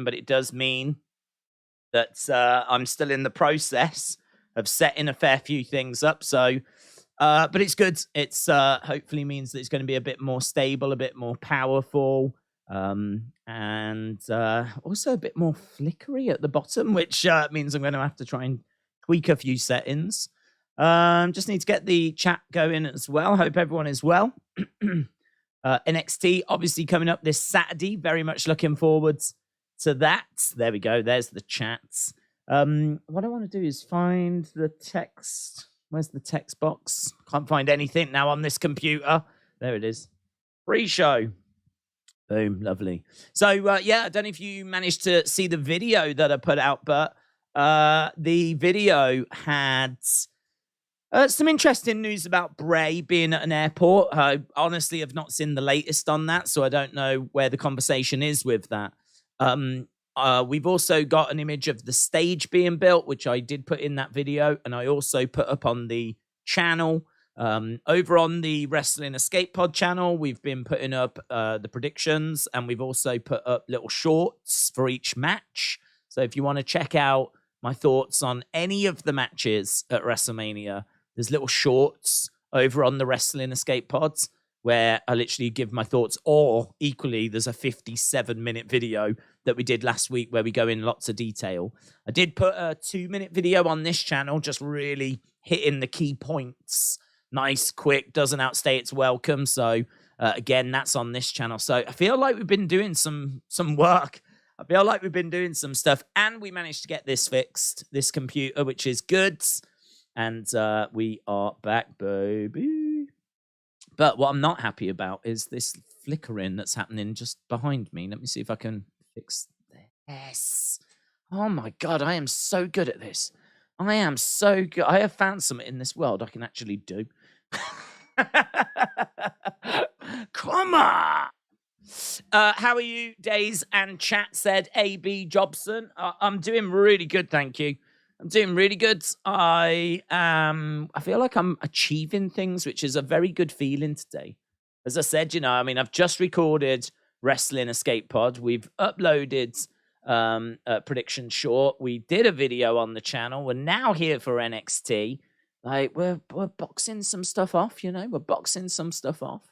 but it does mean that I'm still in the process of setting a fair few things up. So, but it's good. It's hopefully means that it's going to be a bit more stable, a bit more powerful, and also a bit more flickery at the bottom, which means I'm going to have to try and tweak a few settings. Just need to get the chat going as well. Hope everyone is well. NXT obviously coming up this Saturday. Very much looking forward to that. There we go. There's the chats. What I want to do is find the text. Where's the text box? Can't find anything now on this computer. There it is. Pre-show. Boom. Lovely. So, yeah, I don't know if you managed to see the video that I put out, but the video had some interesting news about Bray being at an airport. I honestly have not seen the latest on that, so I don't know where the conversation is with that. We've also got an image of the stage being built, which I did put in that video, and I also put up on the channel. Over on the Wrestling Escape Pod channel, we've been putting up the predictions, and we've also put up little shorts for each match. So if you want to check out my thoughts on any of the matches at WrestleMania, there's little shorts over on the Wrestling Escape Pods where I literally give my thoughts, or equally, there's a 57-minute video that we did last week where we go in lots of detail. I did put a 2-minute video on this channel, just really hitting the key points. Nice, quick, doesn't outstay its welcome. So, again, that's on this channel. So I feel like we've been doing some work. I feel like we've been doing some stuff, and we managed to get this fixed, this computer, which is good. And we are back, baby. But what I'm not happy about is this flickering that's happening just behind me. Let me see if I can fix this. Oh my God, I am so good at this. I am so good. I have found something in this world I can actually do. Come on. How are you, Daze and chat, said AB Jobson. I'm doing really good, thank you. I'm doing really good. I feel like I'm achieving things, which is a very good feeling today. As I said, I've just recorded Wrestling Escape Pod. We've uploaded a prediction short. We did a video on the channel. We're now here for NXT. Like, we're boxing some stuff off, We're boxing some stuff off.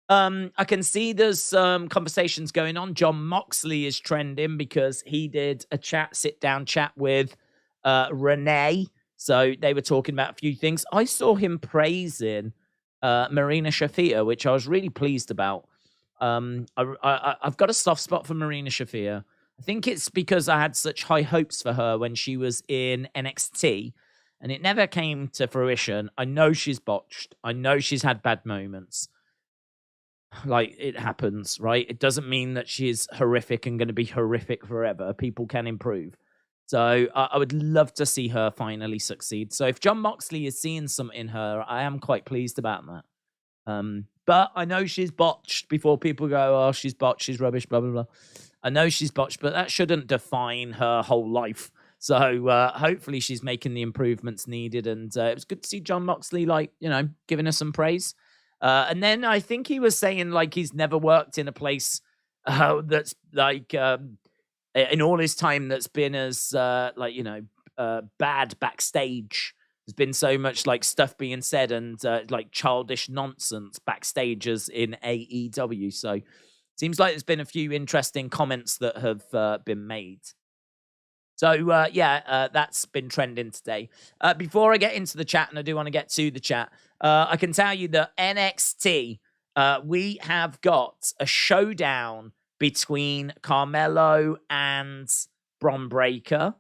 I can see there's some conversations going on. John Moxley is trending because he did a sit-down chat with Renee. So they were talking about a few things. I saw him praising Marina Shafir, which I was really pleased about. I've got a soft spot for Marina Shafir. I think it's because I had such high hopes for her when she was in NXT, and it never came to fruition. I know she's botched. I know she's had bad moments. Like, it happens, right? It doesn't mean that she's horrific and going to be horrific forever. People can improve. So I would love to see her finally succeed. So if John Moxley is seeing something in her, I am quite pleased about that. But I know she's botched before people go, oh, she's botched, she's rubbish, blah, blah, blah. I know she's botched, but that shouldn't define her whole life. So hopefully she's making the improvements needed. And it was good to see John Moxley, giving her some praise. And then I think he was saying, he's never worked in a place that's in all his time that's been as bad backstage. There's been so much stuff being said and childish nonsense backstage as in AEW. So seems like there's been a few interesting comments that have been made. So that's been trending today. Before I get into the chat, and I do want to get to the chat, I can tell you that NXT, we have got a showdown between Carmelo and Bron Breakker.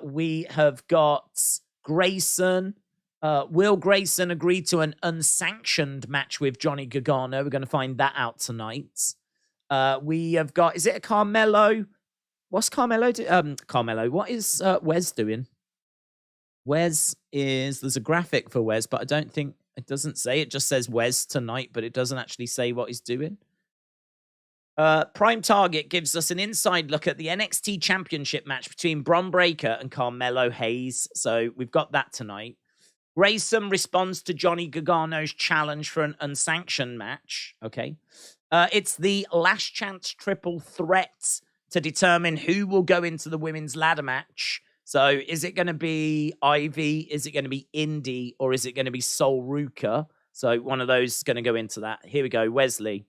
We have got Grayson. Will Grayson agree to an unsanctioned match with Johnny Gargano? We're going to find that out tonight. We have got, is it a Carmelo? What's Carmelo doing? Carmelo, what is Wes doing? Wes there's a graphic for Wes, but I don't think, it doesn't say, it just says Wes tonight, but it doesn't actually say what he's doing. Prime Target gives us an inside look at the NXT Championship match between Bron Breakker and Carmelo Hayes. So we've got that tonight. Grayson responds to Johnny Gargano's challenge for an unsanctioned match. Okay. It's the last chance triple threat to determine who will go into the women's ladder match. So is it going to be Ivy? Is it going to be Indy? Or is it going to be Sol Ruka? So one of those is going to go into that. Here we go, Wesley.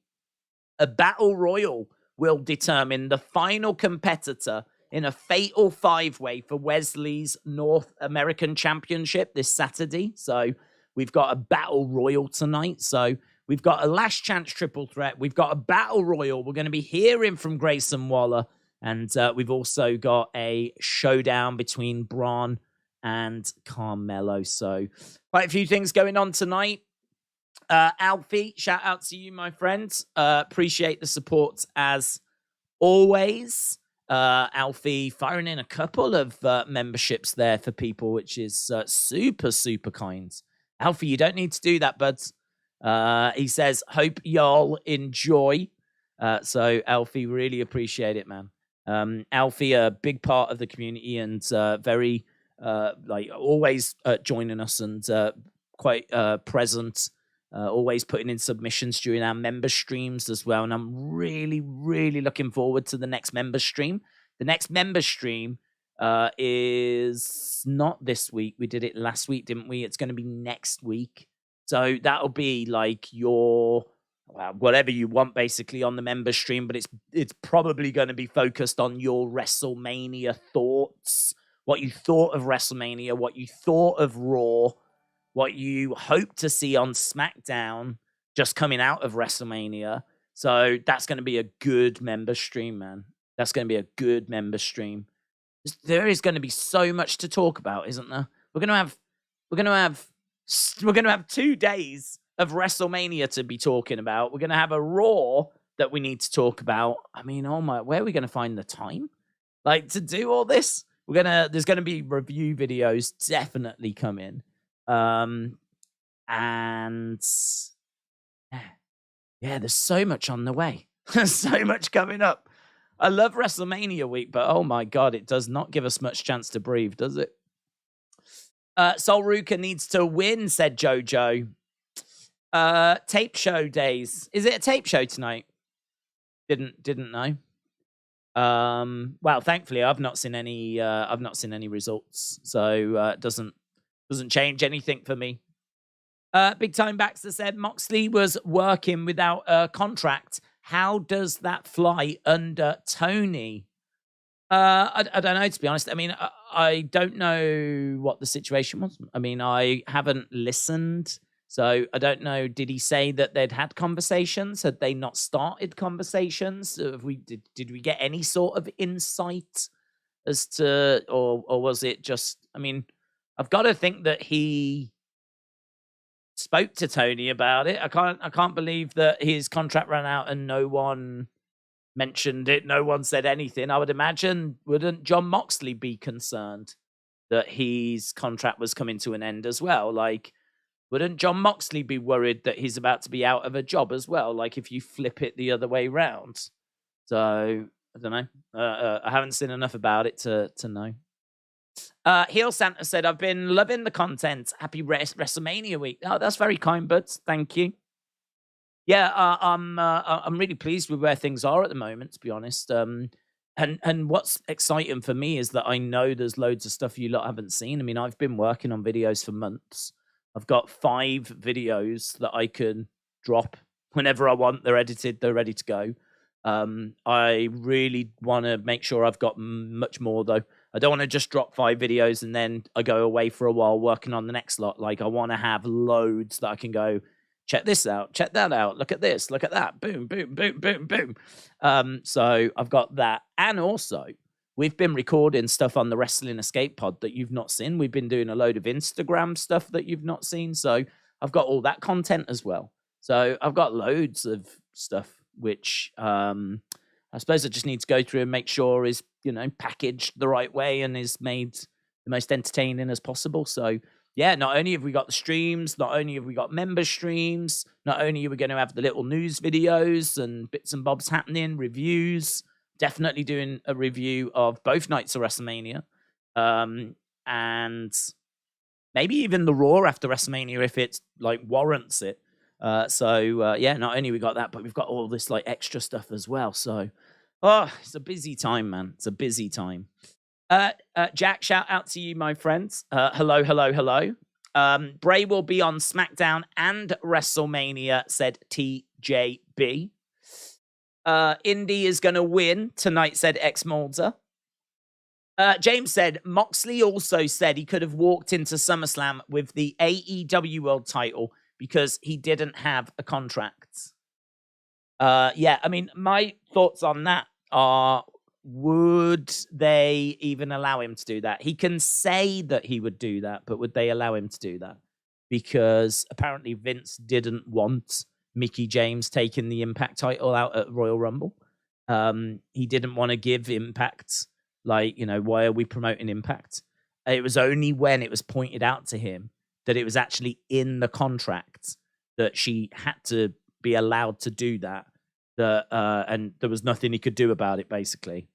A battle royal will determine the final competitor in a fatal five-way for Wesley's North American Championship this Saturday. So we've got a battle royal tonight. So we've got a last chance triple threat. We've got a battle royal. We're going to be hearing from Grayson Waller. And we've also got a showdown between Braun and Carmelo. So quite a few things going on tonight. Alfie, shout out to you, my friends. Appreciate the support as always. Alfie firing in a couple of memberships there for people, which is super, super kind. Alfie, you don't need to do that, buds. He says, hope y'all enjoy. So Alfie, really appreciate it, man. Alfie, a big part of the community and very always joining us and quite present. Always putting in submissions during our member streams as well. And I'm really, really looking forward to the next member stream. The next member stream is not this week. We did it last week, didn't we? It's going to be next week. So that'll be like your, whatever you want basically on the member stream. But it's probably going to be focused on your WrestleMania thoughts. What you thought of WrestleMania, what you thought of Raw, what you hope to see on SmackDown just coming out of WrestleMania. So that's going to be a good member stream, man. That's going to be a good member stream. There is going to be so much to talk about, isn't there? We're going to have 2 days of WrestleMania to be talking about. We're going to have a Raw that we need to talk about. I mean, where are we going to find the time? Like to do all this? There's going to be review videos definitely coming. And yeah, there's so much on the way. There's so much coming up. I love WrestleMania week, but oh my God, it does not give us much chance to breathe, does it? Sol Ruka needs to win, said Jojo. Tape show days. Is it a tape show tonight? Didn't know. Well, thankfully I've not seen any results. So it doesn't change anything for me. Big Time Baxter said Moxley was working without a contract. How does that fly under Tony? I don't know, to be honest. I mean, I don't know what the situation was. I mean, I haven't listened, so I don't know. Did he say that they'd had conversations? Had they not started conversations? Did we get any sort of insight as to, or was it just? I mean, I've got to think that he spoke to Tony about it. I can't believe that his contract ran out and no one mentioned it. No one said anything. I would imagine, wouldn't John Moxley be concerned that his contract was coming to an end as well? Like, wouldn't John Moxley be worried that he's about to be out of a job as well? Like, if you flip it the other way round. So, I don't know. I haven't seen enough about it to know. Heel Santa said, I've been loving the content. Happy WrestleMania week. Oh, that's very kind, buds. Thank you. Yeah, I'm really pleased with where things are at the moment, to be honest. And what's exciting for me is that I know there's loads of stuff you lot haven't seen. I mean, I've been working on videos for months. I've got 5 videos that I can drop whenever I want. They're edited. They're ready to go. I really want to make sure I've got much more, though. I don't want to just drop 5 videos and then I go away for a while working on the next lot. Like, I want to have loads that I can go, check this out, check that out, look at this, look at that, boom, boom, boom, boom, boom. So I've got that. And also, we've been recording stuff on the Wrestling Escape Pod that you've not seen. We've been doing a load of Instagram stuff that you've not seen. So I've got all that content as well. So I've got loads of stuff, which I suppose I just need to go through and make sure is, packaged the right way and is made the most entertaining as possible. So yeah, not only have we got the streams, not only have we got member streams, not only are we going to have the little news videos and bits and bobs happening, reviews, definitely doing a review of both nights of WrestleMania, and maybe even the Raw after WrestleMania if it warrants it. Yeah, not only we got that, but we've got all this extra stuff as well. So Oh, it's a busy time, man. It's a busy time. Jack, shout out to you, my friends. Hello, hello, hello. Bray will be on SmackDown and WrestleMania, said TJB. Indy is going to win tonight, said X Mulder. James said, Moxley also said he could have walked into SummerSlam with the AEW World title because he didn't have a contract. Yeah, I mean, my thoughts on that are, would they even allow him to do that? He can say that he would do that, but would they allow him to do that? Because apparently Vince didn't want Mickie James taking the Impact title out at Royal Rumble. He didn't want to give Impact, like, you know, why are we promoting Impact? It was only when it was pointed out to him that it was actually in the contract that she had to be allowed to do that. And there was nothing he could do about it, basically,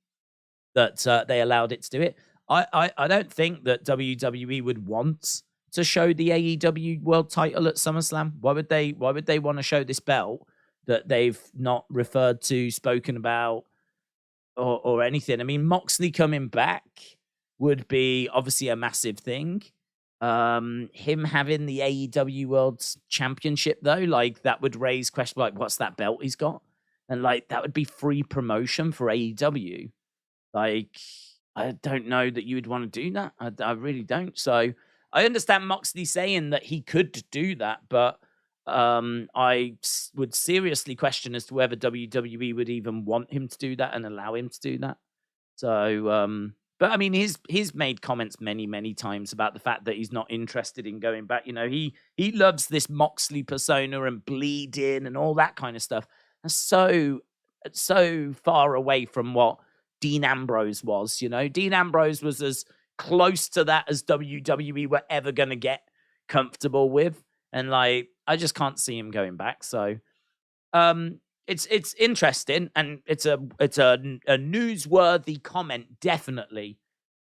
that they allowed it to do it. I don't think that WWE would want to show the AEW World title at SummerSlam. Why would they want to show this belt that they've not referred to, spoken about, or anything? I mean, Moxley coming back would be obviously a massive thing. Him having the AEW World Championship, though, like, that would raise questions like, what's that belt he's got? And, like, that would be free promotion for AEW. Like, I don't know that you would want to do that. I really don't. So I understand Moxley saying that he could do that, but I would seriously question as to whether WWE would even want him to do that and allow him to do that. So, but I mean, he's made comments many times about the fact that he's not interested in going back. You know, he loves this Moxley persona and bleeding and all that kind of stuff. That's so far away from what Dean Ambrose was. You know, Dean Ambrose was as close to that as WWE were ever going to get comfortable with, and like, I just can't see him going back. So, it's interesting, and it's a newsworthy comment, definitely.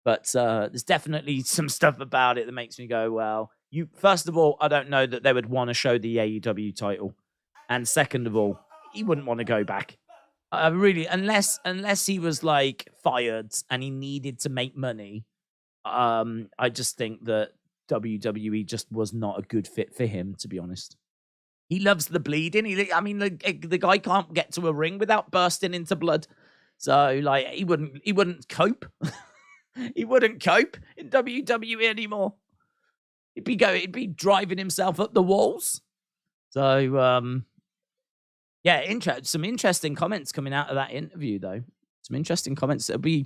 But there's definitely some stuff about it that makes me go, well, first of all, I don't know that they would want to show the AEW title, and second of all, he wouldn't want to go back. Really, unless he was like fired and he needed to make money. I just think that WWE just was not a good fit for him, to be honest. He loves the bleeding. The guy can't get to a ring without bursting into blood. So, like, he wouldn't cope. He wouldn't cope in WWE anymore. He'd be driving himself up the walls. So, yeah, some interesting comments coming out of that interview, though. Some interesting comments. It'll be,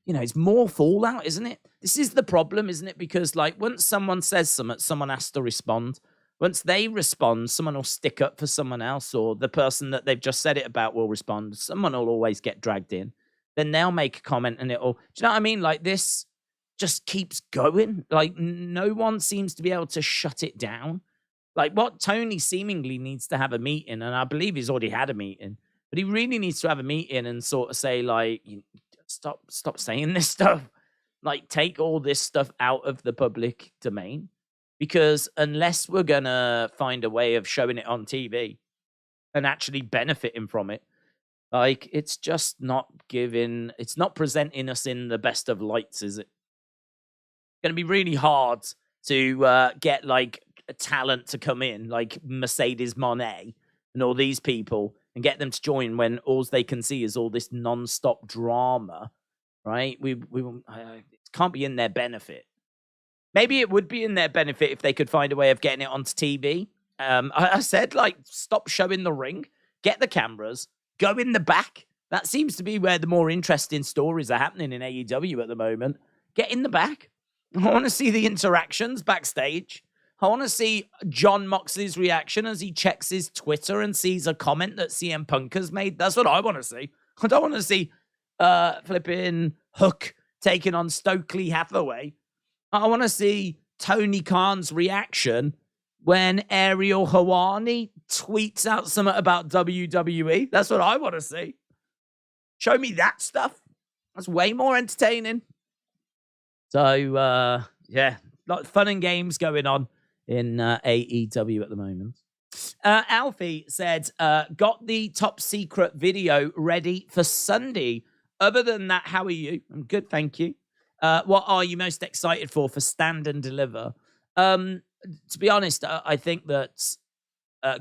you know, it's more fallout, isn't it? This is the problem, isn't it? Because, like, once someone says something, someone has to respond. Once they respond, someone will stick up for someone else, or the person that they've just said it about will respond. Someone will always get dragged in. Then they'll make a comment, and it'll... Do you know what I mean? Like, this just keeps going. Like, no one seems to be able to shut it down. Like, what Tony seemingly needs to have a meeting, and I believe he's already had a meeting, but he really needs to have a meeting and sort of say, like, stop saying this stuff. Like, take all this stuff out of the public domain, because unless we're going to find a way of showing it on TV and actually benefiting from it, like, it's just not it's not presenting us in the best of lights, is it? It's going to be really hard to get, like, a talent to come in, like Mercedes Moné and all these people, and get them to join when all they can see is all this non-stop drama, right? It can't be in their benefit. Maybe it would be in their benefit if they could find a way of getting it onto TV. I said, like, stop showing the ring, get the cameras, go in the back. That seems to be where the more interesting stories are happening in AEW at the moment. Get in the back. I want to see the interactions backstage. I want to see John Moxley's reaction as he checks his Twitter and sees a comment that CM Punk has made. That's what I want to see. I don't want to see flipping Hook taking on Stokely Hathaway. I want to see Tony Khan's reaction when Ariel Helwani tweets out something about WWE. That's what I want to see. Show me that stuff. That's way more entertaining. So, yeah, lot of fun and games going on in AEW at the moment. Alfie said, got the top secret video ready for Sunday. Other than that, how are you? I'm good, thank you. What are you most excited for Stand and Deliver? To be honest, I think that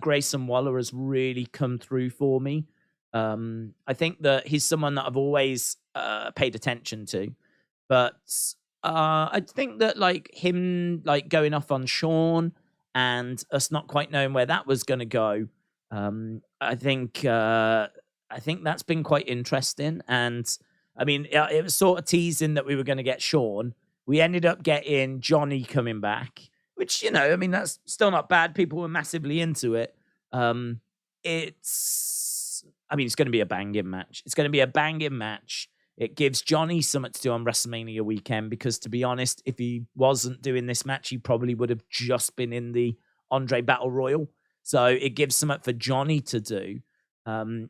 Grayson Waller has really come through for me. I think that he's someone that I've always paid attention to. But I think that like him like going off on Shawn and us not quite knowing where that was going to go, I think that's been quite interesting. And I mean, it was sort of teasing that we were going to get Shawn. We ended up getting Johnny coming back, which, you know, I mean, that's still not bad. People were massively into it. It's going to be a banging match. It's going to be a banging match. It gives Johnny something to do on WrestleMania weekend because, to be honest, if he wasn't doing this match, he probably would have just been in the Andre Battle Royal. So it gives something for Johnny to do.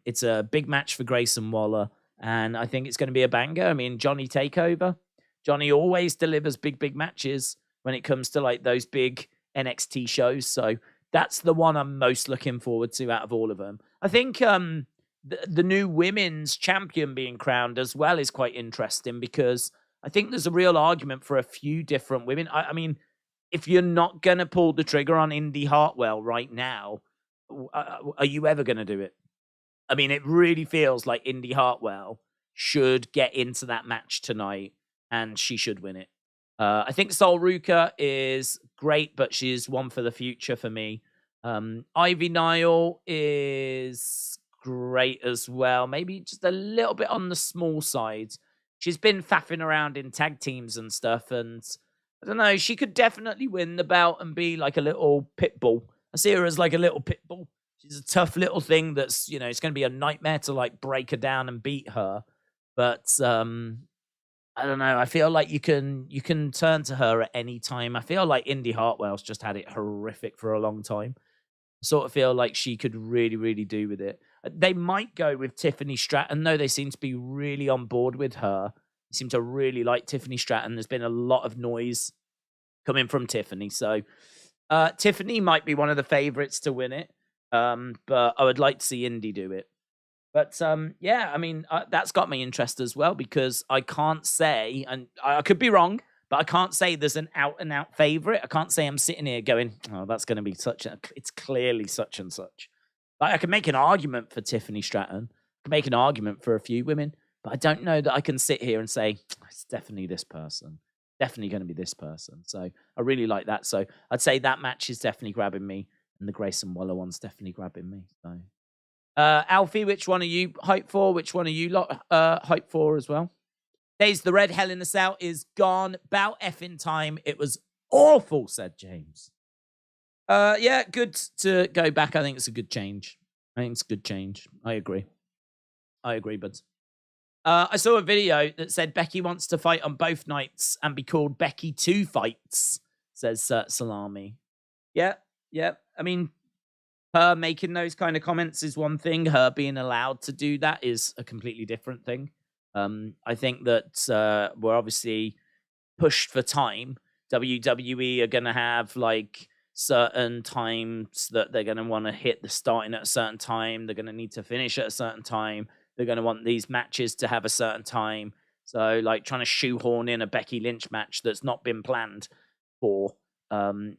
It's a big match for Grayson Waller, and I think it's going to be a banger. I mean, Johnny Takeover. Johnny always delivers big matches when it comes to like those big NXT shows. So that's the one I'm most looking forward to out of all of them. I think the new women's champion being crowned as well is quite interesting because I think there's a real argument for a few different women. I mean, if you're not going to pull the trigger on Indy Hartwell right now, are you ever going to do it? I mean, it really feels like Indy Hartwell should get into that match tonight and she should win it. I think Sol Ruka is great, but she's one for the future for me. Ivy Nile is great as well. Maybe just a little bit on the small side. She's been faffing around in tag teams and stuff, and I don't know, she could definitely win the belt and be like a little pit bull. I see her as like a little pit bull. She's a tough little thing that's, you know, it's going to be a nightmare to like break her down and beat her. But I don't know. I feel like you can turn to her at any time. I feel like Indy Hartwell's just had it horrific for a long time. I sort of feel like she could really do with it. They might go with Tiffany Stratton, though. They seem to be really on board with her. They seem to really like Tiffany Stratton. There's been a lot of noise coming from Tiffany. So Tiffany might be one of the favorites to win it. But I would like to see Indy do it. But yeah, I mean, that's got my interest as well because I can't say, and I could be wrong, but I can't say there's an out-and-out favorite. I can't say I'm sitting here going, oh, that's going to be it's clearly such and such. Like, I can make an argument for Tiffany Stratton. I can make an argument for a few women, but I don't know that I can sit here and say, it's definitely this person. Definitely going to be this person. So I really like that. So I'd say that match is definitely grabbing me, and the Grayson Waller one's definitely grabbing me. So, Alfie, which one are you hyped for? Which one are you hyped for as well? Daze, the red Hell in the Cell is gone. About effing time. It was awful, said James. Yeah, good to go back. I think it's a good change. I agree, buds. I saw a video that said Becky wants to fight on both nights and be called Becky 2 Fights, says Salami. Yeah. I mean, her making those kind of comments is one thing. Her being allowed to do that is a completely different thing. I think that we're obviously pushed for time. WWE are going to have like certain times that they're going to want to hit the starting at a certain time. They're going to need to finish at a certain time. They're going to want these matches to have a certain time. So like trying to shoehorn in a Becky Lynch match that's not been planned for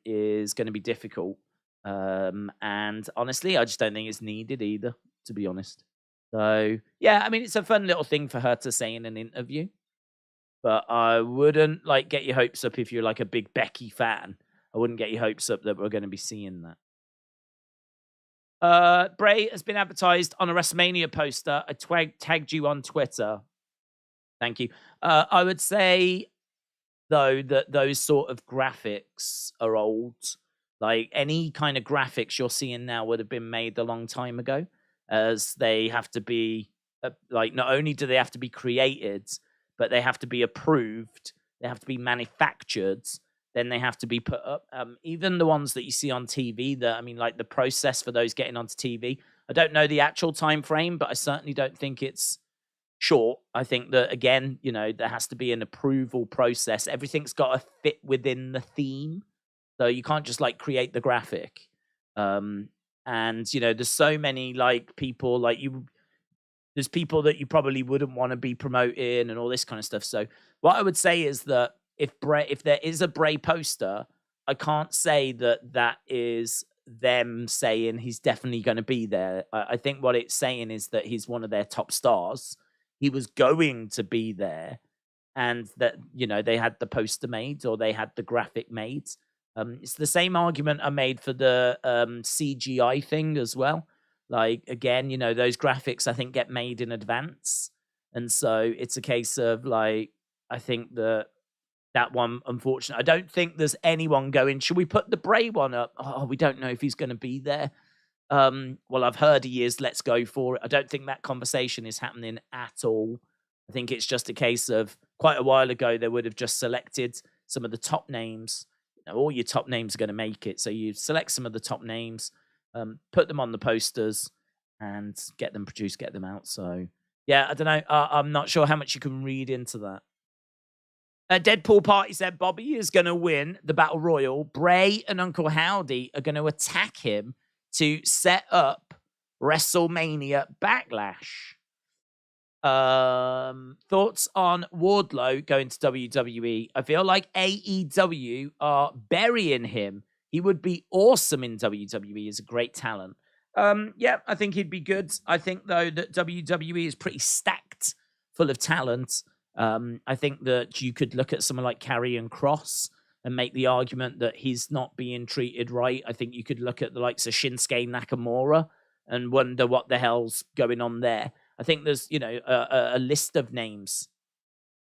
is going to be difficult. And honestly, I just don't think it's needed either, to be honest. So yeah, I mean, it's a fun little thing for her to say in an interview, but I wouldn't like get your hopes up if you're like a big Becky fan. I wouldn't get your hopes up that we're going to be seeing that. Bray has been advertised on a WrestleMania poster. I tagged you on Twitter. Thank you. I would say though that those sort of graphics are old. Like any kind of graphics you're seeing now would have been made a long time ago, as they have to be like, not only do they have to be created, but they have to be approved. They have to be manufactured. Then they have to be put up. Even the ones that you see on TV, like the process for those getting onto TV, I don't know the actual time frame, but I certainly don't think it's short. I think that, again, there has to be an approval process. Everything's got to fit within the theme. So you can't just like create the graphic. And, there's so many, like, people, like, there's people that you probably wouldn't want to be promoting and all this kind of stuff. So what I would say is that if there is a Bray poster, I can't say that is them saying he's definitely going to be there. I think what it's saying is that he's one of their top stars. He was going to be there, and that, they had the poster made or they had the graphic made. It's the same argument I made for the CGI thing as well. Like, again, those graphics, I think, get made in advance. And so it's a case of, like, I think that one, unfortunately, I don't think there's anyone going, should we put the Bray one up? Oh, we don't know if he's going to be there. Well, I've heard he is. Let's go for it. I don't think that conversation is happening at all. I think it's just a case of, quite a while ago, they would have just selected some of the top names. All your top names are going to make it. So you select some of the top names, put them on the posters, and get them produced, get them out. So, yeah, I don't know. I'm not sure how much you can read into that. Deadpool Party said Bobby is going to win the Battle Royal. Bray and Uncle Howdy are going to attack him to set up WrestleMania Backlash. Thoughts on Wardlow going to WWE? I feel like AEW are burying him. He would be awesome in WWE. He's a great talent. Yeah, I think he'd be good. I think, though, that WWE is pretty stacked full of talent. I think that you could look at someone like Karrion Kross and make the argument that he's not being treated right. I think you could look at the likes of Shinsuke Nakamura and wonder what the hell's going on there. I think there's, a list of names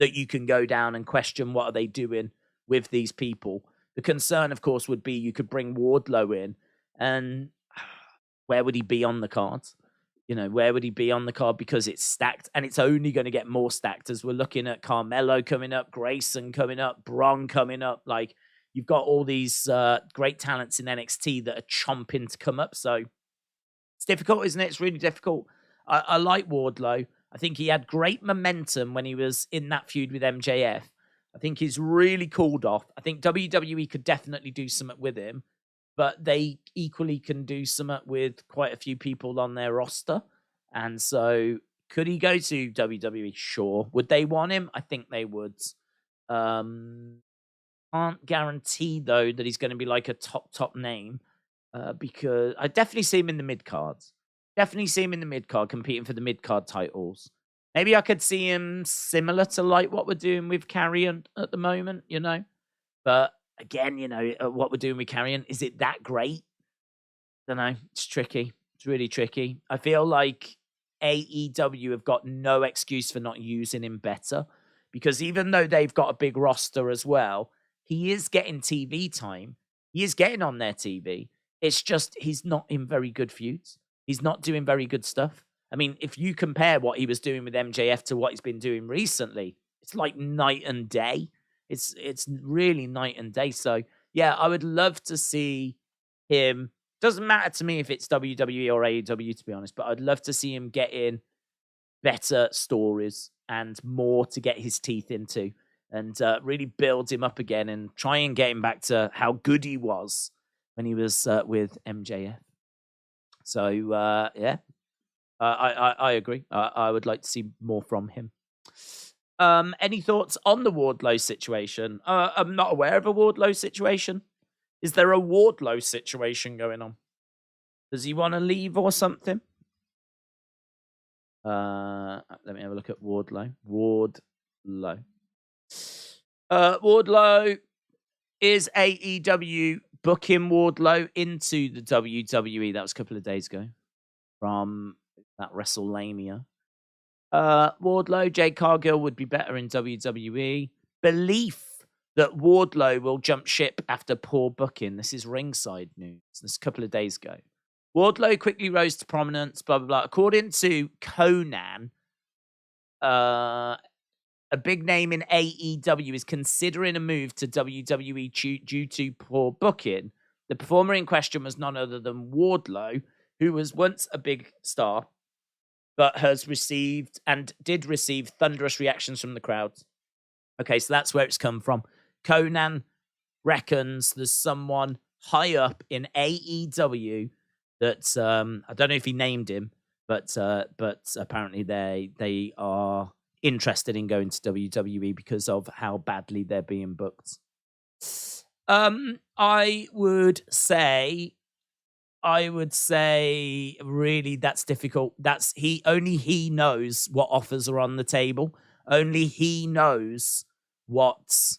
that you can go down and question what are they doing with these people. The concern, of course, would be you could bring Wardlow in, and where would he be on the card? Where would he be on the card? Because it's stacked, and it's only going to get more stacked as we're looking at Carmelo coming up, Grayson coming up, Braun coming up. Like, you've got all these great talents in NXT that are chomping to come up. So it's difficult, isn't it? It's really difficult. I like Wardlow. I think he had great momentum when he was in that feud with MJF. I think he's really cooled off. I think WWE could definitely do something with him, but they equally can do something with quite a few people on their roster. And so could he go to WWE? Sure. Would they want him? I think they would. Can't guarantee, though, that he's going to be like a top name, because I definitely see him in the mid-cards. Definitely see him in the mid-card, competing for the mid-card titles. Maybe I could see him similar to like what we're doing with Karrion at the moment, But again, what we're doing with Karrion, is it that great? I don't know. It's tricky. It's really tricky. I feel like AEW have got no excuse for not using him better, because even though they've got a big roster as well, he is getting TV time. He is getting on their TV. It's just he's not in very good feuds. He's not doing very good stuff. I mean, if you compare what he was doing with MJF to what he's been doing recently, it's like night and day. It's really night and day. So, yeah, I would love to see him. Doesn't matter to me if it's WWE or AEW, to be honest, but I'd love to see him get in better stories and more to get his teeth into, and really build him up again and try and get him back to how good he was when he was with MJF. So, yeah, I agree. I would like to see more from him. Any thoughts on the Wardlow situation? I'm not aware of a Wardlow situation. Is there a Wardlow situation going on? Does he want to leave or something? Let me have a look at Wardlow. Wardlow is AEW booking Wardlow into the WWE. That was a couple of days ago from that WrestleMania. Wardlow, Jade Cargill would be better in WWE. Belief that Wardlow will jump ship after poor booking. This is ringside news. This is a couple of days ago. Wardlow quickly rose to prominence, blah, blah, blah. According to Conan, a big name in AEW is considering a move to WWE due to poor booking. The performer in question was none other than Wardlow, who was once a big star, but has received and did receive thunderous reactions from the crowd. Okay, so that's where it's come from. Conan reckons there's someone high up in AEW that I don't know if he named him, but apparently they are interested in going to WWE because of how badly they're being booked. I would say really that's difficult. That's only he knows what offers are on the table. Only he knows what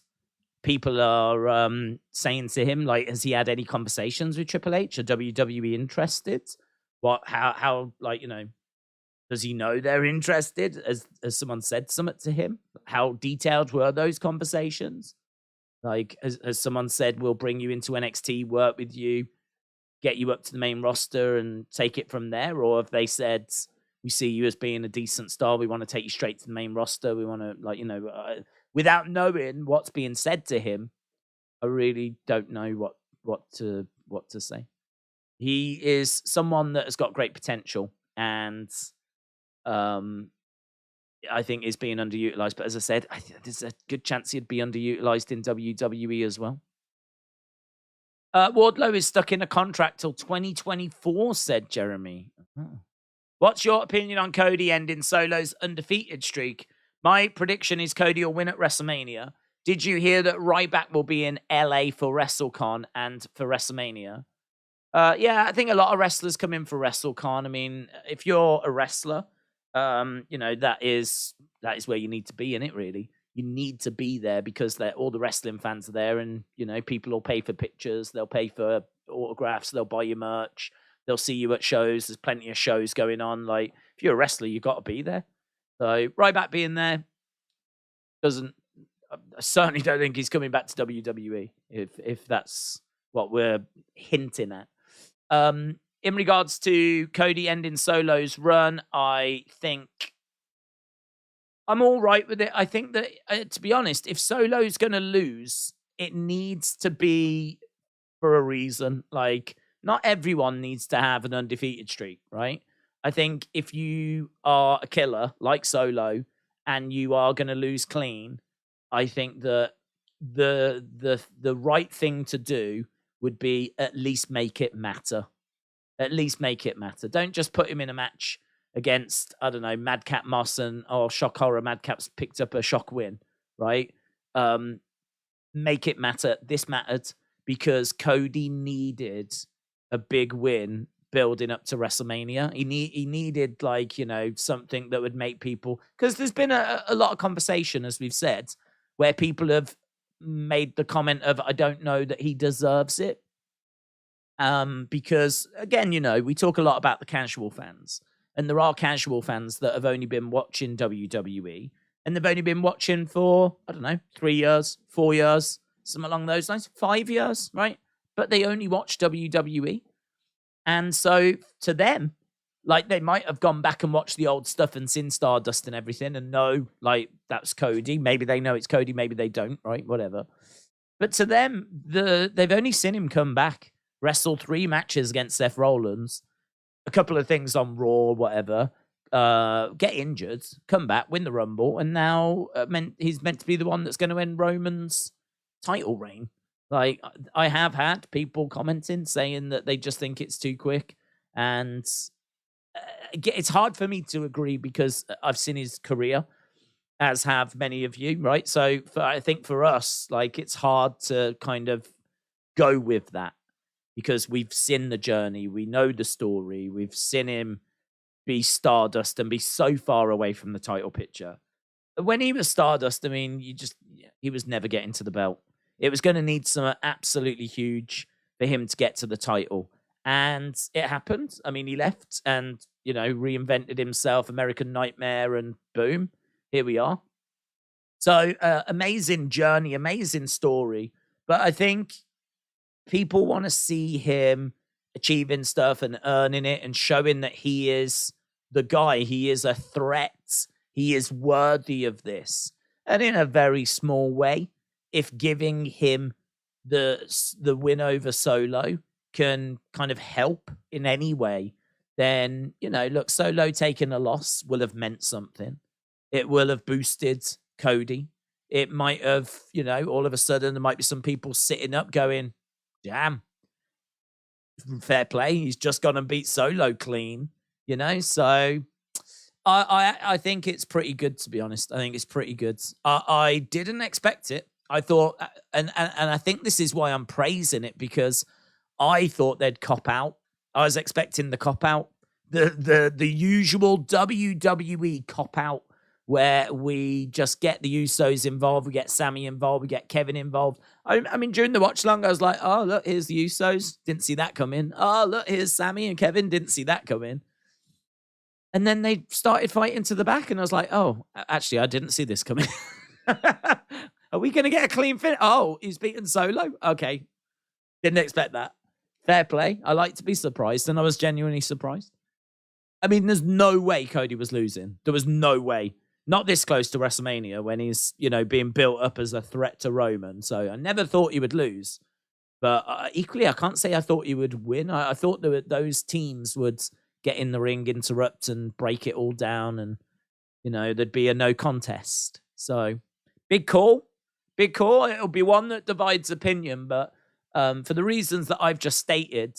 people are saying to him. Like, has he had any conversations with Triple H? Are WWE interested? How like, does he know they're interested? Has someone said something to him? How detailed were those conversations? Like, has someone said, we'll bring you into NXT, work with you, get you up to the main roster and take it from there? Or have they said, we see you as being a decent star, we want to take you straight to the main roster, we want to, without knowing what's being said to him, I really don't know what to say. He is someone that has got great potential, and I think is being underutilized. But as I said, there's a good chance he'd be underutilized in WWE as well. Wardlow is stuck in a contract till 2024, said Jeremy. What's your opinion on Cody ending Solo's undefeated streak? My prediction is Cody will win at WrestleMania. Did you hear that Ryback will be in LA for WrestleCon and for WrestleMania? Yeah, I think a lot of wrestlers come in for WrestleCon. I mean, if you're a wrestler, that is where you need to be in it, really. You need to be there because all the wrestling fans are there, and people will pay for pictures, they'll pay for autographs, they'll buy your merch, they'll see you at shows. There's plenty of shows going on. Like, if you're a wrestler, you've got to be there. So Ryback being there doesn't. I certainly don't think he's coming back to WWE if that's what we're hinting at. In regards to Cody ending Solo's run, I think I'm all right with it. I think that, to be honest, if Solo's going to lose, it needs to be for a reason. Like, not everyone needs to have an undefeated streak, right? I think if you are a killer like Solo and you are going to lose clean, I think that the right thing to do would be at least make it matter. At least make it matter. Don't just put him in a match against, I don't know, Madcap Moss and Shock Horror. Madcap's picked up a shock win, right? Make it matter. This mattered because Cody needed a big win building up to WrestleMania. He needed, like, something that would make people, because there's been a lot of conversation, as we've said, where people have made the comment of, I don't know that he deserves it. Because, again, we talk a lot about the casual fans, and there are casual fans that have only been watching WWE, and they've only been watching for, I don't know, 3 years, 4 years, something along those lines, 5 years, right? But they only watch WWE. And so to them, like, they might have gone back and watched the old stuff and seen Stardust and everything and know, like, that's Cody. Maybe they know it's Cody, maybe they don't, right? Whatever. But to them, they've only seen him come back, wrestle 3 matches against Seth Rollins, a couple of things on Raw, whatever, get injured, come back, win the Rumble, and now he's meant to be the one that's going to end Roman's title reign. Like, I have had people commenting saying that they just think it's too quick, and it's hard for me to agree because I've seen his career, as have many of you, right? So I think for us, like, it's hard to kind of go with that because we've seen the journey, we know the story, we've seen him be Stardust and be so far away from the title picture. When he was Stardust, I mean, he was never getting to the belt. It was going to need some absolutely huge for him to get to the title. And it happened. I mean, he left and, reinvented himself, American Nightmare, and boom, here we are. So, amazing journey, amazing story. But I think people want to see him achieving stuff and earning it and showing that he is the guy. He is a threat. He is worthy of this. And in a very small way, if giving him the win over Solo can kind of help in any way, then, look, Solo taking a loss will have meant something. It will have boosted Cody. It might have, all of a sudden, there might be some people sitting up going, damn, fair play. He's just gone and beat Solo clean, you know. So I think it's pretty good, to be honest. I think it's pretty good. I didn't expect it. I thought, and I think this is why I'm praising it, because I thought they'd cop out. I was expecting the cop out, the usual WWE cop out, where we just get the Usos involved, we get Sammy involved, we get Kevin involved. I mean, during the watch long, I was like, oh, look, here's the Usos. Didn't see that come in. Oh, look, here's Sammy and Kevin. Didn't see that come in. And then they started fighting to the back, and I was like, oh, actually, I didn't see this coming. Are we going to get a clean finish? Oh, he's beaten Solo? Okay. Didn't expect that. Fair play. I like to be surprised, and I was genuinely surprised. I mean, there's no way Cody was losing. There was no way. Not this close to WrestleMania, when he's, you know, being built up as a threat to Roman. So I never thought he would lose. But equally, I can't say I thought he would win. I thought those teams would get in the ring, interrupt, and break it all down. And, you know, there'd be a no contest. So, big call. Big call. It'll be one that divides opinion. But for the reasons that I've just stated,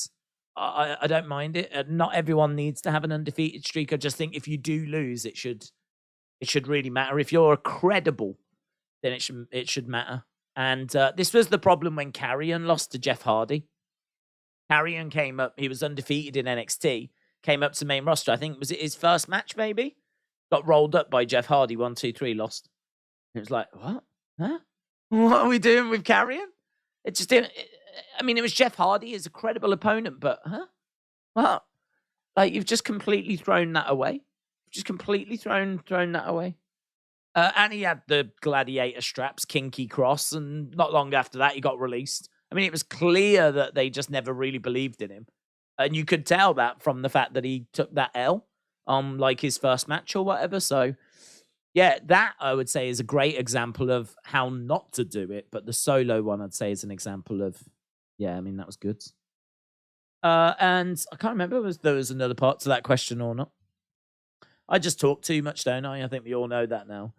I don't mind it. Not everyone needs to have an undefeated streak. I just think if you do lose, it should really matter. If you're credible, then it should matter. And this was the problem when Carrion lost to Jeff Hardy. Carrion came up. He was undefeated in NXT. Came up to main roster. I think, was it his first match, maybe? Got rolled up by Jeff Hardy. 1, 2, 3, lost. It was like, what? Huh? What are we doing with Carrion? It just didn't... I mean, it was Jeff Hardy as a credible opponent, but, huh? What? Like, you've just completely thrown that away. Just completely thrown that away. And he had the gladiator straps, kinky cross, and not long after that, he got released. I mean, it was clear that they just never really believed in him. And you could tell that from the fact that he took that L on, like, his first match or whatever. So, yeah, that, I would say, is a great example of how not to do it. But the Solo one, I'd say, is an example of, yeah, I mean, that was good. And I can't remember if there was another part to that question or not. I just talk too much, don't I? I think we all know that now.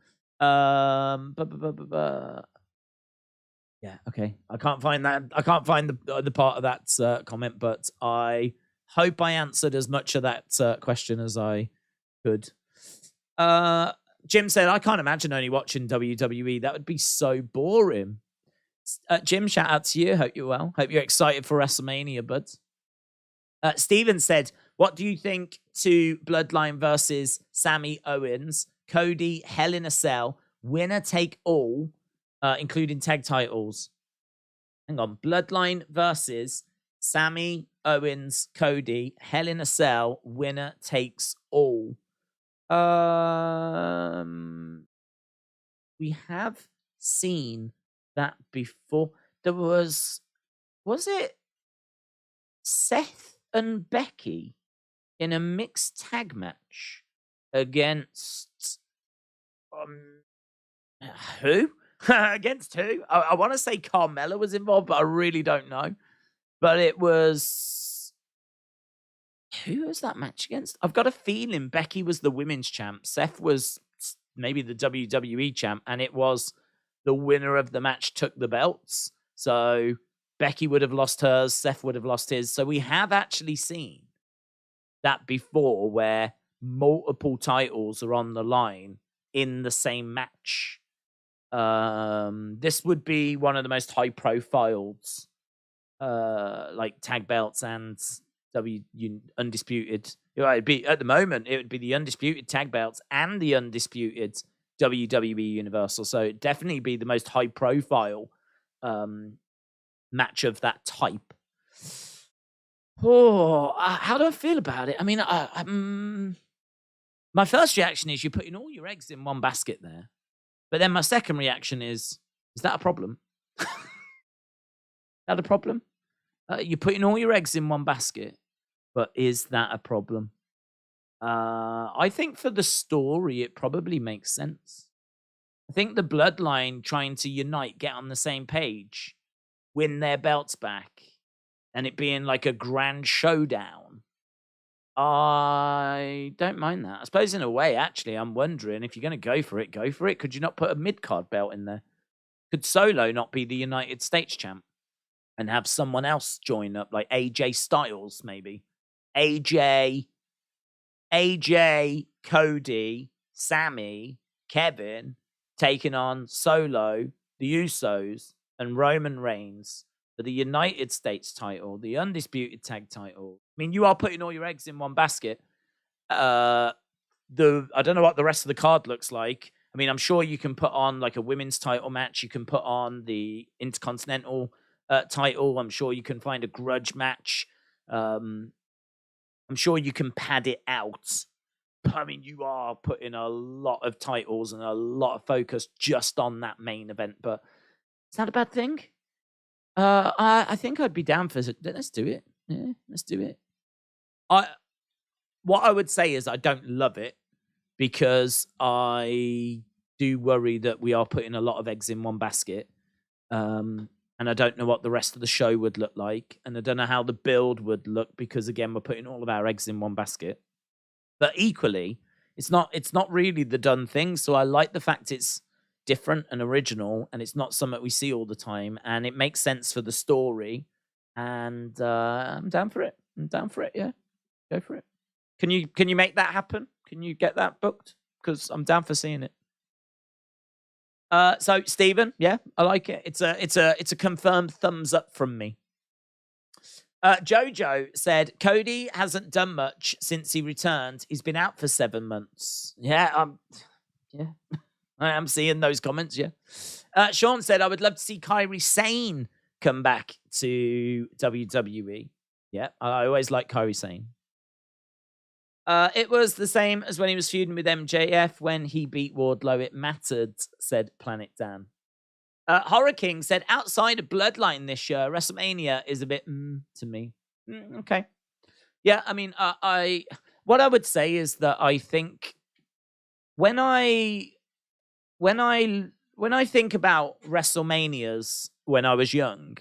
Yeah, okay. I can't find that. I can't find the part of that comment, but I hope I answered as much of that question as I could. Jim said, I can't imagine only watching WWE. That would be so boring. Jim, shout out to you. Hope you're well. Hope you're excited for WrestleMania, bud. Steven said, what do you think to Bloodline versus Sammy Owens, Cody, Hell in a Cell, winner take all, including tag titles? Hang on. Bloodline versus Sammy Owens, Cody, Hell in a Cell, winner takes all. We have seen that before. There was it Seth and Becky in a mixed tag match against who? Against who? I want to say Carmella was involved, but I really don't know. But it was... Who was that match against? I've got a feeling Becky was the women's champ. Seth was maybe the WWE champ, and it was the winner of the match took the belts. So Becky would have lost hers, Seth would have lost his. So we have actually seen that before, where multiple titles are on the line in the same match. This would be one of the most high profiled like tag belts and undisputed. It'd be, at the moment, it would be the undisputed tag belts and the undisputed WWE Universal. So it'd definitely be the most high profile match of that type. Oh, how do I feel about it? I mean, my first reaction is you're putting all your eggs in one basket there. But then my second reaction is that a problem? Is that a problem? You're putting all your eggs in one basket, but is that a problem? I think for the story, it probably makes sense. I think the Bloodline trying to unite, get on the same page, win their belts back, and it being like a grand showdown. I don't mind that. I suppose in a way, actually, I'm wondering if you're going to go for it, go for it. Could you not put a mid-card belt in there? Could Solo not be the United States champ? and have someone else join up, like AJ Styles, maybe. AJ, Cody, Sammy, Kevin taking on Solo, the Usos, and Roman Reigns for the United States title, the Undisputed Tag title. I mean, you are putting all your eggs in one basket. I don't know what the rest of the card looks like. I mean, I'm sure you can put on like a women's title match. You can put on the Intercontinental title. I'm sure you can find a grudge match. I'm sure you can pad it out. But, I mean, you are putting a lot of titles and a lot of focus just on that main event. But is that a bad thing? I think I'd be down for it. Let's do it. Yeah, let's do it. What I would say is I don't love it because I do worry that we are putting a lot of eggs in one basket. And I don't know what the rest of the show would look like. And I don't know how the build would look because, again, we're putting all of our eggs in one basket. But equally, it's not really the done thing. So I like the fact it's different and original and it's not something we see all the time. And it makes sense for the story. And I'm down for it. Yeah. Go for it. Can you make that happen? Can you get that booked? Because I'm down for seeing it. So Stephen, yeah, I like it. It's a confirmed thumbs up from me. Jojo said Cody hasn't done much since he returned. He's been out for 7 months. Yeah, I am seeing those comments. Yeah. Sean said I would love to see Kairi Sane come back to WWE. Yeah, I always like Kairi Sane. It was the same as when he was feuding with MJF when he beat Wardlow. It mattered, said Planet Dan. Horror King said, outside of Bloodline this year, WrestleMania is a bit to me. Okay. Yeah, I mean, what I would say is that I think when I think about WrestleManias when I was young,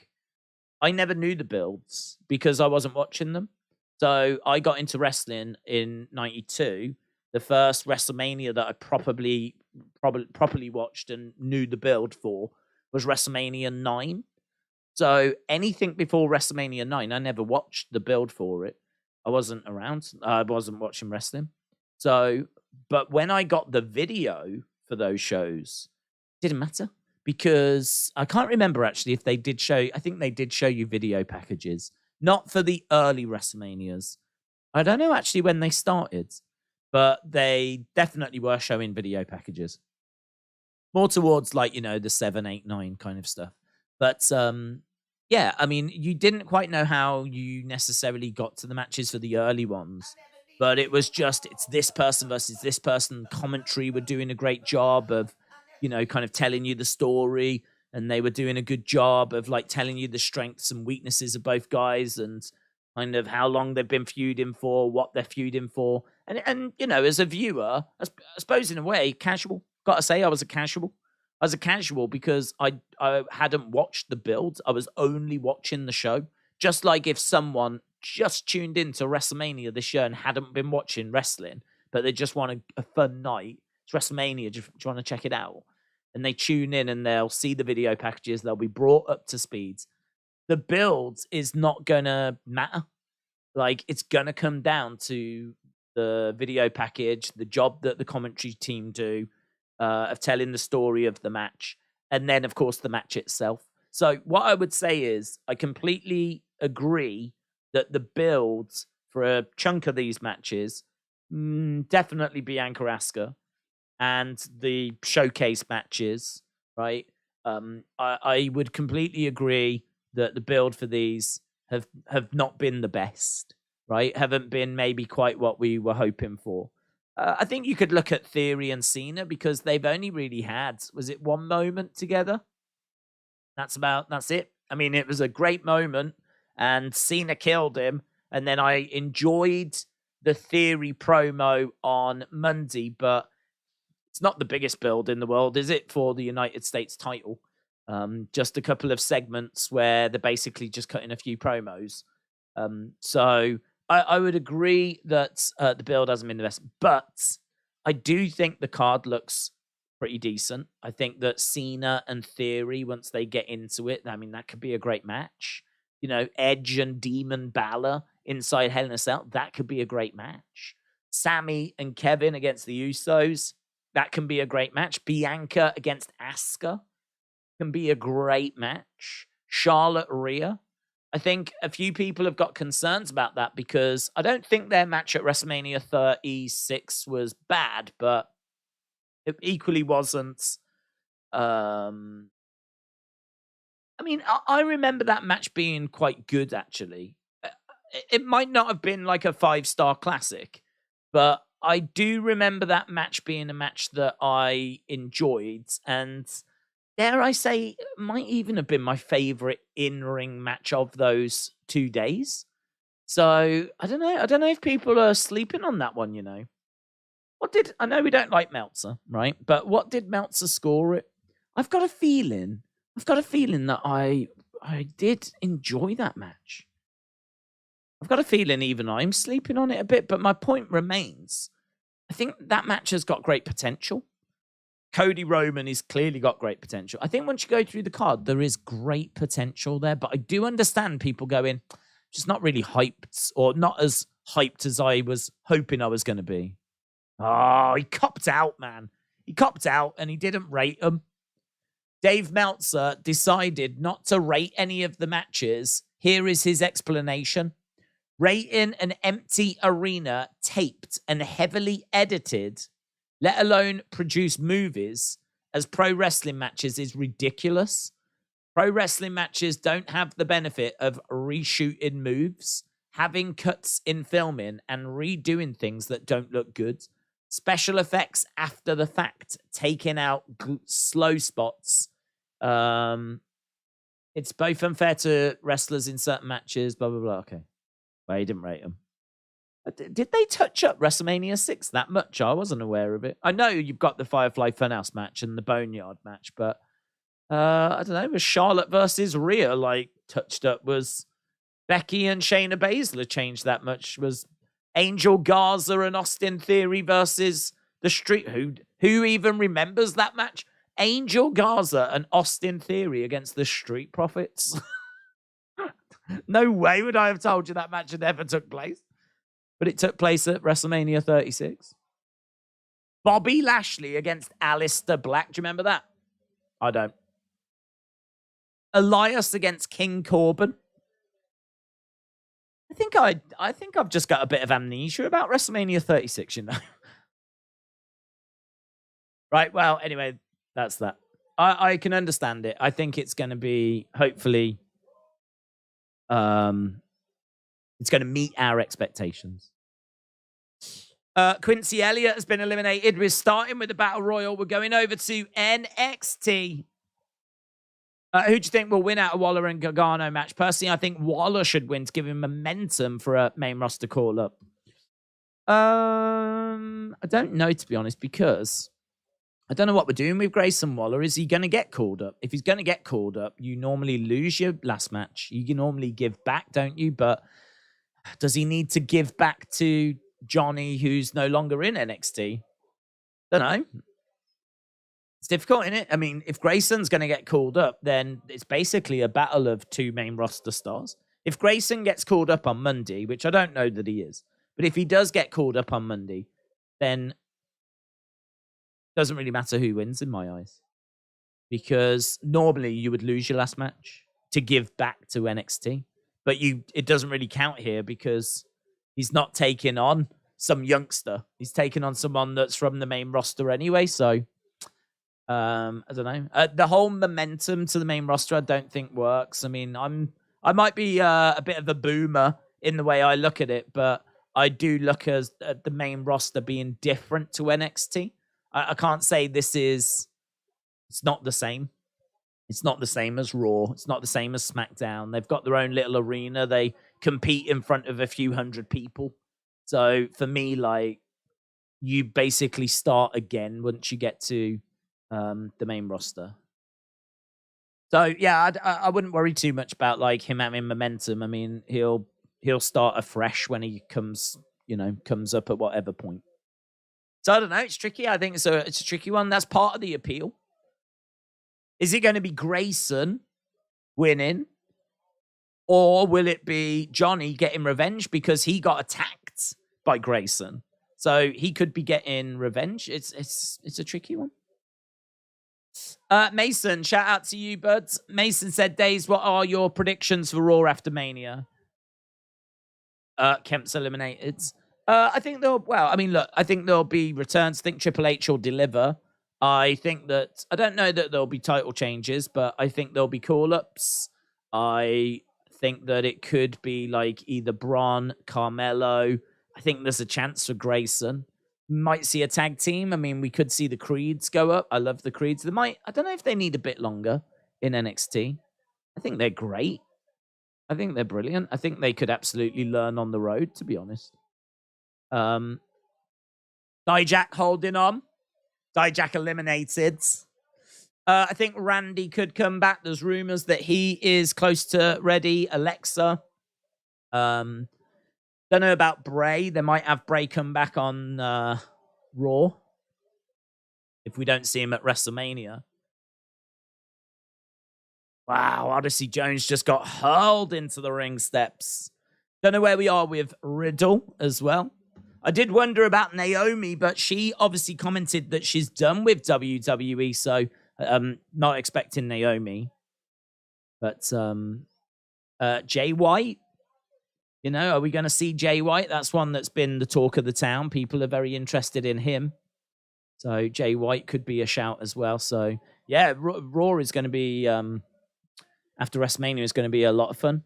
I never knew the builds because I wasn't watching them. So I got into wrestling in '92. The first WrestleMania that I properly watched and knew the build for was WrestleMania 9. So anything before WrestleMania 9, I never watched the build for it. I wasn't around. I wasn't watching wrestling. So, but when I got the video for those shows, it didn't matter because I can't remember actually if they did show. I think they did show you video packages. Not for the early WrestleManias. I don't know actually when they started, but they definitely were showing video packages. More towards like, the 7, 8, 9 kind of stuff. But yeah, I mean, you didn't quite know how you necessarily got to the matches for the early ones. But it was just, it's this person versus this person. Commentary were doing a great job of, kind of telling you the story. And they were doing a good job of like telling you the strengths and weaknesses of both guys and kind of how long they've been feuding for, what they're feuding for. And as a viewer, I suppose in a way, casual. Got to say, I was a casual. I was a casual because I hadn't watched the build. I was only watching the show. Just like if someone just tuned into WrestleMania this year and hadn't been watching wrestling, but they just want a fun night. It's WrestleMania. Do you want to check it out? And they tune in and they'll see the video packages. They'll be brought up to speed. The build is not going to matter. Like, it's going to come down to the video package, the job that the commentary team do of telling the story of the match. And then, of course, the match itself. So what I would say is I completely agree that the builds for a chunk of these matches, definitely Bianca Asuka. And the showcase matches, right? I would completely agree that the build for these have not been the best, right? Haven't been maybe quite what we were hoping for. I think you could look at Theory and Cena because they've only really had, was it one moment together? That's it. I mean, it was a great moment and Cena killed him. And then I enjoyed the Theory promo on Monday, but it's not the biggest build in the world, is it, for the United States title? Just a couple of segments where they're basically just cutting a few promos. So I would agree that the build hasn't been the best, but I do think the card looks pretty decent. I think that Cena and Theory, once they get into it, I mean, that could be a great match. You know, Edge and Demon Balor inside Hell in a Cell, that could be a great match. Sammy and Kevin against the Usos, that can be a great match. Bianca against Asuka can be a great match. Charlotte Rhea. I think a few people have got concerns about that because I don't think their match at WrestleMania 36 was bad, but it equally wasn't. I mean, I remember that match being quite good, actually. It might not have been like a 5-star classic, but I do remember that match being a match that I enjoyed. And dare I say, it might even have been my favorite in-ring match of those 2 days. So I don't know. I don't know if people are sleeping on that one, you know. I know we don't like Meltzer, right? But what did Meltzer score it? I've got a feeling that I did enjoy that match. I've got a feeling even I'm sleeping on it a bit, but my point remains. I think that match has got great potential. Cody Roman has clearly got great potential. I think once you go through the card, there is great potential there, but I do understand people going, just not really hyped, or not as hyped as I was hoping I was going to be. Oh, he copped out, man. He copped out and he didn't rate them. Dave Meltzer decided not to rate any of the matches. Here is his explanation. Rating an empty arena taped and heavily edited, let alone produce movies, as pro wrestling matches is ridiculous. Pro wrestling matches don't have the benefit of reshooting moves, having cuts in filming, and redoing things that don't look good. Special effects after the fact, taking out slow spots. It's both unfair to wrestlers in certain matches, blah, blah, blah. Okay. Well, he didn't rate them. Did they touch up WrestleMania 6 that much? I wasn't aware of it. I know you've got the Firefly Funhouse match and the Boneyard match, but I don't know. Was Charlotte versus Rhea like touched up? Was Becky and Shayna Baszler changed that much? Was Angel Garza and Austin Theory versus the Street? Who even remembers that match? Angel Garza and Austin Theory against the Street Profits. No way would I have told you that match had ever took place. But it took place at WrestleMania 36. Bobby Lashley against Aleister Black. Do you remember that? I don't. Elias against King Corbin. I think I've just got a bit of amnesia about WrestleMania 36, you know. Right, well, anyway, that's that. I can understand it. I think it's going to be, hopefully, it's going to meet our expectations. Quincy Elliott has been eliminated. We're starting with the Battle Royal. We're going over to NXT. Who do you think will win out of Waller and Gargano match? Personally, I think Waller should win to give him momentum for a main roster call-up. I don't know, to be honest, because I don't know what we're doing with Grayson Waller. Is he going to get called up? If he's going to get called up, you normally lose your last match. You can normally give back, don't you? But does he need to give back to Johnny, who's no longer in NXT? Don't know. It's difficult, isn't it? I mean, if Grayson's going to get called up, then it's basically a battle of two main roster stars. If Grayson gets called up on Monday, which I don't know that he is, but if he does get called up on Monday, then it doesn't really matter who wins in my eyes. Because normally you would lose your last match to give back to NXT. But it doesn't really count here because he's not taking on some youngster. He's taking on someone that's from the main roster anyway. So, I don't know. The whole momentum to the main roster, I don't think works. I mean, I might be a bit of a boomer in the way I look at it, but I do look at the main roster being different to NXT. I can't say it's not the same. It's not the same as Raw. It's not the same as SmackDown. They've got their own little arena. They compete in front of a few hundred people. So for me, like, you basically start again once you get to the main roster. So yeah, I wouldn't worry too much about like him having momentum. I mean, he'll start afresh when he comes up at whatever point. So I don't know. It's tricky. I think it's a tricky one. That's part of the appeal. Is it going to be Grayson winning? Or will it be Johnny getting revenge because he got attacked by Grayson? So he could be getting revenge. It's a tricky one. Mason, shout out to you, buds. Mason said, Daze, what are your predictions for Raw after Mania? Kemp's eliminated. I think I think there'll be returns. I think Triple H will deliver. I don't know that there'll be title changes, but I think there'll be call-ups. I think that it could be like either Braun, Carmelo. I think there's a chance for Grayson. Might see a tag team. I mean, we could see the Creeds go up. I love the Creeds. I don't know if they need a bit longer in NXT. I think they're great. I think they're brilliant. I think they could absolutely learn on the road, to be honest. Dijak holding on. Dijak eliminated. I think Randy could come back. There's rumors that he is close to ready. Alexa. Don't know about Bray. They might have Bray come back on Raw if we don't see him at WrestleMania. Wow, Odyssey Jones just got hurled into the ring steps. Don't know where we are with Riddle as well. I did wonder about Naomi, but she obviously commented that she's done with WWE, so not expecting Naomi. But Jay White, are we going to see Jay White? That's one that's been the talk of the town. People are very interested in him. So Jay White could be a shout as well. So, yeah, Raw is going to be, after WrestleMania, is going to be a lot of fun.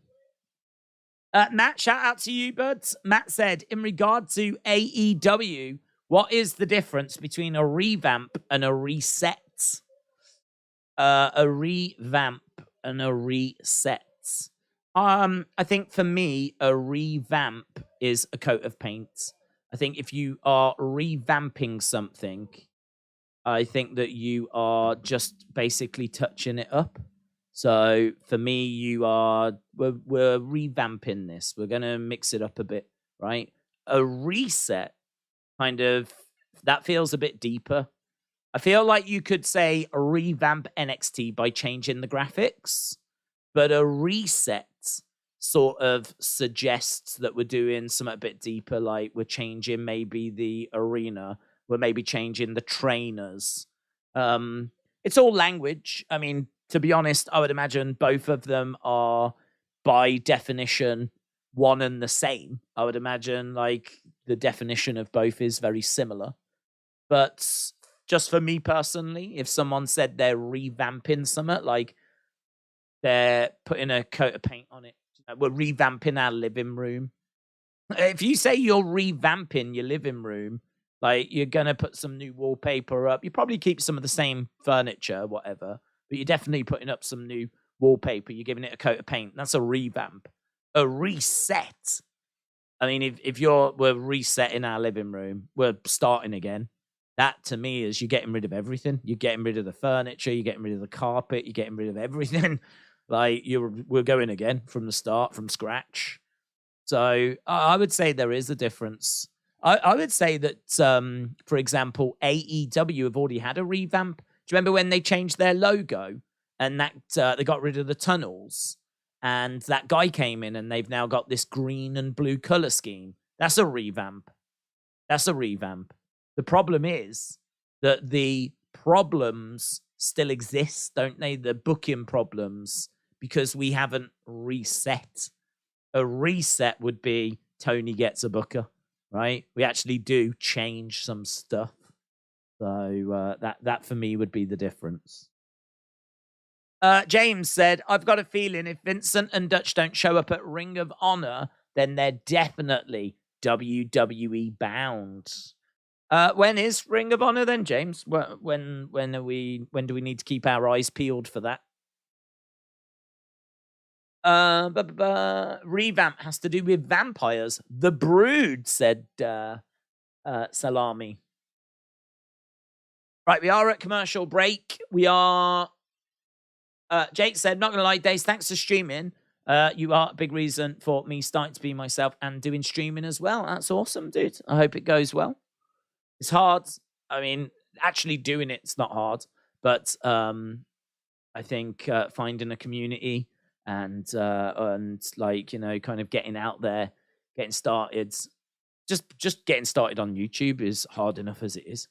Matt, shout out to you, buds. Matt said, in regard to AEW, what is the difference between a revamp and a reset? A revamp and a reset. I think for me, a revamp is a coat of paint. I think if you are revamping something, I think that you are just basically touching it up. So for me, we're revamping this. We're going to mix it up a bit, right? A reset that feels a bit deeper. I feel like you could say a revamp NXT by changing the graphics, but a reset sort of suggests that we're doing something a bit deeper, like we're changing maybe the arena, we're maybe changing the trainers. It's all language. I mean, to be honest, I would imagine both of them are, by definition, one and the same. I would imagine, like, the definition of both is very similar. But just for me personally, if someone said they're revamping something, like they're putting a coat of paint on it, we're revamping our living room. If you say you're revamping your living room, like you're going to put some new wallpaper up, you probably keep some of the same furniture, whatever, but you're definitely putting up some new wallpaper. You're giving it a coat of paint. That's a revamp. A reset. I mean, if we're resetting our living room, we're starting again. That to me is you're getting rid of everything. You're getting rid of the furniture. You're getting rid of the carpet. You're getting rid of everything. Like we're going again from the start, from scratch. So I would say there is a difference. I would say that, for example, AEW have already had a revamp. Do you remember when they changed their logo and that they got rid of the tunnels and that guy came in and they've now got this green and blue color scheme? That's a revamp. That's a revamp. The problem is that the problems still exist, don't they? The booking problems, because we haven't reset. A reset would be Tony gets a booker, right? We actually do change some stuff. So that for me would be the difference. James said, I've got a feeling if Vincent and Dutch don't show up at Ring of Honor, then they're definitely WWE bound. When is Ring of Honor then, James? When do we need to keep our eyes peeled for that? Revamp has to do with vampires. The Brood, said Salami. Right, we are at commercial break. We are... Jake said, not going to lie, Daze, thanks for streaming. You are a big reason for me starting to be myself and doing streaming as well. That's awesome, dude. I hope it goes well. It's hard. I mean, actually doing it's not hard, but I think finding a community and like, you know, kind of getting out there, getting started. Just getting started on YouTube is hard enough as it is,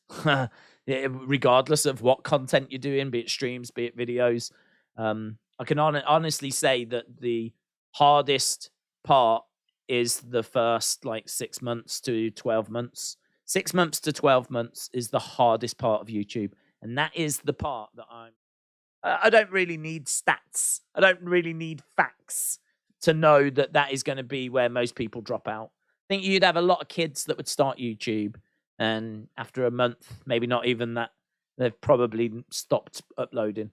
regardless of what content you're doing, be it streams, be it videos. I can honestly say that the hardest part is the first like 6 months to 12 months. 6 months to 12 months is the hardest part of YouTube. And that is the part that I don't really need stats. I don't really need facts to know that that is going to be where most people drop out. I think you'd have a lot of kids that would start YouTube, and after a month, maybe not even that, they've probably stopped uploading.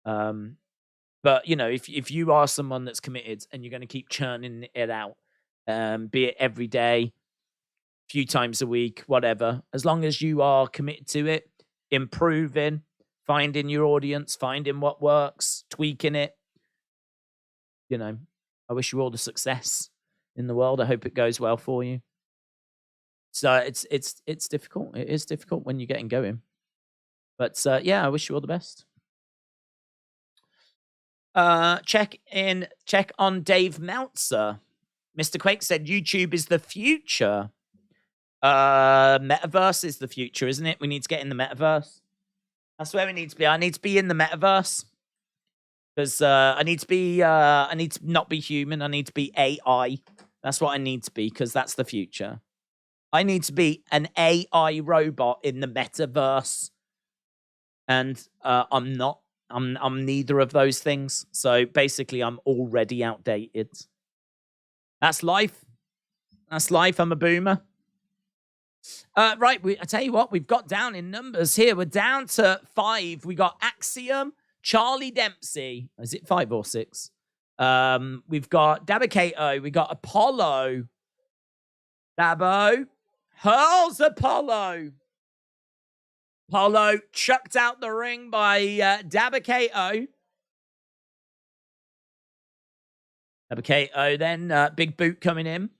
But, you know, if you are someone that's committed and you're going to keep churning it out, be it every day, few times a week, whatever, as long as you are committed to it, improving, finding your audience, finding what works, tweaking it, you know, I wish you all the success in the world. I hope it goes well for you. So it's difficult. It is difficult when you're getting going. But yeah, I wish you all the best. Check on Dave Meltzer. Mr. Quake said YouTube is the future. Metaverse is the future, isn't it? We need to get in the metaverse. That's where we need to be. I need to be in the metaverse. Because I need to not be human. I need to be AI. That's what I need to be, because that's the future. I need to be an AI robot in the metaverse. And I'm not. I'm neither of those things. So basically, I'm already outdated. That's life. That's life. I'm a boomer. Right, I tell you what, we've got down in numbers here. We're down to 5. We got Axiom, Charlie Dempsey. Is it 5 or 6? We've got Dabba-Kato. We got Apollo. Dabbo hurls Apollo. Apollo chucked out the ring by Dabba-Kato. Dabba-Kato then, big boot coming in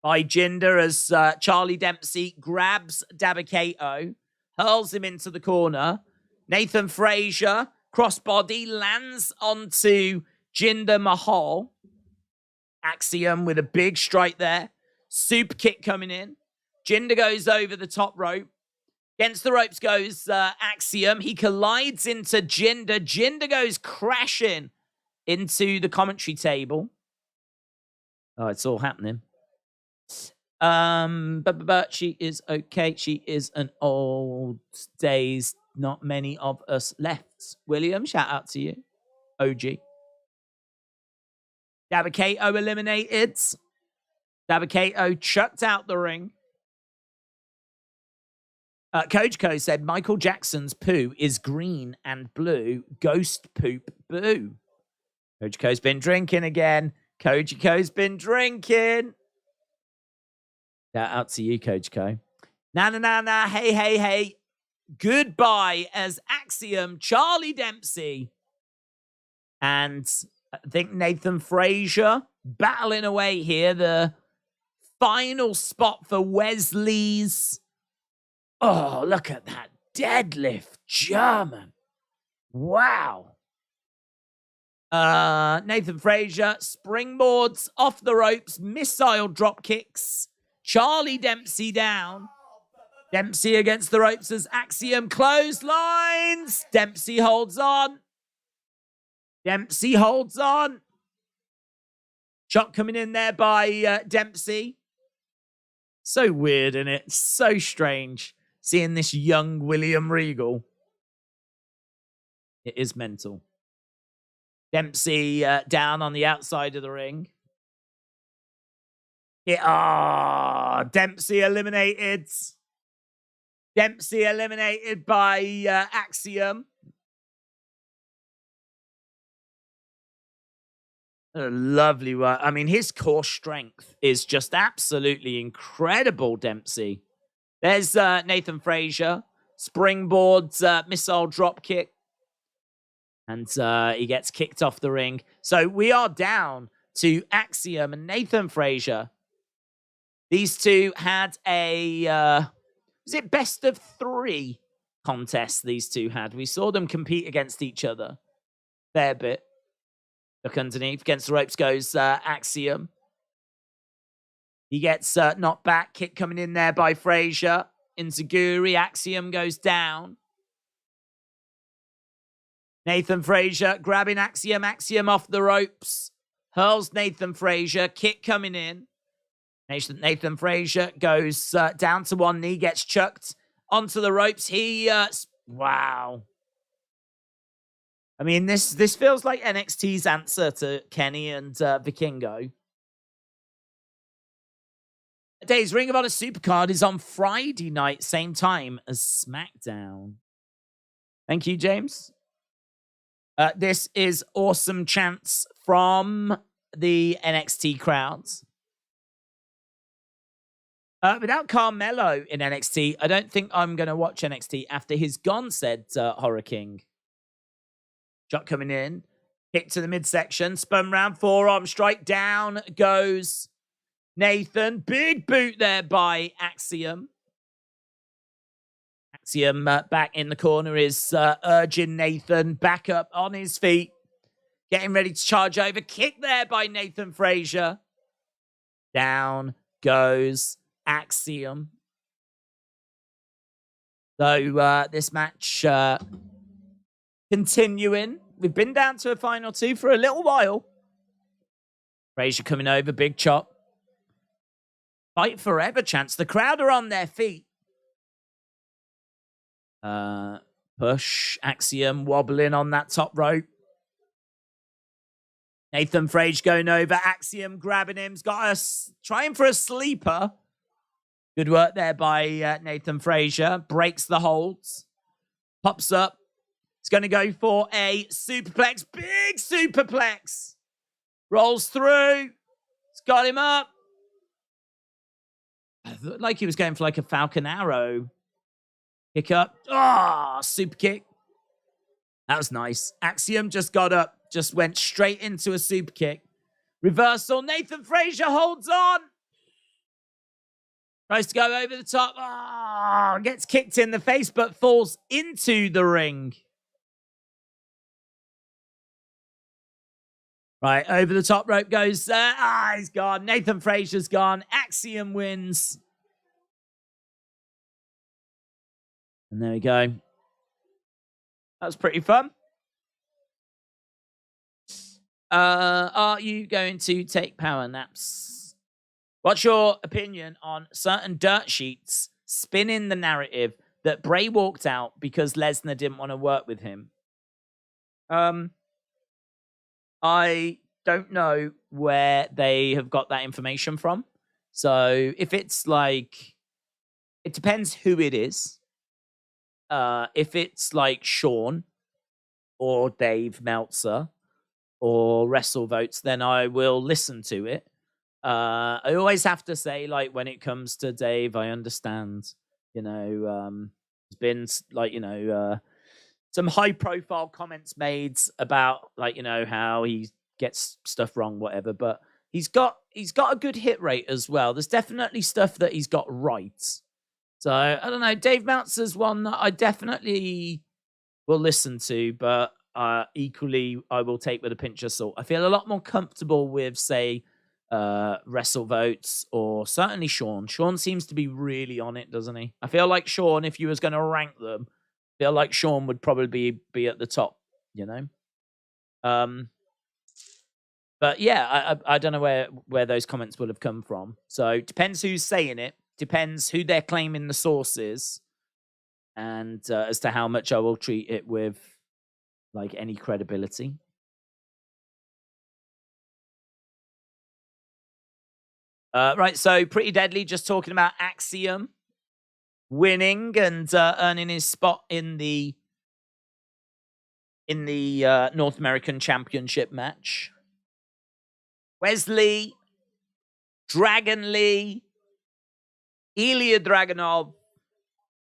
by Jinder as Charlie Dempsey grabs Dabba-Kato, hurls him into the corner. Nathan Frazier, crossbody, lands onto Jinder Mahal. Axiom with a big strike there. Super kick coming in. Jinder goes over the top rope. Against the ropes goes Axiom. He collides into Jinder. Jinder goes crashing into the commentary table. Oh, it's all happening. But she is okay. She is an old days. Not many of us left. William, shout out to you. OG. Dabba-Kato eliminated. Dabba-Kato chucked out the ring. Coach Co said Michael Jackson's poo is green and blue. Ghost poop boo. Coach Co's been drinking again. Coach Co's been drinking. Shout out to you, Coach Co. Na. Hey. Goodbye as Axiom, Charlie Dempsey, and I think Nathan Frazier battling away here. The final spot for Wesley's. Oh, look at that deadlift German. Wow. Nathan Frazier springboards off the ropes, missile drop kicks. Charlie Dempsey down. Dempsey against the ropes as Axiom clotheslines. Dempsey holds on. Shot coming in there by Dempsey. So weird, isn't it? So strange seeing this young William Regal. It is mental. Dempsey down on the outside of the ring. Dempsey eliminated. Dempsey eliminated by Axiom. A lovely one. I mean, his core strength is just absolutely incredible, Dempsey. There's Nathan Frazier. Springboards, missile drop kick. And he gets kicked off the ring. So we are down to Axiom and Nathan Frazier. These two had a, was it best of 3 contest these two had? We saw them compete against each other. Fair bit. Look underneath. Against the ropes goes Axiom. He gets knocked back. Kick coming in there by Frazier. Inzaguri. Axiom goes down. Nathan Frazier grabbing Axiom. Axiom off the ropes. Hurls Nathan Frazier. Kick coming in. Nathan Frazier goes down to one knee. Gets chucked onto the ropes. He, wow. I mean, this feels like NXT's answer to Kenny and Vikingo. Daze Ring of Honor Supercard is on Friday night, same time as SmackDown. Thank you, James. This is awesome chants from the NXT crowds. Without Carmelo in NXT, I don't think I'm going to watch NXT after he's gone, said Horror King. Shot coming in. Kick to the midsection. Spun round. Forearm strike. Down goes Nathan. Big boot there by Axiom. Axiom back in the corner is urging Nathan back up on his feet. Getting ready to charge over. Kick there by Nathan Frazier. Down goes Axiom. So this match continuing. We've been down to a final 2 for a little while. Frazier coming over. Big chop. Fight forever chance. The crowd are on their feet. Push. Axiom wobbling on that top rope. Nathan Frazier going over. Axiom grabbing him. He's got us trying for a sleeper. Good work there by Nathan Frazier. Breaks the holds. Pops up. He's going to go for a superplex. Big superplex. Rolls through. It's got him up. Like he was going for like a Falcon Arrow. Kick up. Oh, super kick. That was nice. Axiom just got up. Just went straight into a super kick. Reversal. Nathan Frazier holds on. Tries to go over the top. Oh, gets kicked in the face, but falls into the ring. Right, over the top rope goes. He's gone. Nathan Frazier's gone. Axiom wins. And there we go. That was pretty fun. Are you going to take power naps? What's your opinion on certain dirt sheets spinning the narrative that Bray walked out because Lesnar didn't want to work with him? I don't know where they have got that information from. So if it's like, it depends who it is. If it's like Shawn or Dave Meltzer or WrestleVotes, then I will listen to it. I always have to say, like, when it comes to Dave, I understand, there's been like, some high profile comments made about like, how he gets stuff wrong, whatever, but he's got a good hit rate as well. There's definitely stuff that he's got right. So I don't know. Dave Meltzer's one that I definitely will listen to, but equally I will take with a pinch of salt. I feel a lot more comfortable with, say, WrestleVotes or certainly Shawn. Shawn seems to be really on it, doesn't he? I feel like Shawn, if you was going to rank them, I feel like Shawn would probably be at the top, But yeah, I don't know where those comments would have come from. So depends who's saying it. Depends who they're claiming the source is. And as to how much I will treat it with, like, any credibility. Right, so Pretty Deadly just talking about Axiom winning and earning his spot in the North American Championship match. Wesley, Dragon Lee, Ilya Dragunov,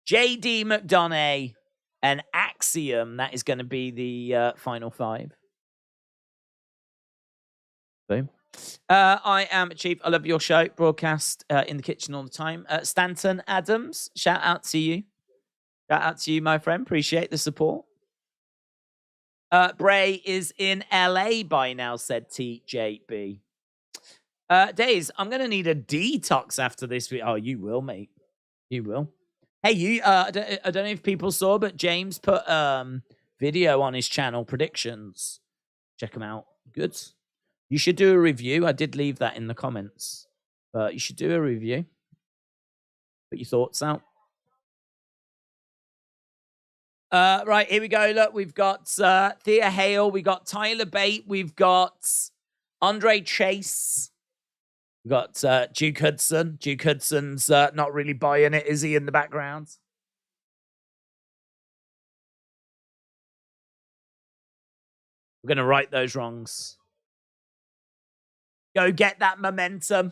JD McDonough, and Axiom. That is going to be the final 5. Boom. I am Chief. I love your show. Broadcast in the kitchen all the time. Stanton Adams, shout out to you. Shout out to you, my friend. Appreciate the support. Bray is in LA by now, said TJB. Daze, I'm going to need a detox after this week. Oh, you will, mate. You will. Hey, I don't know if people saw, but James put video on his channel, predictions. Check them out. Good. You should do a review. I did leave that in the comments. But you should do a review. Put your thoughts out. Right, here we go. Look, we've got Thea Hale. We got Tyler Bate. We've got Andre Chase. We've got Duke Hudson. Duke Hudson's not really buying it, is he, in the background? We're going to right those wrongs. Go get that momentum.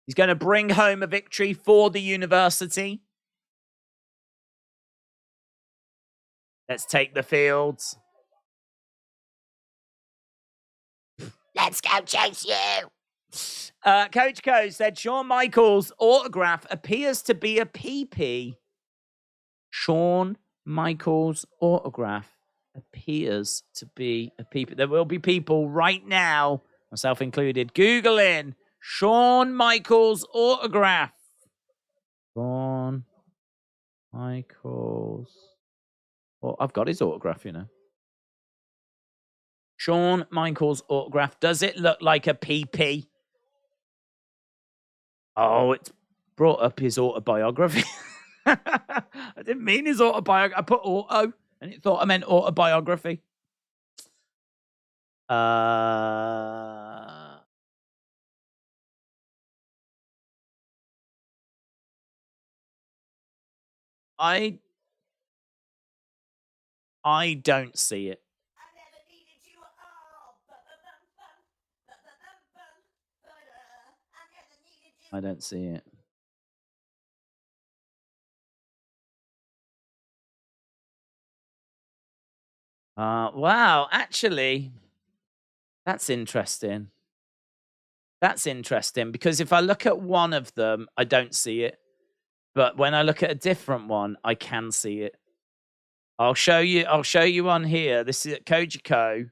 He's going to bring home a victory for the university. Let's take the fields. Let's go chase you. Coach Co said Shawn Michaels' autograph appears to be a PP. Shawn Michaels' autograph appears to be a PP. There will be people right now, myself included, Googling Shawn Michaels' autograph. Shawn Michaels. Well, I've got his autograph, you know. Shawn Michaels' autograph. Does it look like a PP? Oh, it's brought up his autobiography. I didn't mean his autobiography. I put auto, and it thought I meant autobiography. I don't see it. I don't see it. Wow, actually, that's interesting. That's interesting because if I look at one of them, I don't see it. But when I look at a different one, I can see it. I'll show you on here. This is at Koji Co.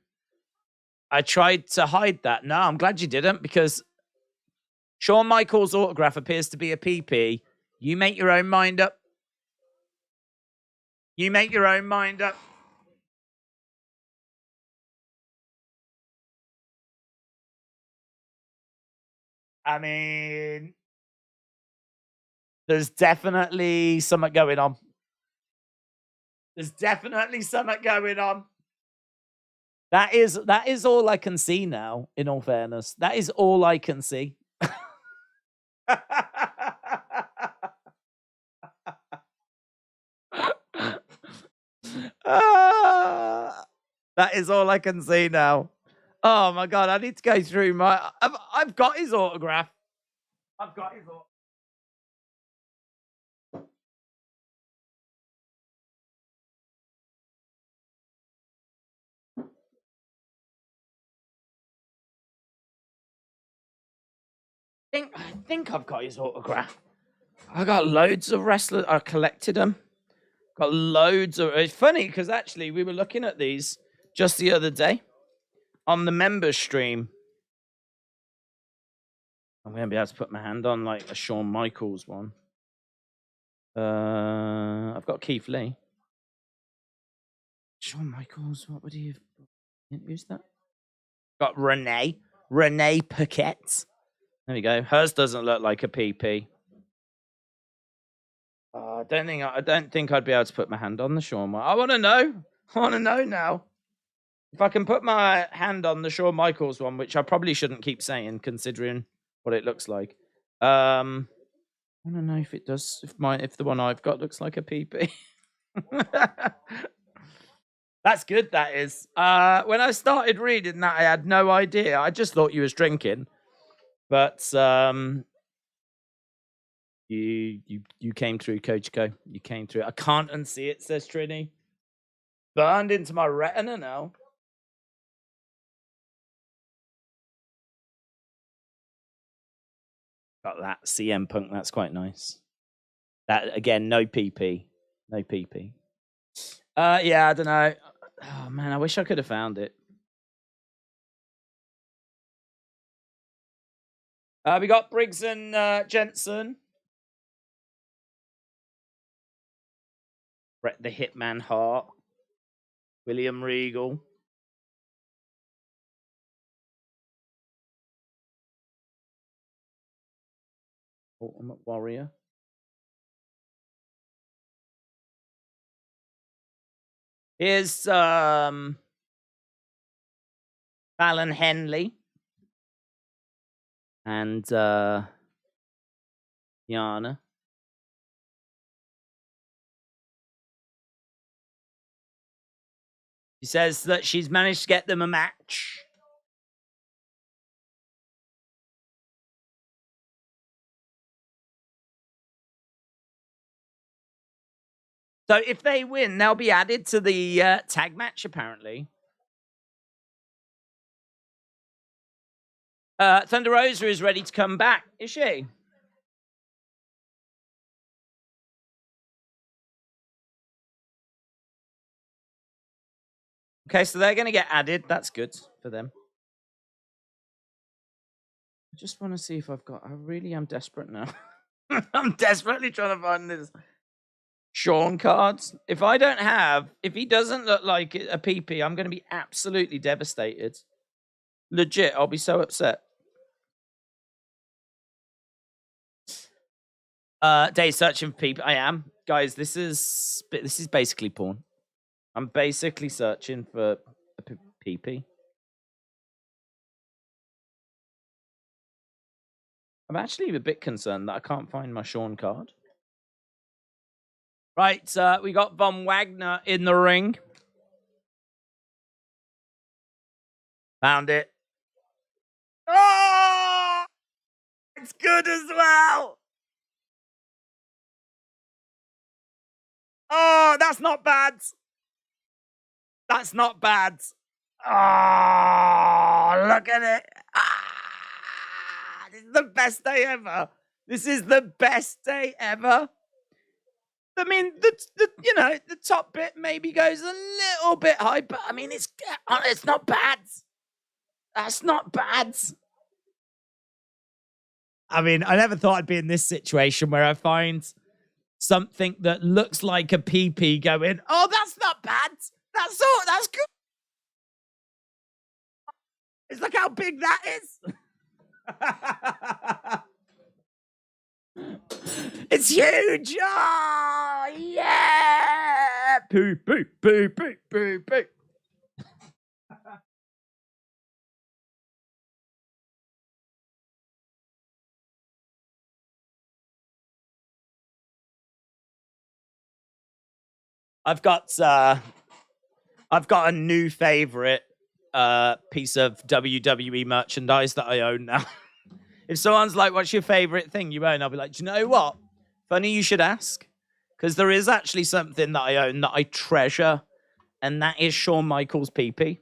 I tried to hide that. No, I'm glad you didn't because Shawn Michaels' autograph appears to be a PP. You make your own mind up. You make your own mind up. I mean, there's definitely something going on. There's definitely something going on. That is all I can see now, in all fairness. That is all I can see. That is all I can see now. Oh my god, I need to go through my I've got his autograph. I've got his autograph. I think I've got his autograph. I got loads of wrestlers. I collected them. Got loads of. It's funny because actually we were looking at these just the other day on the members stream. I'm gonna be able to put my hand on like a Shawn Michaels one. I've got Keith Lee. Shawn Michaels. What would he have used that? Got Renee Paquette. There we go. Hers doesn't look like a PP. I don't think I'd be able to put my hand on the Shawn. I want to know. I want to know now. If I can put my hand on the Shawn Michaels one, which I probably shouldn't keep saying, considering what it looks like. I want to know if it does. If the one I've got looks like a PP. That's good. That is. When I started reading that, I had no idea. I just thought you was drinking. But You came through, Coach Co. You came through. I can't unsee it, says Trini. Burned into my retina now. Got that CM Punk. That's quite nice. That again, no PP. No PP. Yeah, I don't know. Oh man, I wish I could have found it. We got Briggs and Jensen. Bret the Hitman Hart. William Regal. Ultimate Warrior. Here's Fallon Henley. And Yana. She says that she's managed to get them a match. So if they win, they'll be added to the tag match, apparently. Thunder Rosa is ready to come back, is she? Okay, so they're going to get added. That's good for them. I just want to see if I've got... I really am desperate now. I'm desperately trying to find this Shawn cards. If I don't have... If he doesn't look like a PP, I'm going to be absolutely devastated. Legit, I'll be so upset. Daze searching for PP. I am. Guys, this is basically porn. I'm basically searching for a PP. I'm actually a bit concerned that I can't find my Shawn card. Right, we got Von Wagner in the ring. Found it. Oh! It's good as well! Oh, that's not bad. That's not bad. Oh, look at it. This is the best day ever. This is the best day ever. I mean, the top bit maybe goes a little bit high, but I mean, it's not bad. That's not bad. I mean, I never thought I'd be in this situation where I find something that looks like a PP going, oh, that's not bad. That's good. It's look how big that is. It's huge. Oh, yeah. Poo, poo, poo, poo, poo, poo. I've got a new favorite piece of WWE merchandise that I own now. If someone's like, what's your favorite thing you own? I'll be like, do you know what? Funny you should ask. Because there is actually something that I own that I treasure. And that is Shawn Michaels' PP.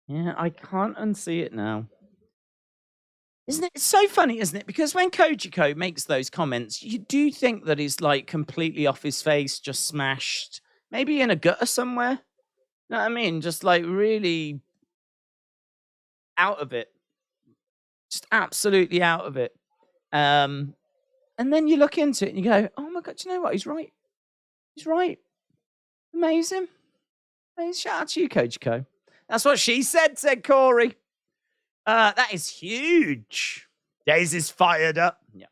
Yeah, I can't unsee it now. Isn't it? It's so funny, isn't it? Because when Kojiko makes those comments, you do think that he's like completely off his face, just smashed. Maybe in a gutter somewhere. You know what I mean? Just like really out of it. Just absolutely out of it. And then you look into it and you go, oh my God, do you know what? He's right. He's right. Amazing. Shout out to you, Kojiko. That's what she said Corey. That is huge. Daze is fired up. Yeah.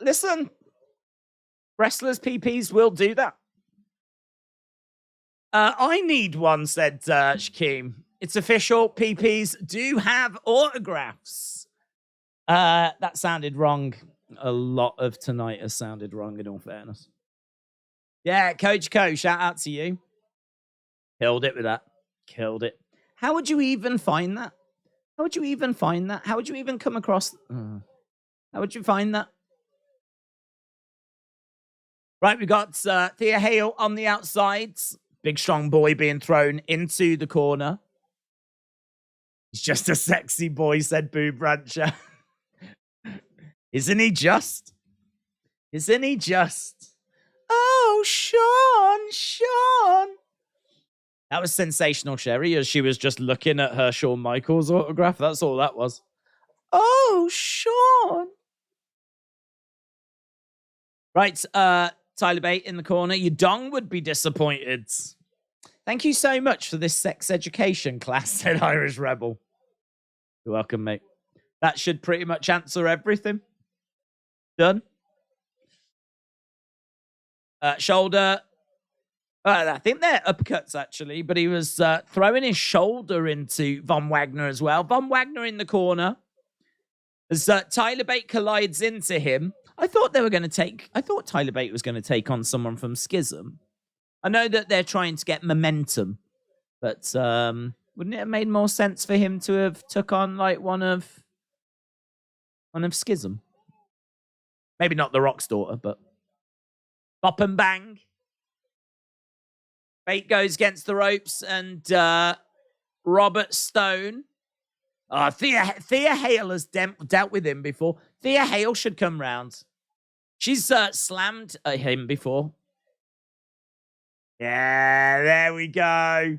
Listen, wrestlers' PPs will do that. I need one, said Shaquem. It's official. PPs do have autographs. That sounded wrong. A lot of tonight has sounded wrong, in all fairness. Yeah, Coach Co, shout out to you. Killed it with that. Killed it. How would you even find that? How would you even find that? How would you even come across? How would you find that? Right, we got Thea Hale on the outsides. Big strong boy being thrown into the corner. He's just a sexy boy, said Boo Brancher. Isn't he just? Isn't he just? Oh, Shawn. That was sensational, Sherry, as she was just looking at her Shawn Michaels autograph. That's all that was. Oh, Shawn. Right, Tyler Bate in the corner. Your dong would be disappointed. Thank you so much for this sex education class, said Irish Rebel. You're welcome, mate. That should pretty much answer everything. Done. Shoulder. I think they're uppercuts, actually, but he was throwing his shoulder into Von Wagner as well. Von Wagner in the corner. As Tyler Bate collides into him. I thought Tyler Bate was going to take on someone from Schism. I know that they're trying to get momentum, but wouldn't it have made more sense for him to have took on like one of Schism? Maybe not the Rock's daughter, but bop and bang. Bate goes against the ropes, and Robert Stone. Thea Hale has dealt with him before. Thea Hale should come round. She's slammed him before. Yeah, there we go.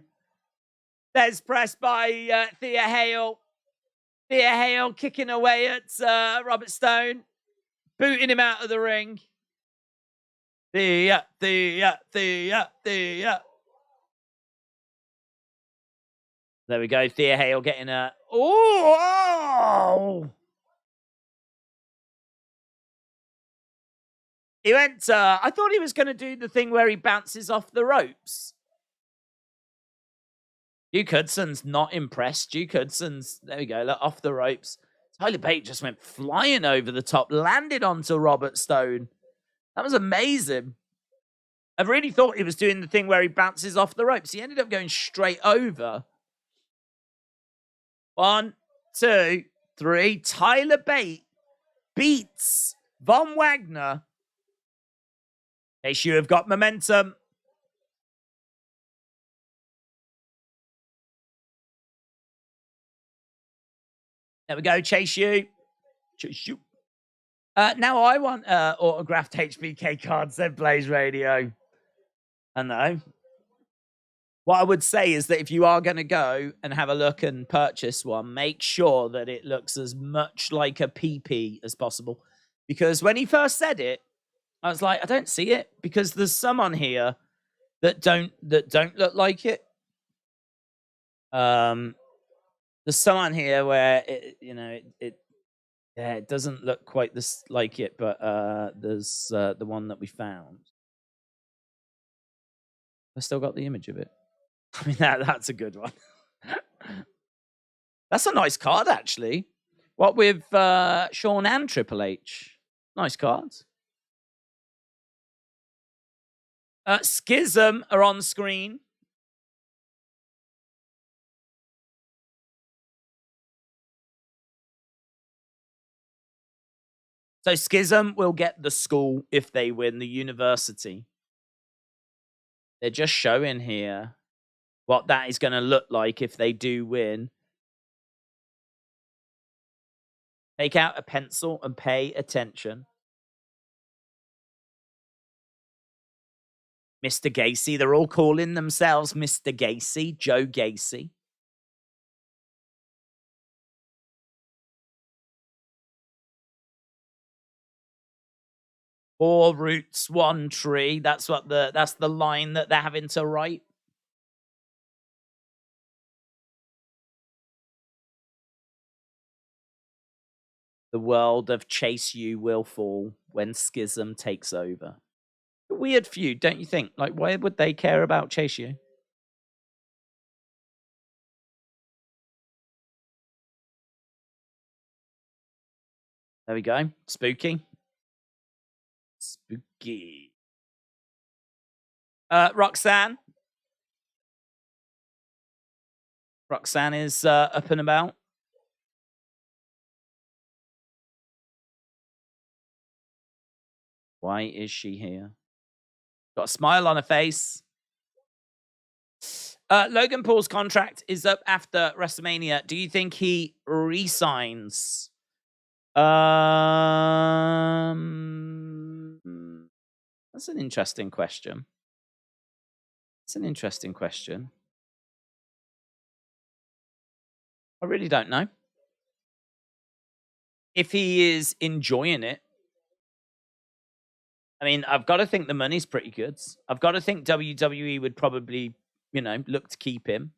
There's press by Thea Hale. Thea Hale kicking away at Robert Stone. Booting him out of the ring. Thea. There we go. Thea Hale getting a... Oh! He went... I thought he was going to do the thing where he bounces off the ropes. Duke Hudson's not impressed. Duke Hudson's... There we go. Look, off the ropes. Tyler Bate just went flying over the top. Landed onto Robert Stone. That was amazing. I really thought he was doing the thing where he bounces off the ropes. He ended up going straight over. 1, 2, 3. Tyler Bate beats Von Wagner. In case you have got momentum. There we go. Chase you. Now I want autographed HBK cards, said Blaze Radio. I know. What I would say is that if you are going to go and have a look and purchase one, make sure that it looks as much like a PP as possible. Because when he first said it, I was like, I don't see it. Because there's some on here that don't look like it. There's some on here where it doesn't look quite this like it, but there's the one that we found. I still got the image of it. I mean, that's a good one. That's a nice card, actually. What with Shawn and Triple H? Nice cards. Schism are on screen. So Schism will get the school if they win the university. They're just showing here what that is going to look like if they do win. Take out a pencil and pay attention. Mr. Gacy. They're all calling themselves Mr. Gacy, Joe Gacy. Four roots, one tree. That's the line that they're having to write. The world of Chase U will fall when Schism takes over. A weird feud, don't you think? Like, why would they care about Chase U? There we go. Spooky. Spooky. Roxanne. Roxanne is up and about. Why is she here? Got a smile on her face. Logan Paul's contract is up after WrestleMania. Do you think he resigns? That's an interesting question. I really don't know. If he is enjoying it, I mean, I've got to think the money's pretty good. I've got to think WWE would probably, look to keep him.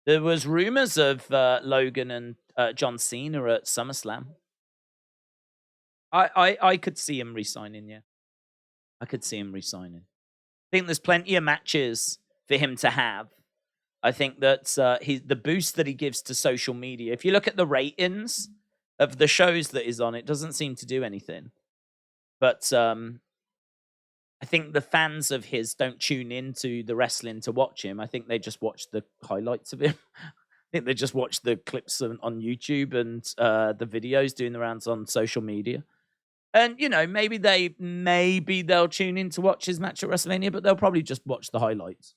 There was rumors of Logan and John Cena at SummerSlam. I could see him re-signing, yeah. I could see him re-signing. I think there's plenty of matches for him to have. I think that the boost that he gives to social media, if you look at the ratings of the shows that he's on, it doesn't seem to do anything. But I think the fans of his don't tune into the wrestling to watch him. I think they just watch the highlights of him. I think they just watch the clips on YouTube and the videos doing the rounds on social media. And, maybe they'll tune in to watch his match at WrestleMania, but they'll probably just watch the highlights.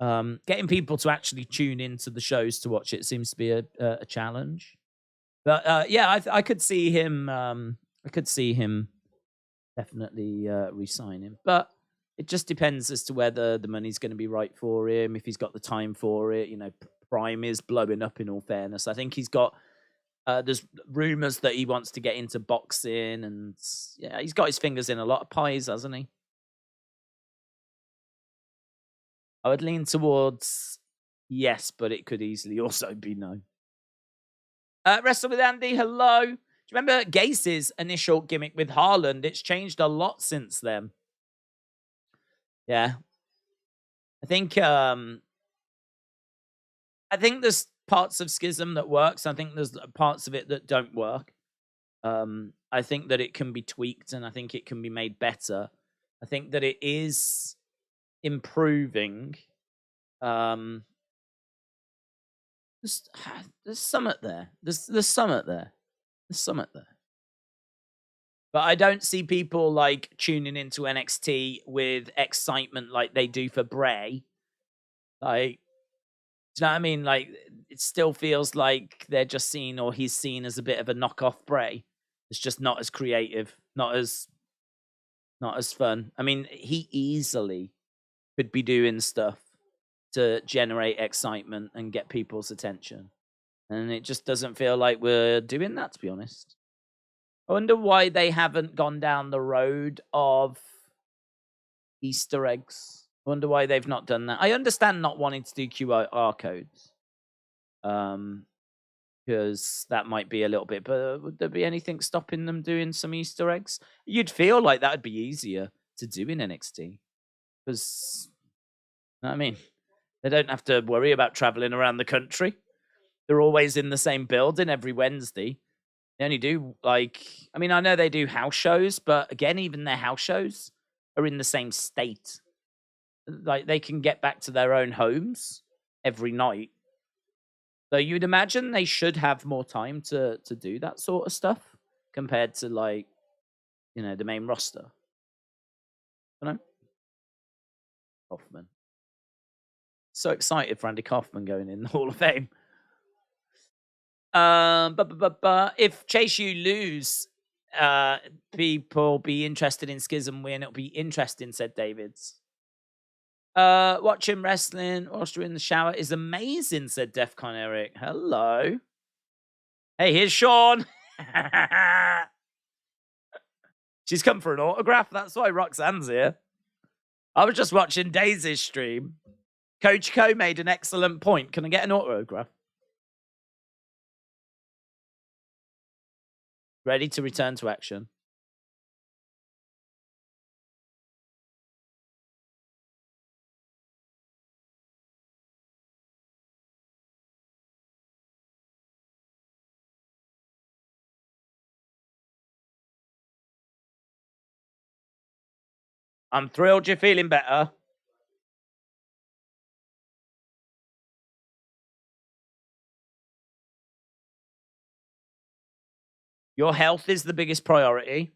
Getting people to actually tune into the shows to watch it seems to be a challenge. But yeah, I could see him. I could see him definitely re-sign him, but it just depends as to whether the money's going to be right for him. If he's got the time for it, Prime is blowing up. In all fairness, I think he's got. There's rumors that he wants to get into boxing, and yeah, he's got his fingers in a lot of pies, hasn't he? I would lean towards yes, but it could easily also be no. Wrestle with Andy, hello. Do you remember Gaze's initial gimmick with Haaland? It's changed a lot since then. Yeah. I think there's parts of Schism that works. I think there's parts of it that don't work. I think that it can be tweaked, and I think it can be made better. I think that it is improving. There's summit there. There's summit there. There's summit there. But I don't see people like tuning into NXT with excitement like they do for Bray. Like, do you know what I mean? Like, it still feels like they're just seen, or he's seen as a bit of a knockoff Bray. It's just not as creative, not as fun. I mean, he easily could be doing stuff to generate excitement and get people's attention. And it just doesn't feel like we're doing that, to be honest. I wonder why they haven't gone down the road of Easter eggs. I wonder why they've not done that. I understand not wanting to do QR codes. Because that might be a little bit, but would there be anything stopping them doing some Easter eggs? You'd feel like that would be easier to do in NXT. Because, I mean, they don't have to worry about traveling around the country. They're always in the same building every Wednesday. They only do, I know they do house shows, but again, even their house shows are in the same state. Like, they can get back to their own homes every night. So you'd imagine they should have more time to do that sort of stuff compared to, the main roster. I don't know. Kaufman. So excited for Andy Kaufman going in the Hall of Fame. But if Chase you lose, people be interested in Schism win. It'll be interesting, said Davids. Watching wrestling whilst you're in the shower is amazing, said Defcon Eric. Hello. Hey, here's Sean. She's come for an autograph. That's why Roxanne's here. I was just watching Daze's stream. Coach Co made an excellent point. Can I get an autograph? Ready to return to action. I'm thrilled you're feeling better. Your health is the biggest priority.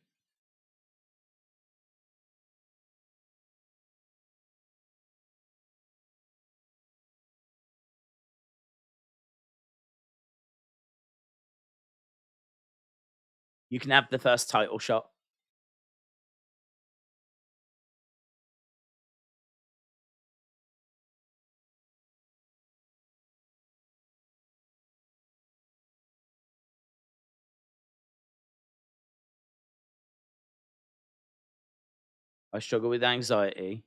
You can have the first title shot. I struggle with anxiety.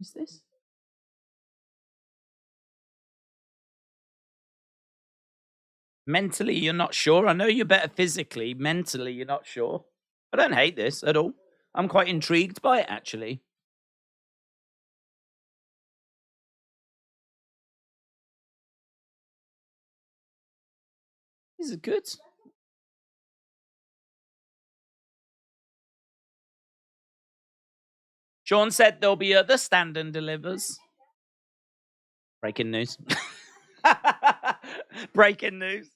Is this? Mentally, you're not sure. I know you're better physically. Mentally, you're not sure. I don't hate this at all. I'm quite intrigued by it, actually. This is good. Sean said there'll be other stand and delivers. Breaking news. Breaking news.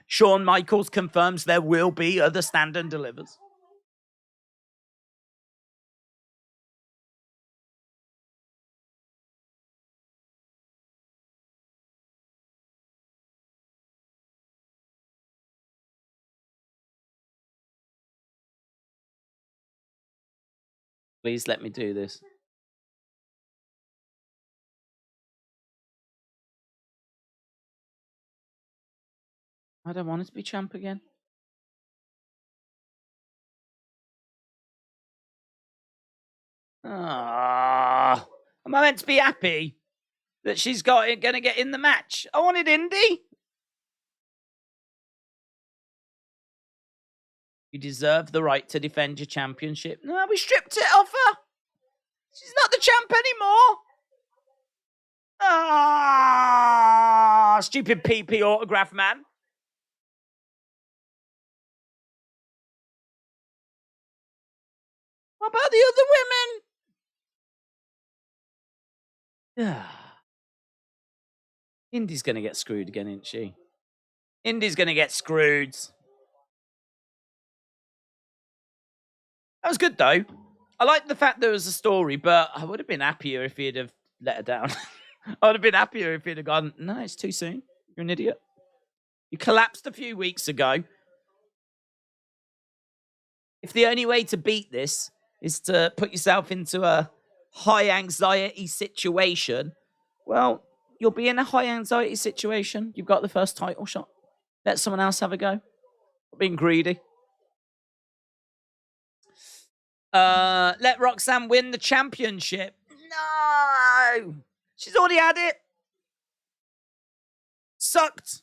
Shawn Michaels confirms there will be other stand and delivers. Please let me do this. I don't want it to be champ again. Ah, am I meant to be happy that she's going to get in the match? I wanted Indy. You deserve the right to defend your championship. No, we stripped it off her. She's not the champ anymore. Ah, stupid PP autograph man. What about the other women? Indy's going to get screwed again, isn't she? Indy's going to get screwed. That was good, though. I like the fact there was a story, but I would have been happier if he'd have let her down. I would have been happier if he'd have gone, no, it's too soon. You're an idiot. You collapsed a few weeks ago. If the only way to beat this is to put yourself into a high anxiety situation, well, you'll be in a high anxiety situation. You've got the first title shot. Let someone else have a go. Being greedy. Let Roxanne win the championship. No! She's already had it. Sucked.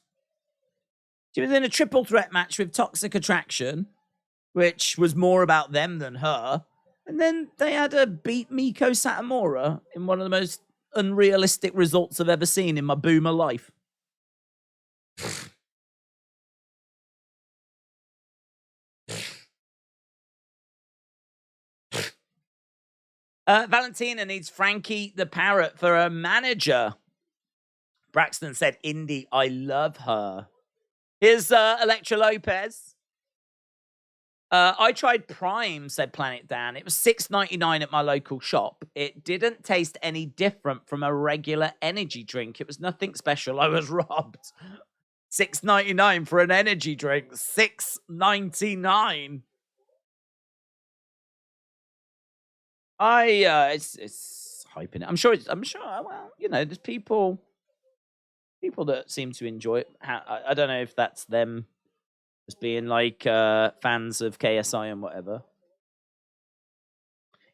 She was in a triple threat match with Toxic Attraction, which was more about them than her. And then they had her beat Miko Satomura in one of the most unrealistic results I've ever seen in my boomer life. Valentina needs Frankie the Parrot for a manager. Braxton said, Indy, I love her. Here's Electra Lopez. I tried Prime, said Planet Dan. It was $6.99 at my local shop. It didn't taste any different from a regular energy drink. It was nothing special. I was robbed. $6.99 for an energy drink. $6.99. It's hyping it. I'm sure. Well, you know, there's people that seem to enjoy it. I don't know if that's them as being like fans of KSI and whatever.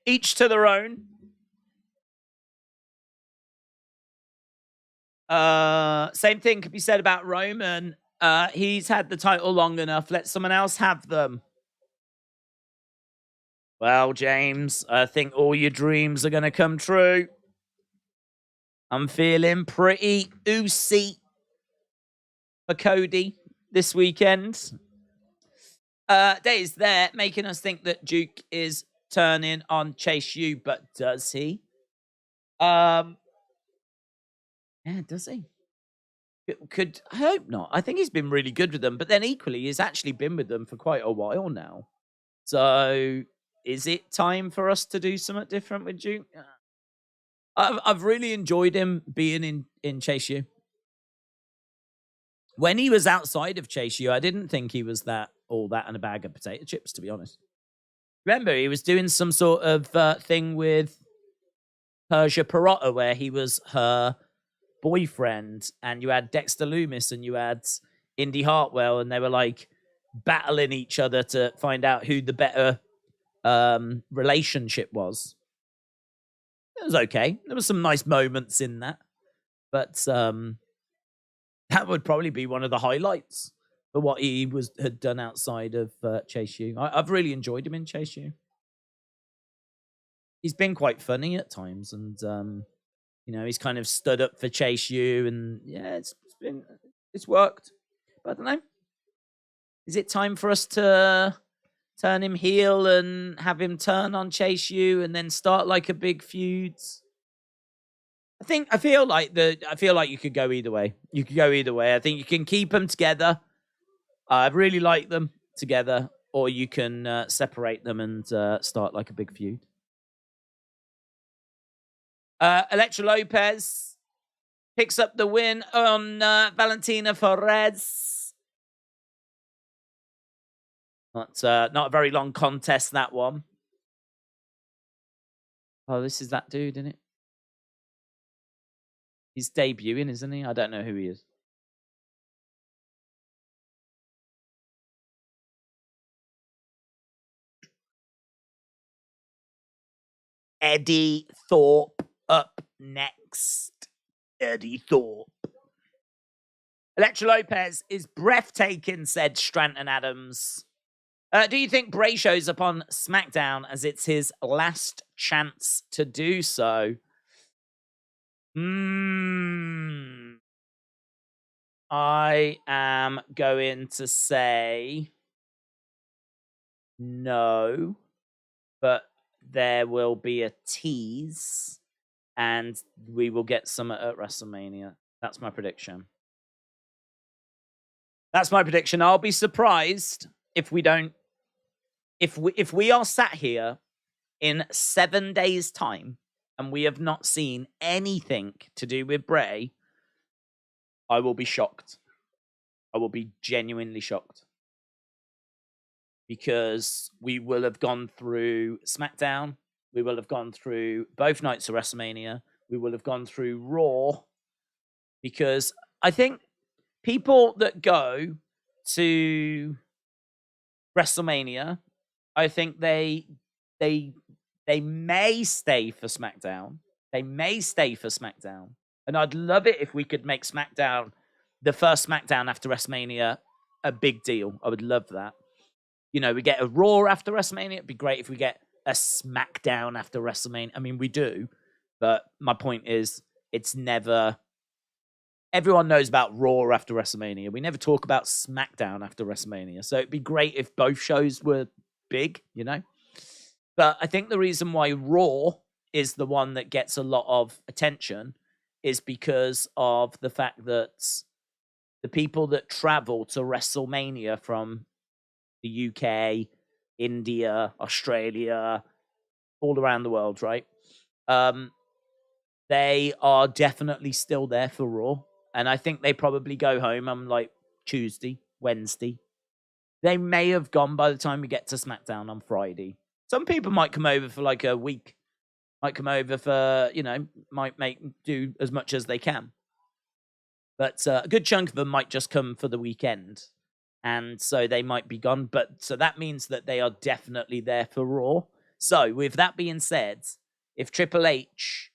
Each to their own. Same thing could be said about Roman. He's had the title long enough. Let someone else have them. Well, James, I think all your dreams are going to come true. I'm feeling pretty oozy for Cody this weekend. Daze there making us think that Duke is turning on Chase U, but does he? Yeah, does he? I hope not. I think he's been really good with them, but then equally, he's actually been with them for quite a while now. So, is it time for us to do something different with Duke? I've really enjoyed him being in Chase U. When he was outside of Chase U, I didn't think he was all that and a bag of potato chips, to be honest. Remember, he was doing some sort of thing with Persia Pirotta where he was her boyfriend, and you had Dexter Loomis and you had Indy Hartwell, and they were like battling each other to find out who the better relationship was. It was okay. There were some nice moments in that, but that would probably be one of the highlights for what he had done outside of Chase U. I've really enjoyed him in Chase U. He's been quite funny at times, and he's kind of stood up for Chase U, and yeah, it's worked. But I don't know. Is it time for us to turn him heel and have him turn on Chase U and then start like a big feud? I feel like you could go either way. You could go either way. I think you can keep them together. I really like them together, or you can separate them and start like a big feud. Elektra Lopez picks up the win on Valentina Perez. Not a very long contest, that one. Oh, this is that dude, isn't it? He's debuting, isn't he? I don't know who he is. Eddie Thorpe up next. Eddie Thorpe. Elektra Lopez is breathtaking, said Stanton Adams. Do you think Bray shows up on SmackDown as it's his last chance to do so? I am going to say no, but there will be a tease and we will get some at WrestleMania. That's my prediction. I'll be surprised if we don't. If we are sat here in 7 days' time and we have not seen anything to do with Bray, I will be shocked. I will be genuinely shocked. Because we will have gone through SmackDown. We will have gone through both nights of WrestleMania. We will have gone through Raw. Because I think people that go to WrestleMania, I think they may stay for SmackDown. And I'd love it if we could make SmackDown, the first SmackDown after WrestleMania, a big deal. I would love that. We get a Raw after WrestleMania. It'd be great if we get a SmackDown after WrestleMania. I mean, we do. But my point is, it's never... Everyone knows about Raw after WrestleMania. We never talk about SmackDown after WrestleMania. So it'd be great if both shows were big, But I think the reason why Raw is the one that gets a lot of attention is because of the fact that the people that travel to WrestleMania from the UK, India, Australia, all around the world, right? They are definitely still there for Raw. And I think they probably go home on like Tuesday, Wednesday. They may have gone by the time we get to SmackDown on Friday. Some people might come over for like a week. Might come over for, might do as much as they can. But a good chunk of them might just come for the weekend. And so they might be gone. So that means that they are definitely there for Raw. So with that being said, if Triple H,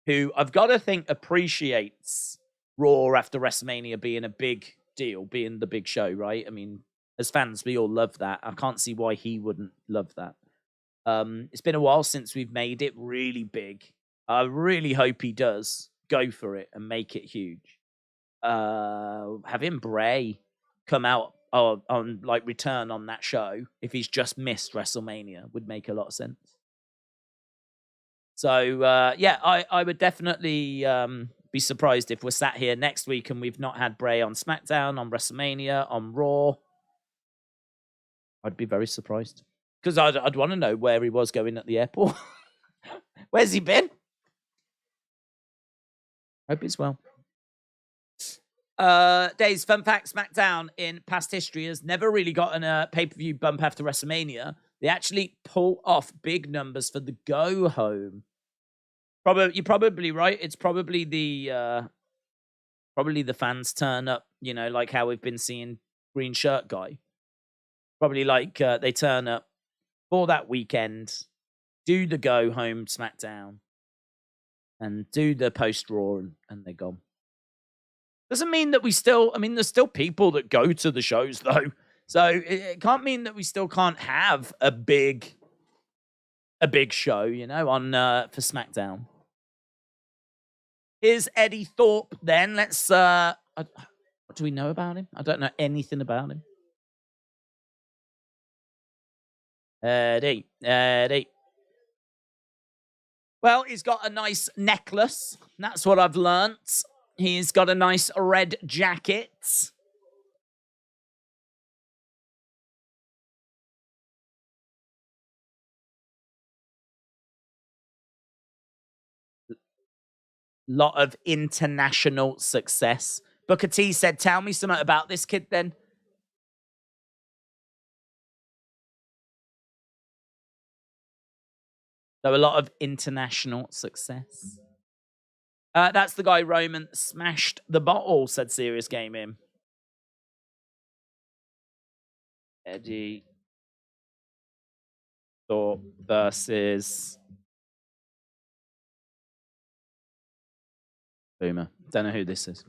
who I've got to think appreciates Raw after WrestleMania being a big deal, being the big show, right? I mean, as fans, we all love that. I can't see why he wouldn't love that. It's been a while since we've made it really big. I really hope he does go for it and make it huge. Having Bray come out on like return on that show, if he's just missed WrestleMania, would make a lot of sense. So yeah, I would definitely be surprised if we're sat here next week and we've not had Bray on SmackDown, on WrestleMania, on Raw. I'd be very surprised. Because I'd want to know where he was going at the airport. Where's he been? Hope he's well. Daze, fun fact, SmackDown in past history has never really gotten a pay-per-view bump after WrestleMania. They actually pull off big numbers for the go-home. You're probably right. It's probably the fans turn up, you know, like how we've been seeing Green Shirt Guy. Probably like they turn up for that weekend, do the go-home SmackDown, and do the post-Raw, and they're gone. Doesn't mean that there's still people that go to the shows, though. So it can't mean that we still can't have a big show, you know, on for SmackDown. Here's Eddie Thorpe, then. Let's, what do we know about him? I don't know anything about him. Eddie. Well, he's got a nice necklace. That's what I've learnt. He's got a nice red jacket. Lot of international success. Booker T said, tell me something about this kid then. So a lot of international success. That's the guy Roman smashed the bottle, said Serious Gaming. Eddie Thorpe versus Boomer. Don't know who this is.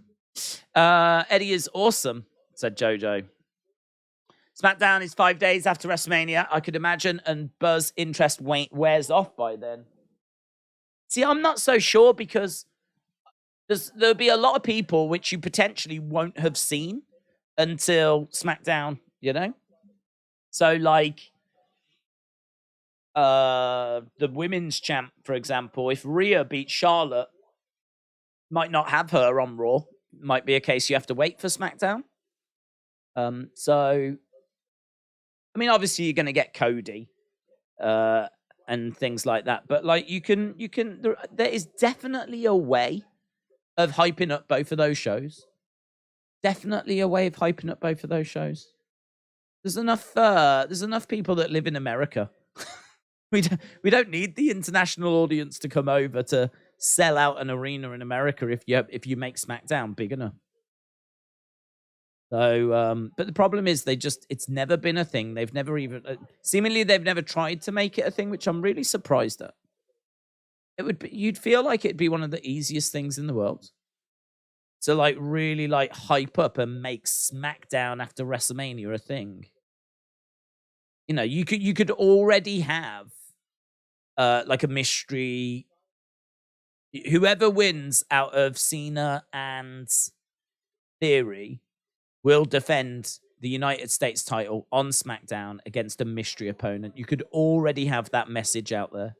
Eddie is awesome, said Jojo. SmackDown is 5 days after WrestleMania, I could imagine, and Buzz interest wears off by then. See, I'm not so sure because there'll be a lot of people which you potentially won't have seen until SmackDown, you know? So, like, the women's champ, for example, if Rhea beats Charlotte, might not have her on Raw. Might be a case you have to wait for SmackDown. So, I mean, obviously you're going to get Cody and things like that. But, like, there is definitely a way of hyping up both of those shows. Definitely a way of hyping up both of those shows. There's enough people that live in America. We don't need the international audience to come over to sell out an arena in America if you make SmackDown big enough. So, but the problem is it's never been a thing. They've never even seemingly they've never tried to make it a thing, which I'm really surprised at. You'd feel like it'd be one of the easiest things in the world to like really like hype up and make SmackDown after WrestleMania a thing. You know, you could already have like a mystery. Whoever wins out of Cena and Theory will defend the United States title on SmackDown against a mystery opponent. You could already have that message out there.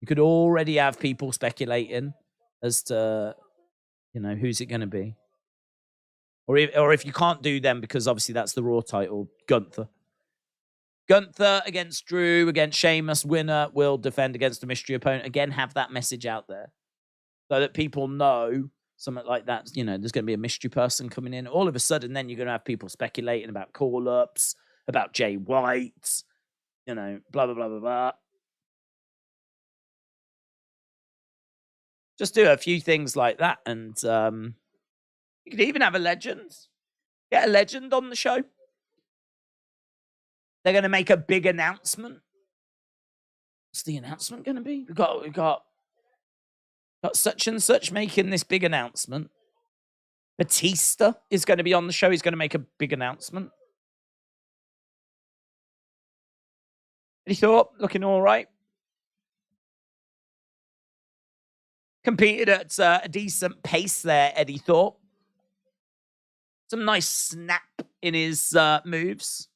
You could already have people speculating as to, you know, who's it going to be. Or if you can't do them, because obviously that's the Raw title, Gunther. Gunther against Drew, against Sheamus, winner will defend against a mystery opponent. Again, have that message out there so that people know something like that. You know, there's going to be a mystery person coming in. All of a sudden, then you're going to have people speculating about call-ups, about Jay White, you know, blah, blah, blah, blah, blah. Just do a few things like that. And you could even have a legend. Get a legend on the show. They're going to make a big announcement. What's the announcement going to be? We've got such and such making this big announcement. Batista is going to be on the show. He's going to make a big announcement. Any thought? Looking all right. Competed at a decent pace there, Eddie Thorpe. Some nice snap in his moves.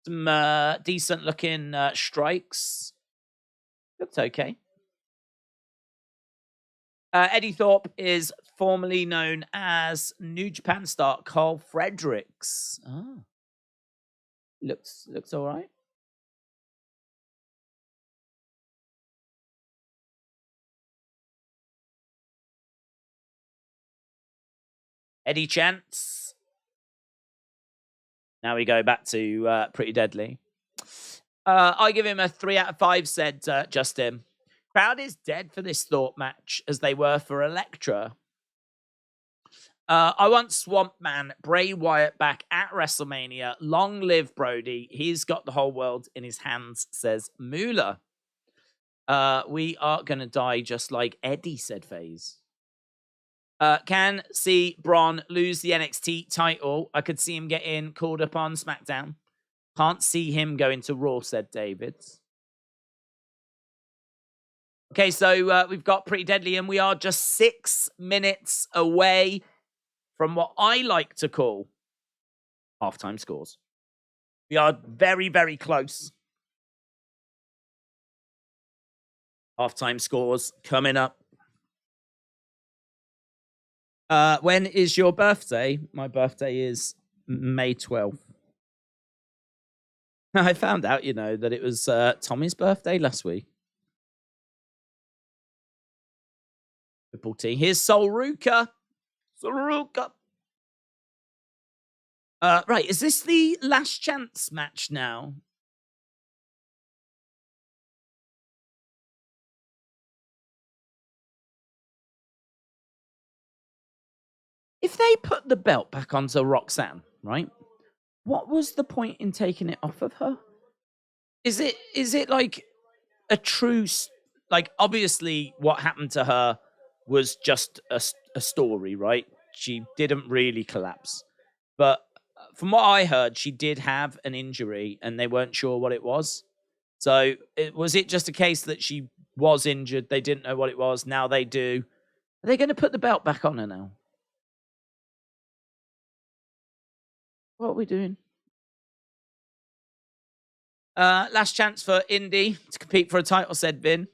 Some decent looking strikes. Looked okay. Eddie Thorpe is formerly known as New Japan star Carl Fredericks. Ah, looks all right. Eddie Chance. Now we go back to Pretty Deadly. I give him a 3 out of 5, said Justin. Crowd is dead for this Thorpe match, as they were for Elektra. I want Swamp Man Bray Wyatt back at WrestleMania. Long live Brody. He's got the whole world in his hands, says Moolah. We are going to die just like Eddie, said FaZe. Can see Braun lose the NXT title. I could see him getting called up on SmackDown. Can't see him going to Raw, said David. Okay, so we've got Pretty Deadly, and we are just 6 minutes away from what I like to call halftime scores. We are very, very close. Halftime scores coming up. When is your birthday? My birthday is May 12th. I found out, that it was Tommy's birthday last week. Triple T. Here's Solruka. Solruka. Right, is this the last chance match now? If they put the belt back onto Roxanne, right? What was the point in taking it off of her? Is it like a true, like, obviously what happened to her was just a story, right? She didn't really collapse. But from what I heard, she did have an injury and they weren't sure what it was. So was it just a case that she was injured? They didn't know what it was. Now they do. Are they going to put the belt back on her now? What are we doing? Last chance for Indy to compete for a title, said Vin.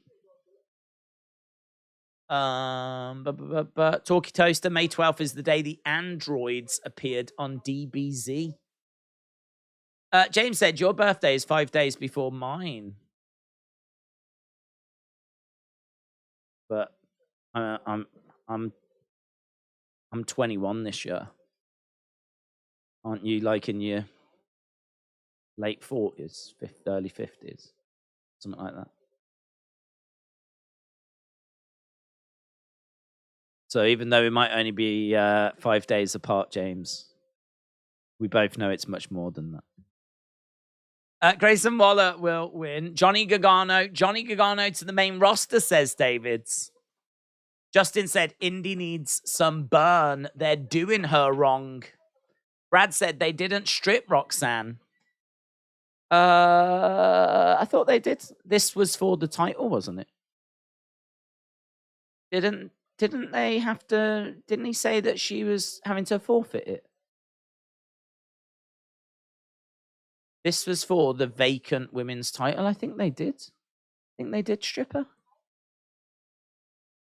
Talkie Toaster, May 12th is the day the androids appeared on DBZ. James said, your birthday is 5 days before mine. But I'm 21 this year. Aren't you like in your late 40s, early 50s? Something like that. So even though we might only be 5 days apart, James, we both know it's much more than that. Grayson Waller will win. Johnny Gargano to the main roster, says Davids. Justin said, Indy needs some burn. They're doing her wrong. Brad said they didn't strip Roxanne. I thought they did. This was for the title, wasn't it? Didn't they have to... Didn't he say that she was having to forfeit it? This was for the vacant women's title. I think they did. I think they did strip her.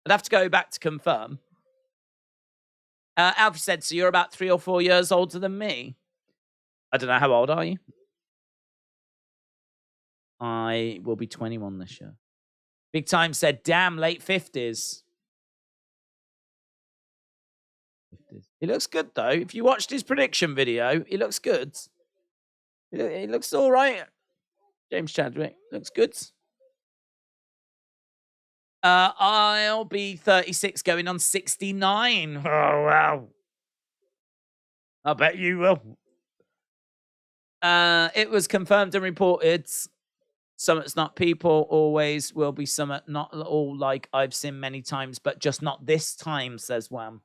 I'd have to go back to confirm. Alfie said, so you're about 3 or 4 years older than me? I don't know. How old are you? I will be 21 this year. Big Time said, damn, late 50s. He looks good, though. If you watched his prediction video, he looks good. He looks all right. James Chadwick looks good. I'll be 36 going on 69. Oh, wow. I bet you will. It was confirmed and reported. Summit's not people, always will be Summit. Not all like I've seen many times, but just not this time, says Wham.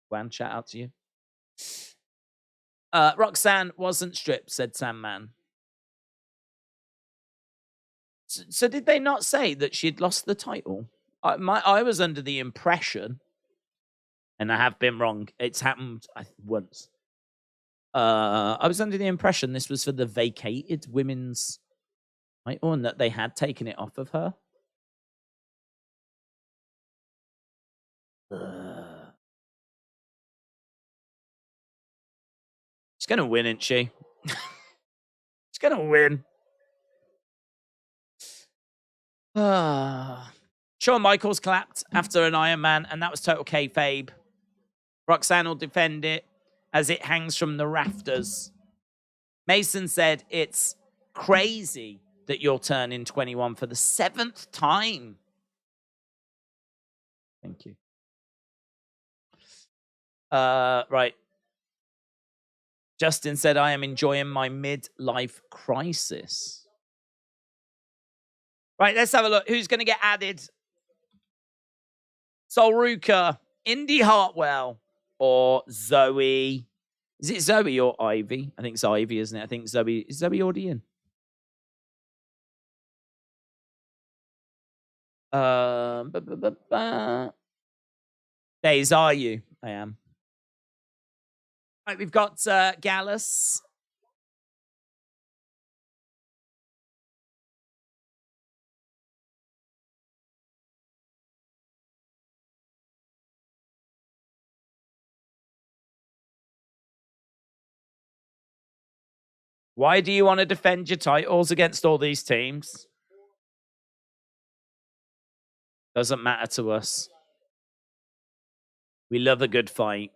Wham, shout out to you. Roxanne wasn't stripped, said Sandman. So did they not say that she'd lost the title? I was under the impression, and I have been wrong. It's happened once. I was under the impression this was for the vacated women's title and that they had taken it off of her. She's going to win, isn't she? She's going to win. Shawn Michaels clapped after an Iron Man, and that was total kayfabe. Roxanne will defend it as it hangs from the rafters. Mason said, it's crazy that you're turning 21 for the 7th time. Thank you. Right. Justin said, I am enjoying my midlife crisis. Right, let's have a look. Who's going to get added? Sol Ruka, Indy Hartwell, or Zoe. Is it Zoe or Ivy? I think it's Ivy, isn't it? I think Zoe. Is Zoe already in? Daze, are you? I am. Right, we've got Gallus. Why do you want to defend your titles against all these teams? Doesn't matter to us. We love a good fight.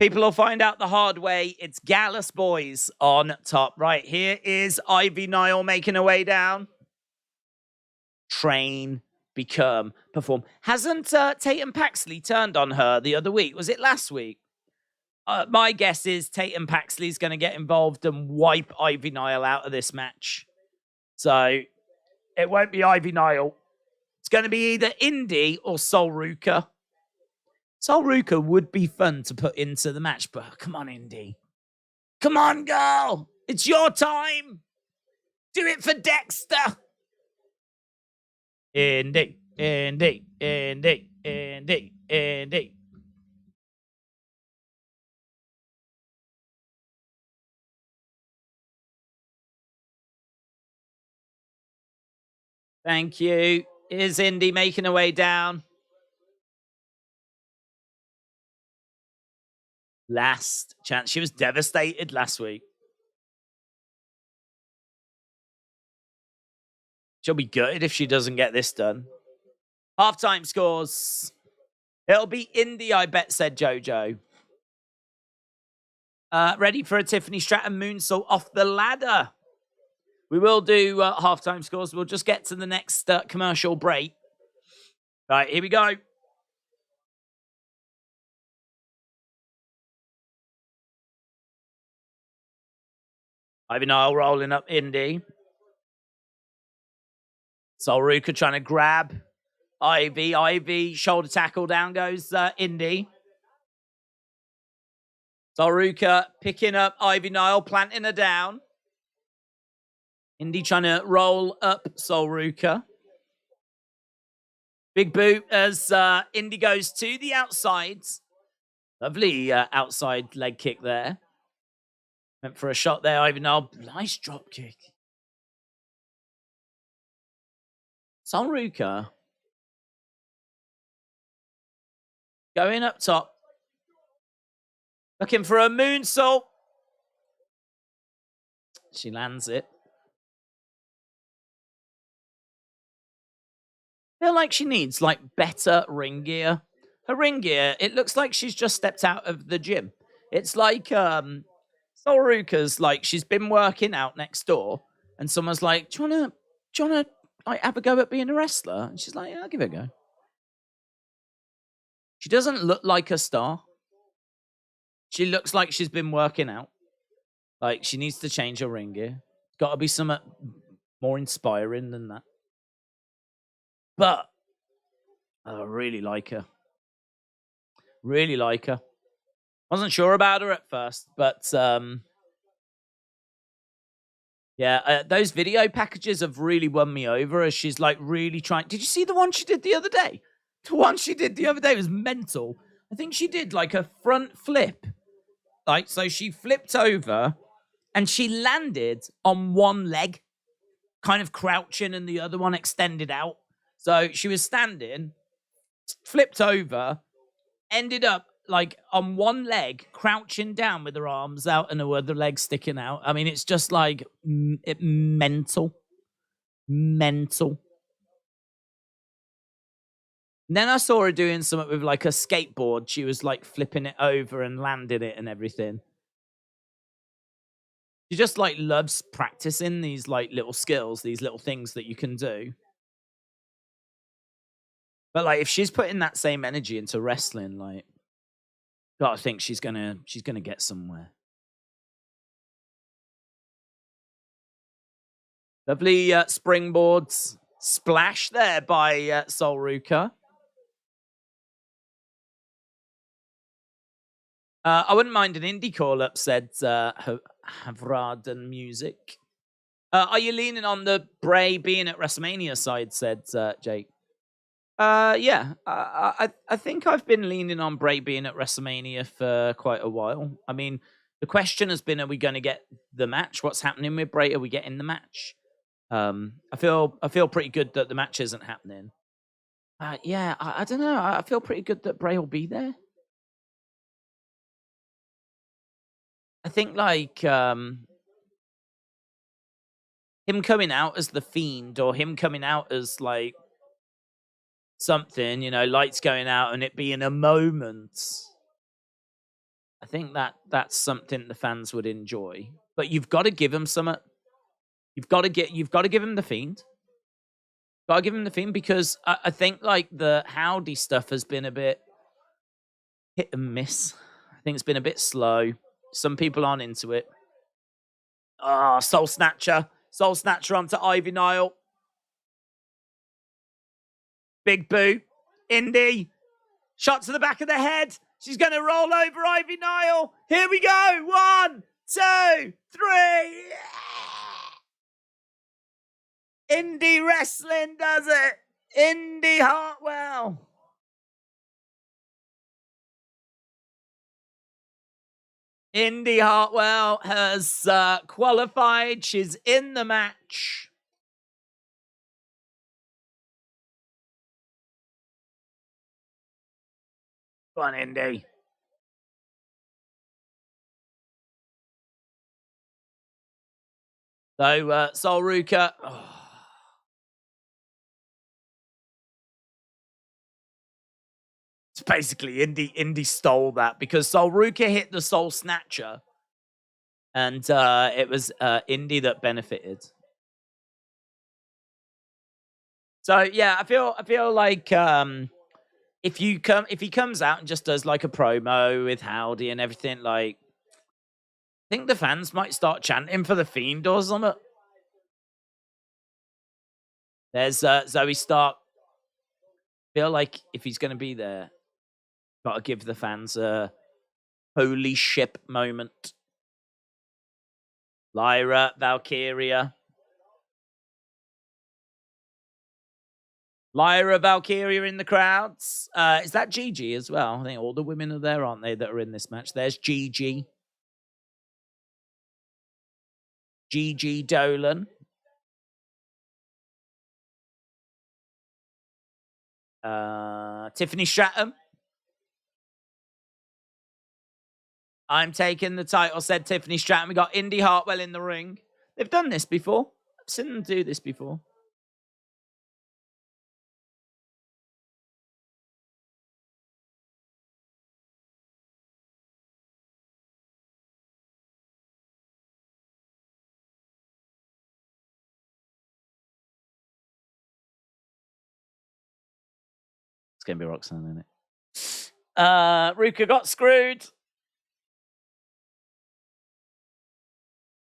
People will find out the hard way. It's Gallus boys on top. Right, here is Ivy Nile making her way down. Train, become, perform. Hasn't Tatum Paxley turned on her the other week? Was it last week? My guess is Tatum Paxley's going to get involved and wipe Ivy Nile out of this match. So it won't be Ivy Nile. It's going to be either Indy or Sol Ruka. Sol Ruka would be fun to put into the match, but come on, Indy. Come on, girl. It's your time. Do it for Dexter. Indy, Indy, Indy, Indy, Indy. Thank you. Is Indy making her way down? Last chance. She was devastated last week. She'll be gutted if she doesn't get this done. Halftime scores. It'll be Indy, I bet, said JoJo. Ready for a Tiffany Stratton moonsault off the ladder. We will do halftime scores. We'll just get to the next commercial break. Right, here we go. Ivy Nile rolling up Indy. Sol Ruka trying to grab Ivy. Ivy, shoulder tackle, down goes Indy. Sol Ruka picking up Ivy Nile, planting her down. Indy trying to roll up Sol Ruka. Big boot as Indy goes to the outsides. Lovely outside leg kick there. Went for a shot there, Ivy Nile. Nice drop kick. Sol Ruka going up top. Looking for a moonsault. She lands it. Feel like she needs better ring gear. Her ring gear, it looks like she's just stepped out of the gym. It's like Sol Ruka's she's been working out next door, and someone's like, "Do you wanna have a go at being a wrestler?" And she's like, "Yeah, I'll give it a go." She doesn't look like a star. She looks like she's been working out. She needs to change her ring gear. Got to be something more inspiring than that. But I really like her. Really like her. Wasn't sure about her at first, but Yeah, those video packages have really won me over as she's like really trying. Did you see the one she did the other day? The one she did the other day was mental. I think she did like a front flip. Like, so she flipped over and she landed on one leg, kind of crouching, and the other one extended out. So she was standing, flipped over, ended up like on one leg, crouching down with her arms out and her other leg sticking out. I mean, it's just like mental. Mental. And then I saw her doing something with like a skateboard. She was like flipping it over and landing it and everything. She just like loves practicing these like little skills, these little things that you can do. But like if she's putting that same energy into wrestling, like gotta think she's gonna get somewhere. Lovely springboards splash there by Sol Ruka. I wouldn't mind an indie call-up, said Havrad and Music. Are you leaning on the Bray being at WrestleMania side, said Jake? Yeah. I think I've been leaning on Bray being at WrestleMania for quite a while. I mean, the question has been, are we going to get the match? What's happening with Bray? Are we getting the match? I feel pretty good that the match isn't happening. Yeah, I don't know. I feel pretty good that Bray will be there. I think like him coming out as the Fiend or him coming out as like something, you know, lights going out and it being a moment. I think that's something the fans would enjoy. But you've got to give him some. You've got to give him the Fiend. Got to give him the Fiend because I think like the Howdy stuff has been a bit hit and miss. I think it's been a bit slow. Some people aren't into it. Soul Snatcher onto Ivy Nile. Big Boo, Indy, shot to the back of the head. She's going to roll over Ivy Nile. Here we go. 1, 2, 3. Indy Wrestling does it. Indy Hartwell. Indy Hartwell has qualified. She's in the match. Go on, Indy. So, Sol Ruka. It's basically Indy stole that because Sol Ruka hit the Soul Snatcher. And it was Indy that benefited. So yeah, I feel like if he comes out and just does like a promo with Howdy and everything, like I think the fans might start chanting for the Fiend or something. There's Zoe Stark. Feel like if he's going to be there, gotta give the fans a holy ship moment. Lyra, Valkyria. Lyra, Valkyria in the crowds. Is that Gigi as well? I think all the women are there, aren't they, that are in this match? There's Gigi. Gigi Dolan. Tiffany Stratton. I'm taking the title, said Tiffany Stratton. We got Indy Hartwell in the ring. They've done this before. I've seen them do this before. It's going to be Roxanne, isn't it? Ruka got screwed.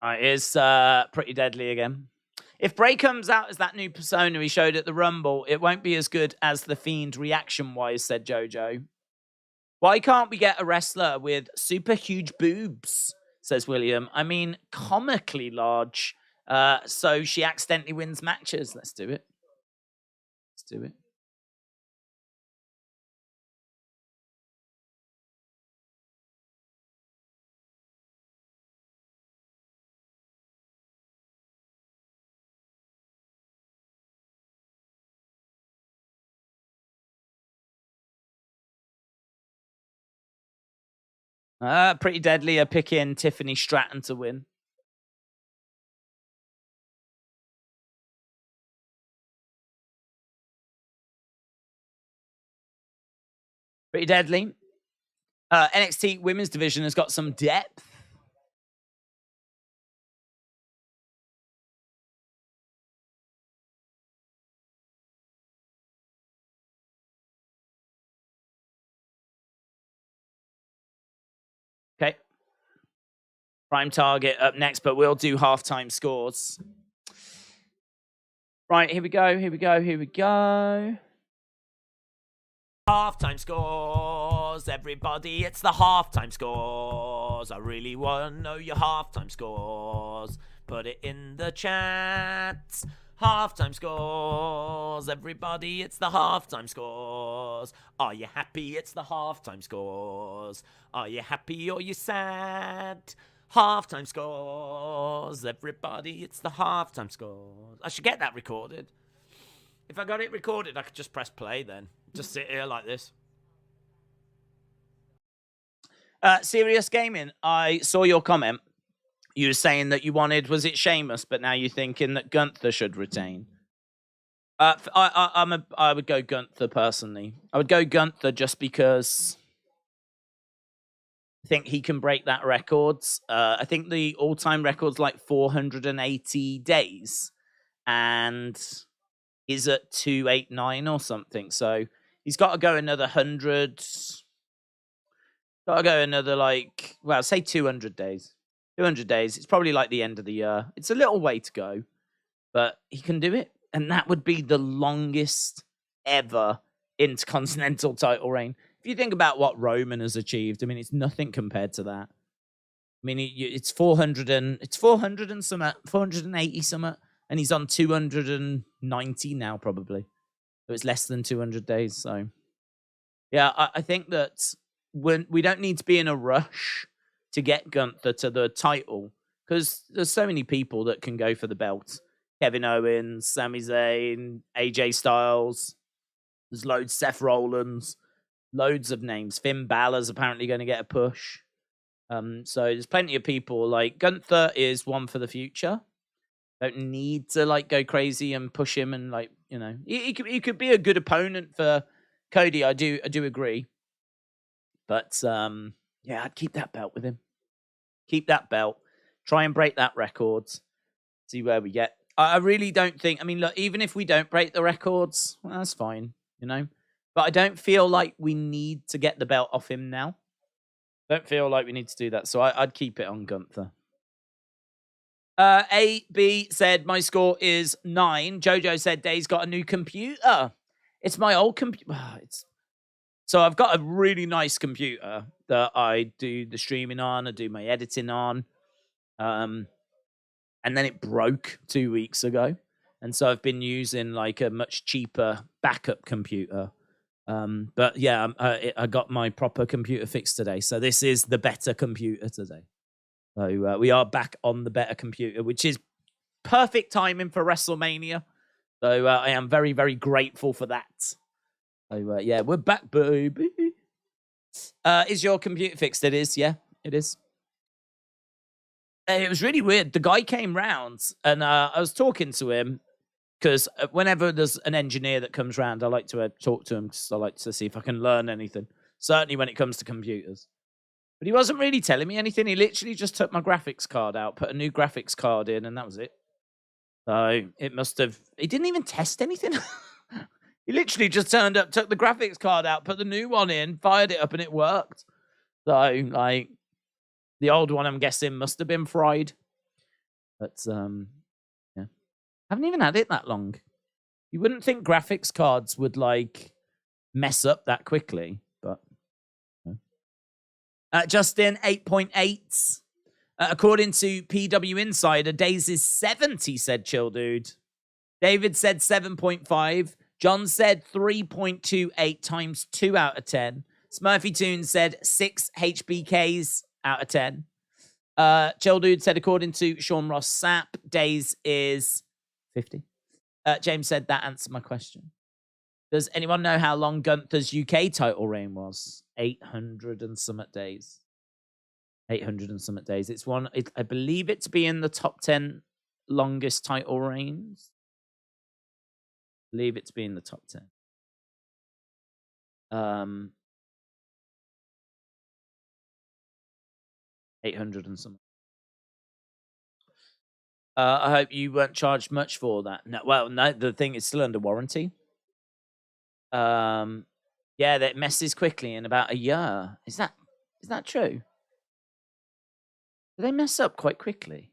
It is pretty deadly again. If Bray comes out as that new persona he showed at the Rumble, it won't be as good as The Fiend reaction-wise, said JoJo. Why can't we get a wrestler with super huge boobs, says William. I mean, comically large So she accidentally wins matches. Let's do it. Let's do it. Pretty Deadly are picking Tiffany Stratton to win. Pretty Deadly. NXT Women's Division has got some depth. Okay. Prime Target up next, but we'll do halftime scores. Right, here we go. Halftime scores, everybody. It's the halftime scores. I really want to know your halftime scores. Put it in the chat. Halftime scores, everybody. It's the halftime scores. Are you happy? It's the halftime scores. Are you happy or you sad? Halftime scores, everybody. It's the halftime scores. I should get that recorded. If I got it recorded, I could just press play then. Just sit here like this. Serious Gaming, I saw your comment. You were saying that you wanted, was it Sheamus, but now you're thinking that Gunther should retain. I would go Gunther personally. I would go Gunther just because I think he can break that records. I think the all-time record's like 480 days and is at 289 or something. So he's got to go another 100. Got to go another say 200 days. 200 days. It's probably like the end of the year. It's a little way to go, but he can do it. And that would be the longest ever intercontinental title reign. If you think about what Roman has achieved, I mean, it's nothing compared to that. I mean, it's 400 and 480 something, and he's on 290 now probably. So it's less than 200 days. So yeah, I think that when we don't need to be in a rush to get Gunther to the title because there's so many people that can go for the belt. Kevin Owens, Sami Zayn, AJ Styles. There's loads. Seth Rollins. Loads of names. Finn Balor's apparently going to get a push. So there's plenty of people. Like Gunther is one for the future. Don't need to go crazy and push him and he could be a good opponent for Cody. I do agree. But yeah, I'd keep that belt with him. Keep that belt. Try and break that record. See where we get. I really don't think. I mean, look, even if we don't break the records, well, that's fine, But I don't feel like we need to get the belt off him now. Don't feel like we need to do that. So I'd keep it on Gunther. AB said, my score is 9. Jojo said, Dave's got a new computer. It's my old computer. So I've got a really nice computer that I do the streaming on. I do my editing on. And then it broke 2 weeks ago. And so I've been using a much cheaper backup computer. But yeah, I got my proper computer fixed today. So this is the better computer today. So we are back on the better computer, which is perfect timing for WrestleMania. So I am very, very grateful for that. So yeah, we're back, baby. Is your computer fixed? It is, yeah, it is. It was really weird. The guy came round and I was talking to him because whenever there's an engineer that comes round, I like to talk to him because I like to see if I can learn anything. Certainly when it comes to computers. But he wasn't really telling me anything. He literally just took my graphics card out, put a new graphics card in, and that was it. So it must have... He didn't even test anything. He literally just turned up, took the graphics card out, put the new one in, fired it up, and it worked. So, the old one, I'm guessing, must have been fried. But, yeah. I haven't even had it that long. You wouldn't think graphics cards would, mess up that quickly. But, Justin, 8.8. According to PW Insider, Daze is 70, said Chill Dude. David said 7.5. John said 3.28 times 2 out of 10. Smurfy Toon said 6 HBKs out of 10. Chill Dude said, according to Sean Ross Sapp, Daze is 50. James said, that answered my question. Does anyone know how long Gunther's UK title reign was? 800 and something days. 800 and something days. It's one, I believe it to be in the top 10 longest title reigns. Believe it to be in the top 10. 800 and something. I hope you weren't charged much for that. No, well, no, the thing is still under warranty. Yeah, that messes quickly in about a year. Is that true? Do they mess up quite quickly?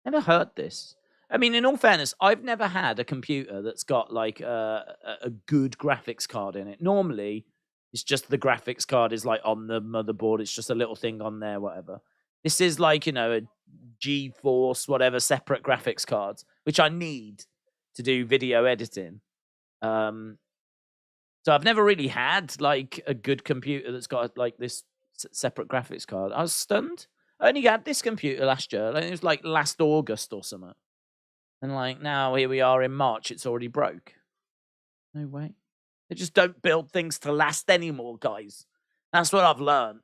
Never heard this. I mean, in all fairness, I've never had a computer that's got like a good graphics card in it. Normally, it's just the graphics card is like on the motherboard. It's just a little thing on there, whatever. This is like, a GeForce, whatever, separate graphics cards, which I need to do video editing. So I've never really had like a good computer that's got like this separate graphics card. I was stunned. I only had this computer last year. It was like last August or something. And like now here we are in March, it's already broke. No way. They just don't build things to last anymore, guys. That's what I've learned.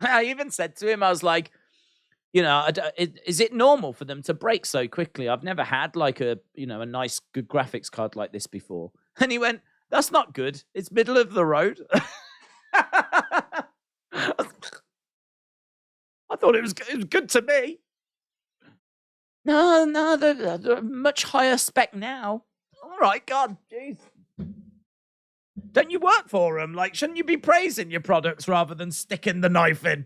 I even said to him, I was like, is it normal for them to break so quickly? I've never had like a nice, good graphics card like this before. And he went, that's not good. It's middle of the road. I thought it was good to me. No, they're much higher spec now. All right, God, jeez. Don't you work for them? Like, shouldn't you be praising your products rather than sticking the knife in?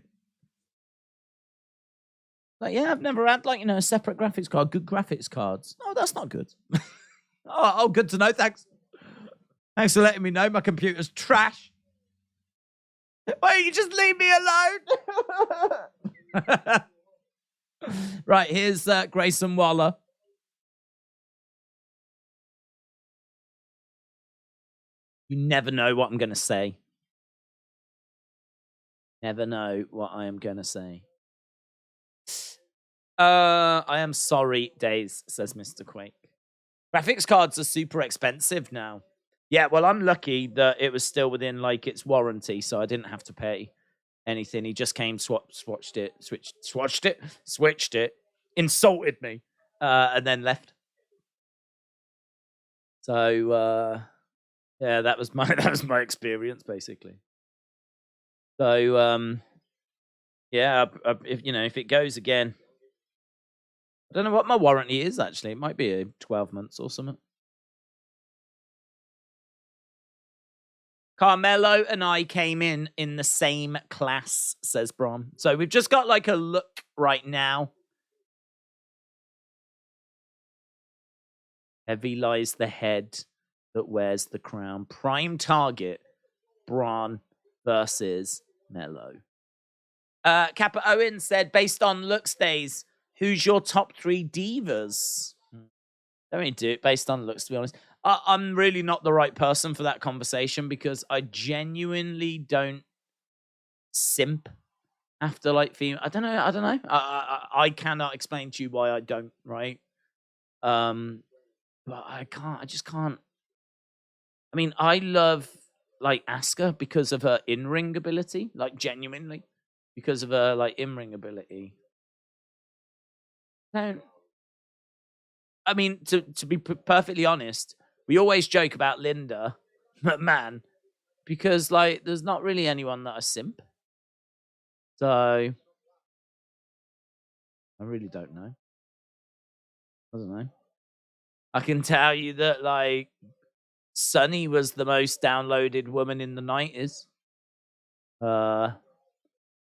Like, yeah, I've never had, like, a separate graphics card, good graphics cards. No, that's not good. oh, good to know. Thanks. Thanks for letting me know my computer's trash. Why don't you just leave me alone? Right, here's Grayson Waller. You never know what I'm going to say. Never know what I am going to say. I am sorry, Daze, says Mr. Quake. Graphics cards are super expensive now. Yeah, well, I'm lucky that it was still within, like, its warranty, so I didn't have to pay anything. He just came, switched it, insulted me, and then left. So, yeah, that was my experience, basically. So, yeah, if it goes again, I don't know what my warranty is, actually. It might be 12 months or something. Carmelo and I came in the same class, says Bron. So we've just got like a look right now. Heavy lies the head that wears the crown. Prime target, Bron versus Mello. Kappa Owen said, based on looks days, who's your top 3 divas? Don't really do it based on looks, to be honest. I'm really not the right person for that conversation because I genuinely don't simp after like female. I don't know. I cannot explain to you why I don't, right? But I just can't. I mean, I love like Asuka because of her in-ring ability, like genuinely because of her like in-ring ability. I mean, to be perfectly honest, we always joke about Linda McMahon because, like, there's not really anyone that I simp. So, I really don't know. I don't know. I can tell you that, like, Sunny was the most downloaded woman in the 90s.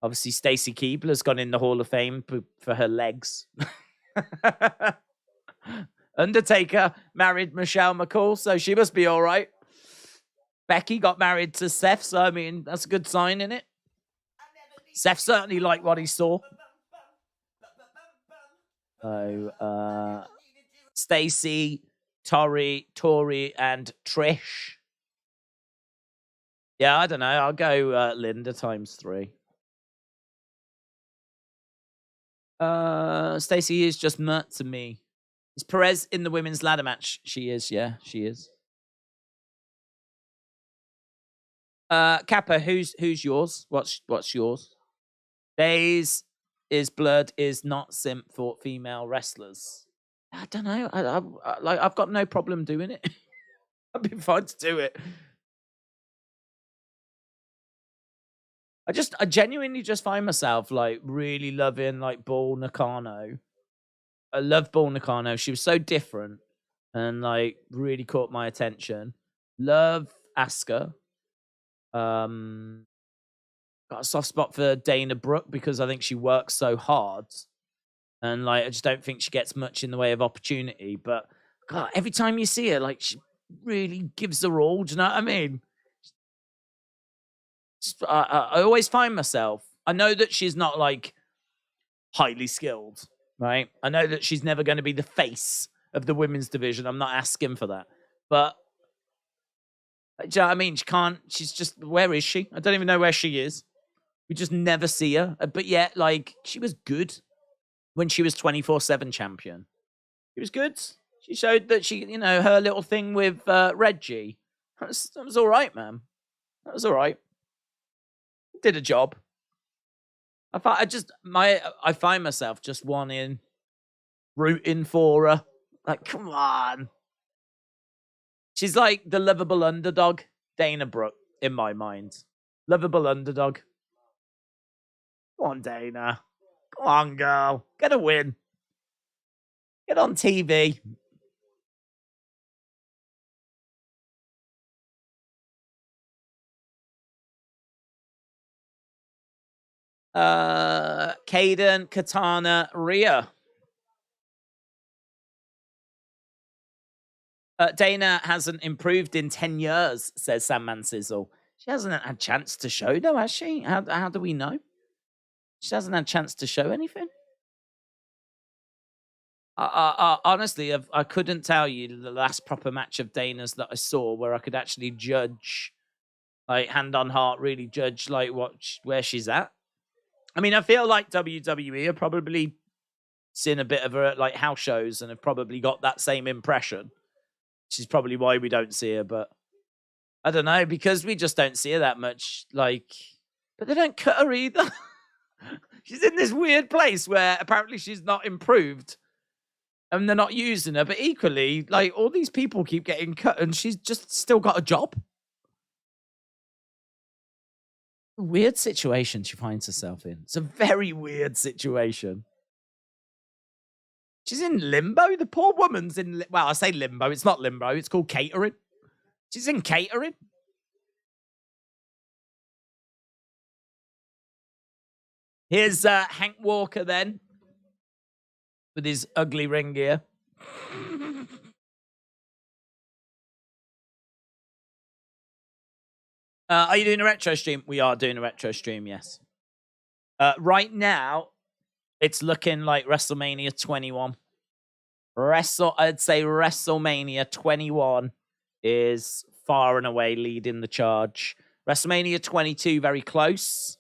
Obviously, Stacey Keebler's gone in the Hall of Fame for her legs. Undertaker married Michelle McCall, so she must be all right. Becky got married to Seth, so I mean, that's a good sign, isn't it? Seth certainly liked what he saw. So, Stacy, Tori, and Trish. Yeah, I don't know. I'll go Linda times 3. Stacy is just Mert to me. Is Perez in the women's ladder match? She is, yeah, she is. Kappa, who's yours? What's yours? Daze is blood is not simp for female wrestlers. I don't know. I've got no problem doing it. I'd be fine to do it. I genuinely just find myself like really loving like Bull Nakano. I love Bull Nakano. She was so different and like really caught my attention. Love Asuka. Got a soft spot for Dana Brooke because I think she works so hard. And like I just don't think she gets much in the way of opportunity. But God, every time you see her, like she really gives her all. Do you know what I mean? I always find myself. I know that she's not like highly skilled, right? I know that she's never going to be the face of the women's division. I'm not asking for that, but do you know what I mean? She can't. She's just. Where is she? I don't even know where she is. We just never see her. But yet, like she was good when she was 24/7 champion. She was good. She showed that she, you know, her little thing with Reggie. That was all right, man. That was all right. Did a job. I find myself just wanting, rooting for her. Like, come on. She's like the lovable underdog, Dana Brooke, in my mind. Lovable underdog. Come on, Dana. Come on, girl. Get a win. Get on TV. Kaden, Katana, Rhea. Dana hasn't improved in 10 years, says Sandman Sizzle. She hasn't had a chance to show, though, has she? How do we know? She hasn't had a chance to show anything. Honestly, I couldn't tell you the last proper match of Dana's that I saw where I could actually judge, like hand on heart, really judge like where she's at. I mean, I feel like WWE are probably seen a bit of her at like house shows and have probably got that same impression. Which is probably why we don't see her, but I don't know, because we just don't see her that much. Like, but they don't cut her either. She's in this weird place where apparently she's not improved and they're not using her, but equally, like all these people keep getting cut and she's just still got a job. Weird situation she finds herself in. It's a very weird situation. She's in limbo. The poor woman's in... Well, I say limbo. It's not limbo. It's called catering. She's in catering. Here's Hank Walker then. With his ugly ring gear. Are you doing a retro stream? We are doing a retro stream, yes. Right now, it's looking like WrestleMania 21. I'd say WrestleMania 21 is far and away leading the charge. WrestleMania 22 very close.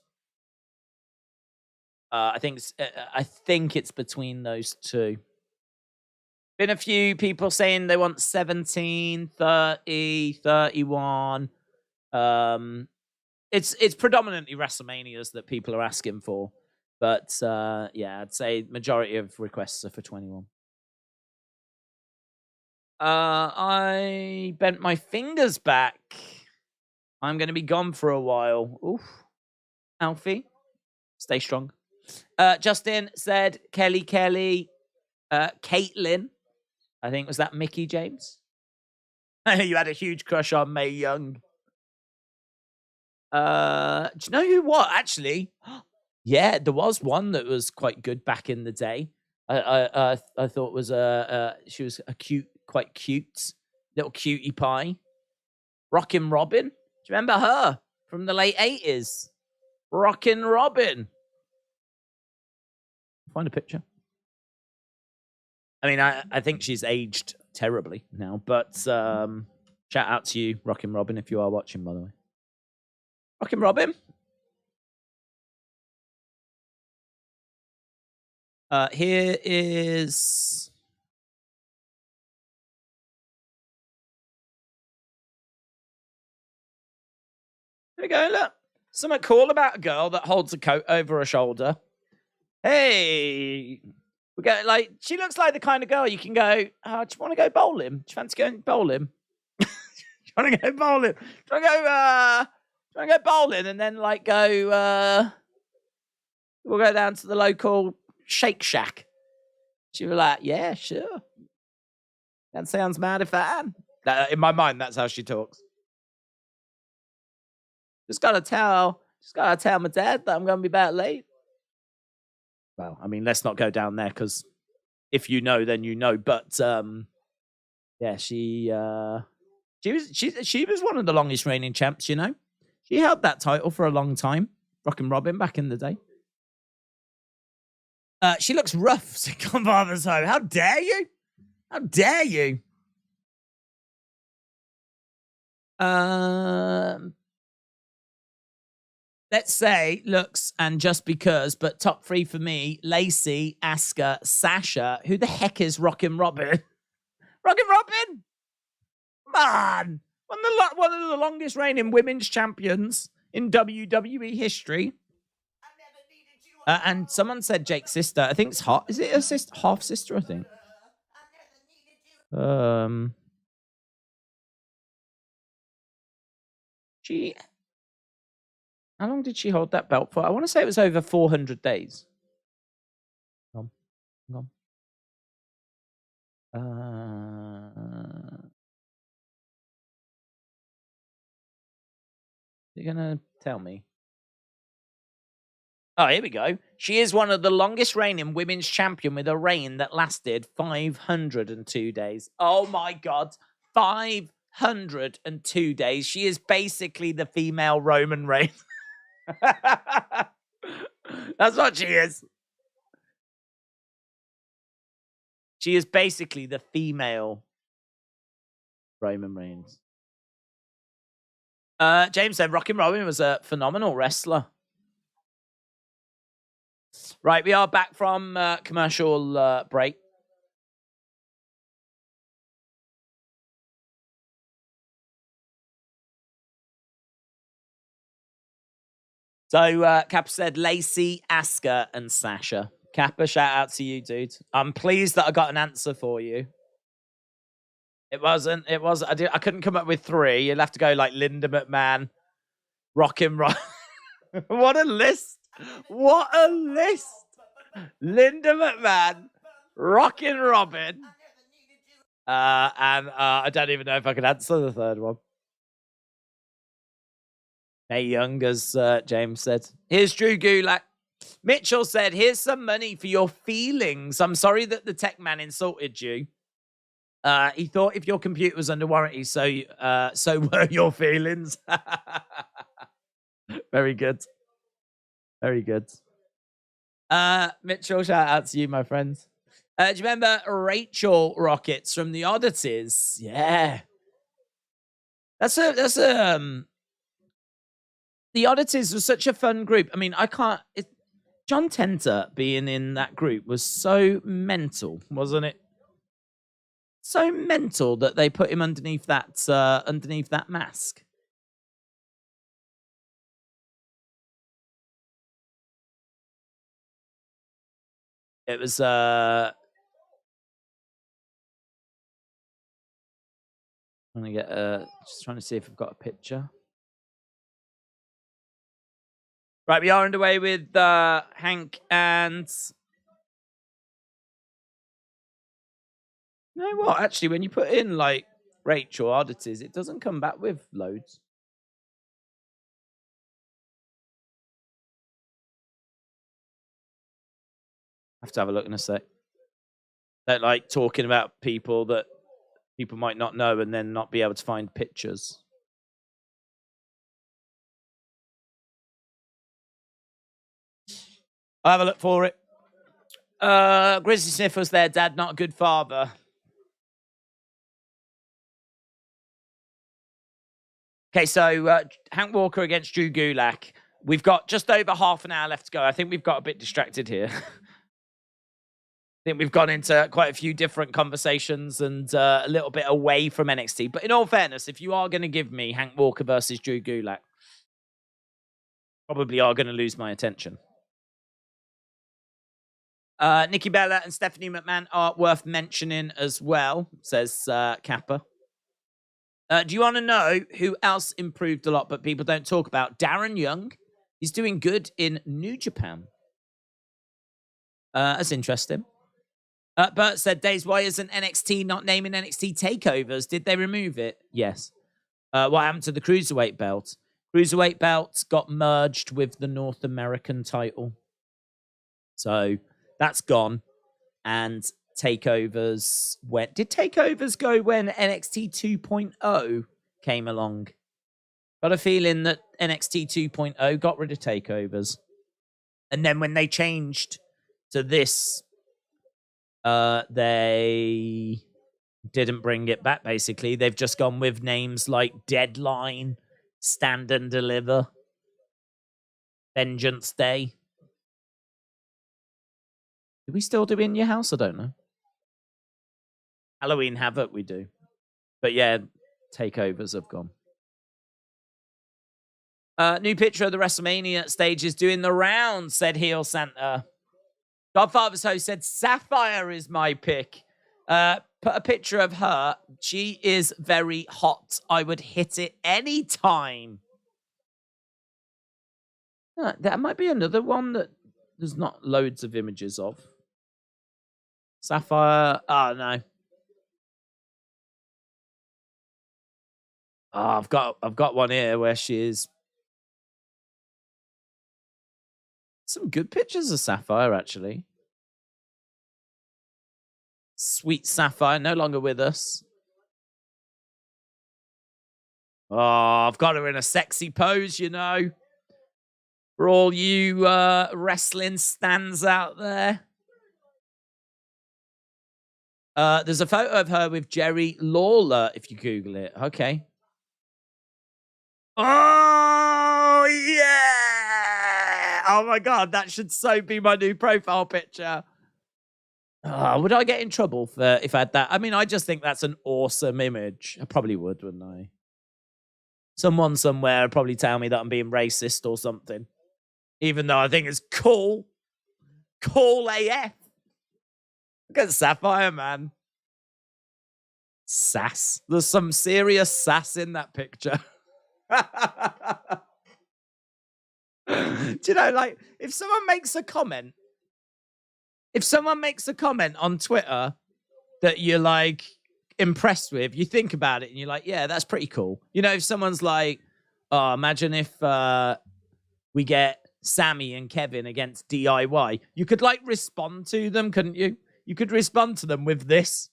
I think it's between those two. Been a few people saying they want 17, 30, 31. It's predominantly WrestleManias that people are asking for. But yeah, I'd say majority of requests are for 21. I bent my fingers back. I'm going to be gone for a while. Oof. Alfie, stay strong. Justin said Kelly, Caitlyn. I think, was that Mickey James? You had a huge crush on Mae Young. Do you know who what, actually? Yeah, there was one that was quite good back in the day. I thought was she was quite cute little cutie pie. Rockin' Robin. Do you remember her from the late 80s? Rockin' Robin. Find a picture. I mean, I think she's aged terribly now, but shout out to you, Rockin' Robin, if you are watching, by the way. Rockin' Robin. Here is... There we go, look. Something cool about a girl that holds a coat over her shoulder. Hey, we go like she looks like the kind of girl you can go. Oh, do you want to go bowling? Do you fancy going bowling? Do you want to go bowling? Do you want to go bowling and then like go? We'll go down to the local Shake Shack. She was like, yeah, sure. That sounds mighty fine. In my mind, that's how she talks. Just gotta tell my dad that I'm gonna be back late. Well, I mean, let's not go down there because if you know, then you know. But yeah, she was one of the longest reigning champs. You know, she held that title for a long time. Rockin' Robin back in the day. She looks rough. So come Father's home. How dare you? How dare you? Let's say looks and just because, but top 3 for me: Lacey, Asuka, Sasha. Who the heck is Rockin' Robin? Rockin' Robin? Come on. One of the longest reigning women's champions in WWE history. And someone said Jake's sister. I think it's hot. Is it a sister? Half sister, I think. How long did she hold that belt for? I want to say it was over 400 days. Hang on. You're going to tell me? Oh, here we go. She is one of the longest reigning women's champion with a reign that lasted 502 days. Oh my God. 502 days. She is basically the female Roman Reigns. That's what she is. She is basically the female Roman Reigns. James said Rockin' Robin was a phenomenal wrestler. Right, we are back from commercial break. So Kappa said Lacey, Asuka, and Sasha. Kappa, shout out to you, dude. I'm pleased that I got an answer for you. It wasn't. I couldn't come up with 3. You'll have to go like Linda McMahon, Rockin' Robin. What a list! What a list! Linda McMahon, Rockin' Robin, and I don't even know if I can answer the third one. Hey, Young, as James said. Here's Drew Gulak. Mitchell said, here's some money for your feelings. I'm sorry that the tech man insulted you. He thought if your computer was under warranty, so were your feelings. Very good. Very good. Mitchell, shout out to you, my friends. Do you remember Rachel Rockets from the Oddities? Yeah. That's a the Oddities was such a fun group. I mean, John Tenter being in that group was so mental, wasn't it? So mental that they put him underneath that mask. It was I'm gonna get just trying to see if I've got a picture. Right, we are underway with Hank and... You know what? Actually, when you put in, like, Rachel Oddities, it doesn't come back with loads. I have to have a look in a sec. Don't like talking about people that people might not know and then not be able to find pictures. I'll have a look for it. Grizzly Smith was their dad, not a good father. Okay, so Hank Walker against Drew Gulak. We've got just over half an hour left to go. I think we've got a bit distracted here. I think we've gone into quite a few different conversations and a little bit away from NXT. But in all fairness, if you are going to give me Hank Walker versus Drew Gulak, probably are going to lose my attention. Nikki Bella and Stephanie McMahon are worth mentioning as well, says Kappa. Do you want to know who else improved a lot but people don't talk about? Darren Young. He's doing good in New Japan. That's interesting. Bert said, Daze, why isn't NXT not naming NXT takeovers? Did they remove it? Yes. What happened to the Cruiserweight belt? Cruiserweight belt got merged with the North American title. So that's gone. And takeovers went. Did takeovers go when NXT 2.0 came along? Got a feeling that NXT 2.0 got rid of takeovers. And then when they changed to this, they didn't bring it back, basically. They've just gone with names like Deadline, Stand and Deliver, Vengeance Day. Do we still do In Your House? I don't know. Halloween Havoc, we do. But yeah, takeovers have gone. New picture of the WrestleMania stage is doing the rounds, said Heel Santa. Godfather's host said Sapphire is my pick. Put a picture of her. She is very hot. I would hit it anytime. That might be another one that there's not loads of images of. Sapphire. Oh, no. Oh, I've got one here where she is. Some good pictures of Sapphire, actually. Sweet Sapphire, no longer with us. Oh, I've got her in a sexy pose, you know. For all you wrestling stans out there. There's a photo of her with Jerry Lawler, if you Google it. Okay. Oh, yeah! Oh, my God, that should so be my new profile picture. Would I get in trouble if I had that? I mean, I just think that's an awesome image. I probably would, wouldn't I? Someone somewhere would probably tell me that I'm being racist or something. Even though I think it's cool. Cool AF. Look at Sapphire, man. Sass. There's some serious sass in that picture. Do you know, like, if someone makes a comment on Twitter that you're, like, impressed with, you think about it and you're like, yeah, that's pretty cool. You know, if someone's like, oh, imagine if we get Sammy and Kevin against DIY, you could, like, respond to them, couldn't you? You could respond to them with this.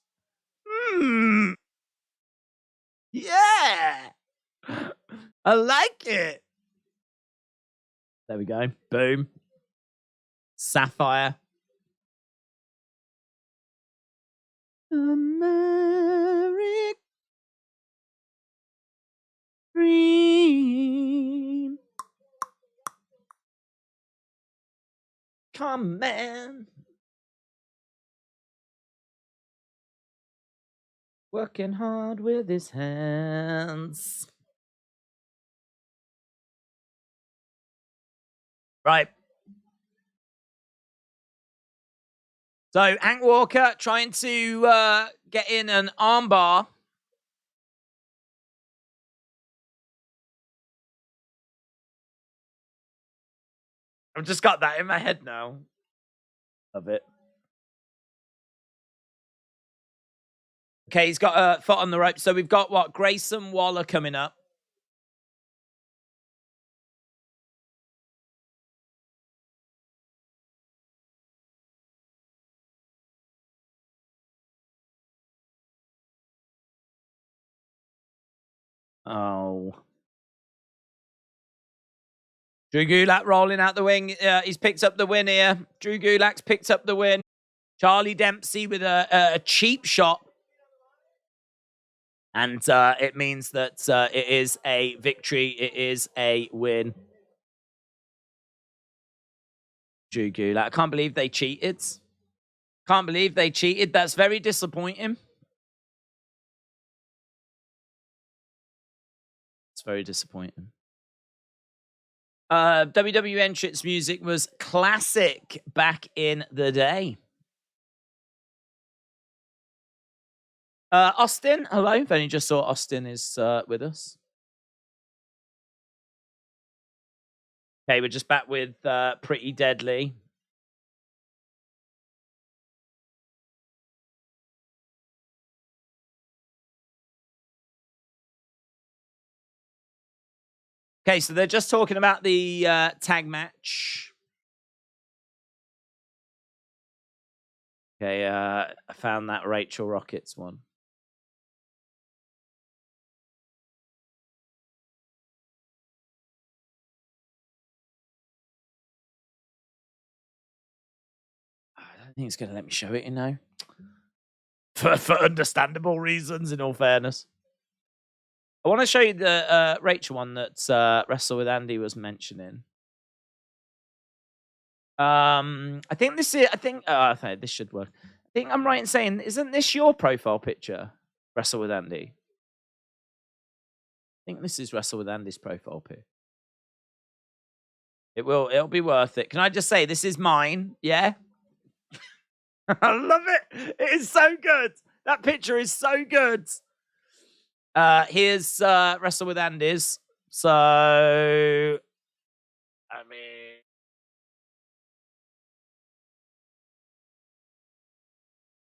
Yeah. I like it. There we go. Boom. Sapphire. American Dream. Come, man. Working hard with his hands. Right. So, Hank Walker trying to get in an armbar. I've just got that in my head now. Love it. Okay, he's got a foot on the rope. So we've got what? Grayson Waller coming up. Oh. Drew Gulak rolling out the wing. He's picked up the win here. Drew Gulak's picked up the win. Charlie Dempsey with a cheap shot. And it means that it is a victory. It is a win. Drew Gulak. I can't believe they cheated. Can't believe they cheated. That's very disappointing. It's very disappointing. WWE entrance music was classic back in the day. Austin, hello. I've only just saw Austin is with us. Okay, we're just back with Pretty Deadly. Okay, so they're just talking about the tag match. Okay, I found that Rachel Rockets one. I don't think it's going to let me show it, you know. For understandable reasons, in all fairness. I want to show you the Rachel one that Wrestle with Andy was mentioning. I think this is. I think this should work. I think I'm right in saying, isn't this your profile picture, Wrestle with Andy? I think this is Wrestle with Andy's profile pic. It'll be worth it. Can I just say this is mine? Yeah. I love it. It is so good. That picture is so good. Here's Wrestle with Andy's. So, I mean,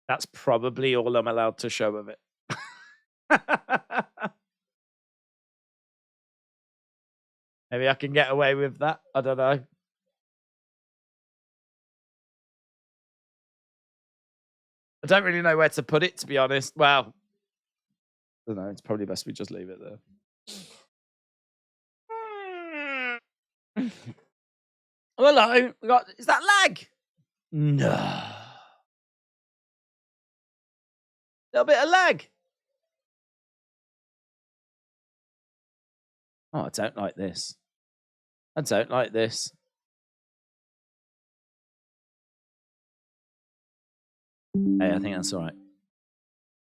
that's probably all I'm allowed to show of it. Maybe I can get away with that. I don't know. I don't really know where to put it, to be honest. Well, I don't know. It's probably best we just leave it there. Hello. Is that lag? No. A little bit of lag. Oh, I don't like this. I don't like this. Hey, I think that's all right.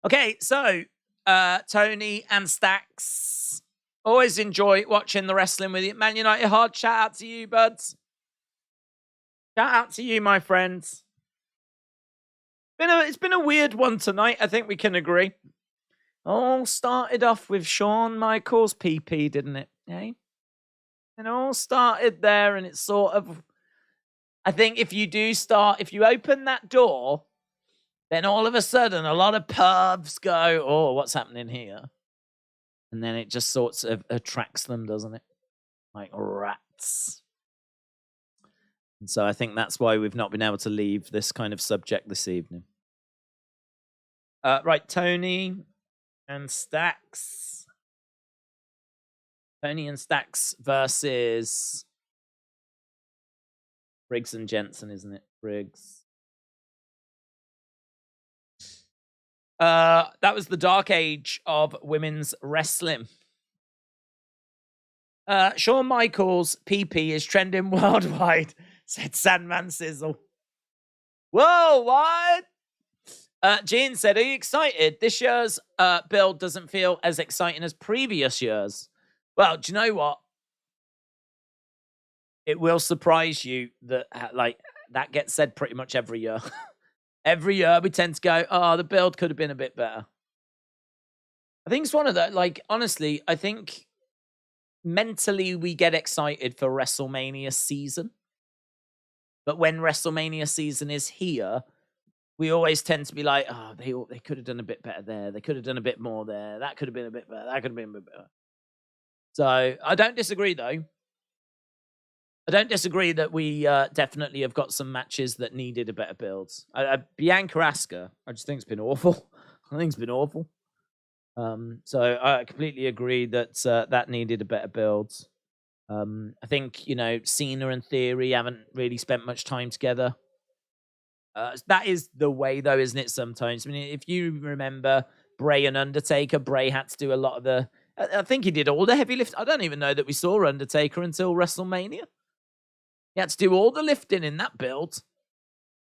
Okay, so Tony and Stacks. Always enjoy watching the wrestling with you. Man United Hard, shout out to you, buds. Shout out to you, my friends. It's been a weird one tonight, I think we can agree. All started off with Shawn Michaels PP, didn't it? Eh? It all started there, and it's sort of... I think if you open that door, then all of a sudden a lot of pervs go, oh, what's happening here? And then it just sort of attracts them, doesn't it? Like rats. And so I think that's why we've not been able to leave this kind of subject this evening. Right, Tony and Stacks. Tony and Stacks versus Briggs and Jensen, isn't it? Briggs. That was the dark age of women's wrestling. Shawn Michaels PP is trending worldwide, said Sandman Sizzle. Whoa, what? Gene said, are you excited? This year's build doesn't feel as exciting as previous years. Well, do you know what? It will surprise you that that gets said pretty much every year. Every year we tend to go, oh, the build could have been a bit better. I think it's one of the, honestly, I think mentally we get excited for WrestleMania season. But when WrestleMania season is here, we always tend to be like, oh, they could have done a bit better there. They could have done a bit more there. That could have been a bit better. That could have been a bit better. So I don't disagree, though. I don't disagree that we definitely have got some matches that needed a better build. Bianca Asuka, I just think it's been awful. I think it's been awful. So I completely agree that that needed a better build. I think, Cena and Theory haven't really spent much time together. That is the way, though, isn't it, sometimes? I mean, if you remember Bray and Undertaker, Bray had to do a lot of the... I think he did all the heavy lift. I don't even know that we saw Undertaker until WrestleMania. He had to do all the lifting in that build.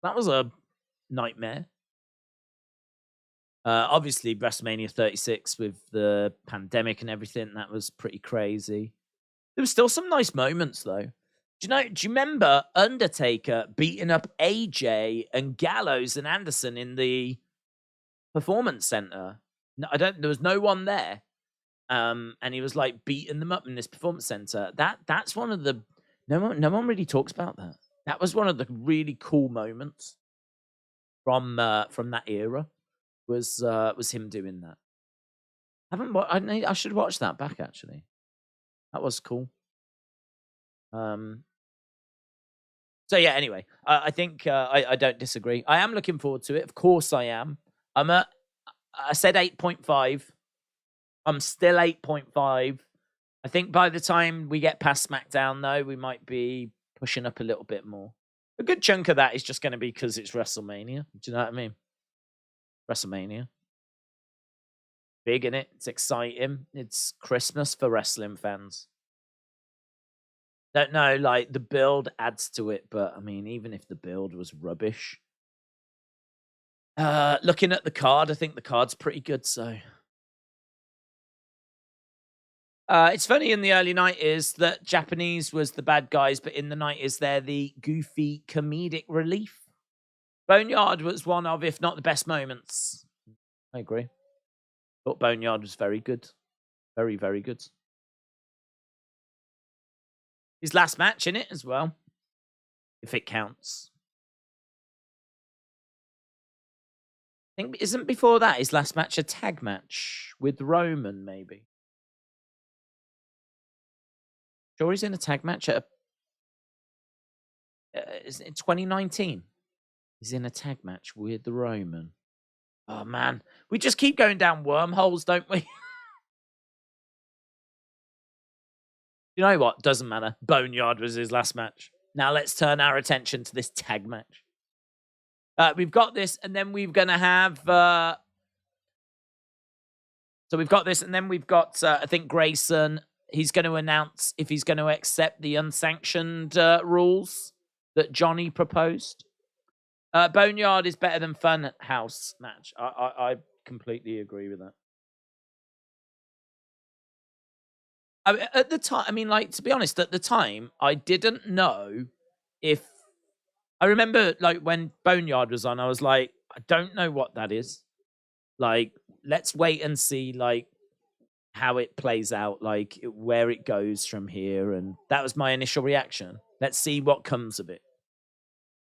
That was a nightmare. Obviously, WrestleMania 36 with the pandemic and everything, that was pretty crazy. There was still some nice moments, though. Do you remember Undertaker beating up AJ and Gallows and Anderson in the Performance Center? No, there was no one there. And he was like beating them up in this Performance Center. That's one of the... No one really talks about that. That was one of the really cool moments from that era. Was him doing that? I should watch that back, actually. That was cool. So yeah. Anyway, I think I don't disagree. I am looking forward to it. Of course, I am. I said 8.5. I'm still 8.5. I think by the time we get past SmackDown, though, we might be pushing up a little bit more. A good chunk of that is just going to be because it's WrestleMania. Do you know what I mean? WrestleMania. Big, innit? It's exciting. It's Christmas for wrestling fans. Don't know, like, the build adds to it, but, I mean, even if the build was rubbish. Looking at the card, I think the card's pretty good, so... it's funny in the early 90s that Japanese was the bad guys, but in the 90s, they're the goofy comedic relief. Boneyard was one of, if not the best moments. I agree. Thought Boneyard was very good. Very, very good. His last match in it as well, if it counts. I think, isn't before that his last match a tag match with Roman, maybe? Sure, he's in a tag match at in 2019. He's in a tag match with Roman. Oh, man. We just keep going down wormholes, don't we? You know what? Doesn't matter. Boneyard was his last match. Now let's turn our attention to this tag match. We've got this, and then we're going to have... So we've got this, and then we've got, I think, Grayson. He's going to announce if he's going to accept the unsanctioned rules that Johnny proposed. Boneyard is better than Funhouse match. I completely agree with that. At the time, I mean, like, to be honest, at the time, I didn't know if... I remember, like, when Boneyard was on, I was like, I don't know what that is. Like, let's wait and see, like, how it plays out, like, where it goes from here. And that was my initial reaction. Let's see what comes of it.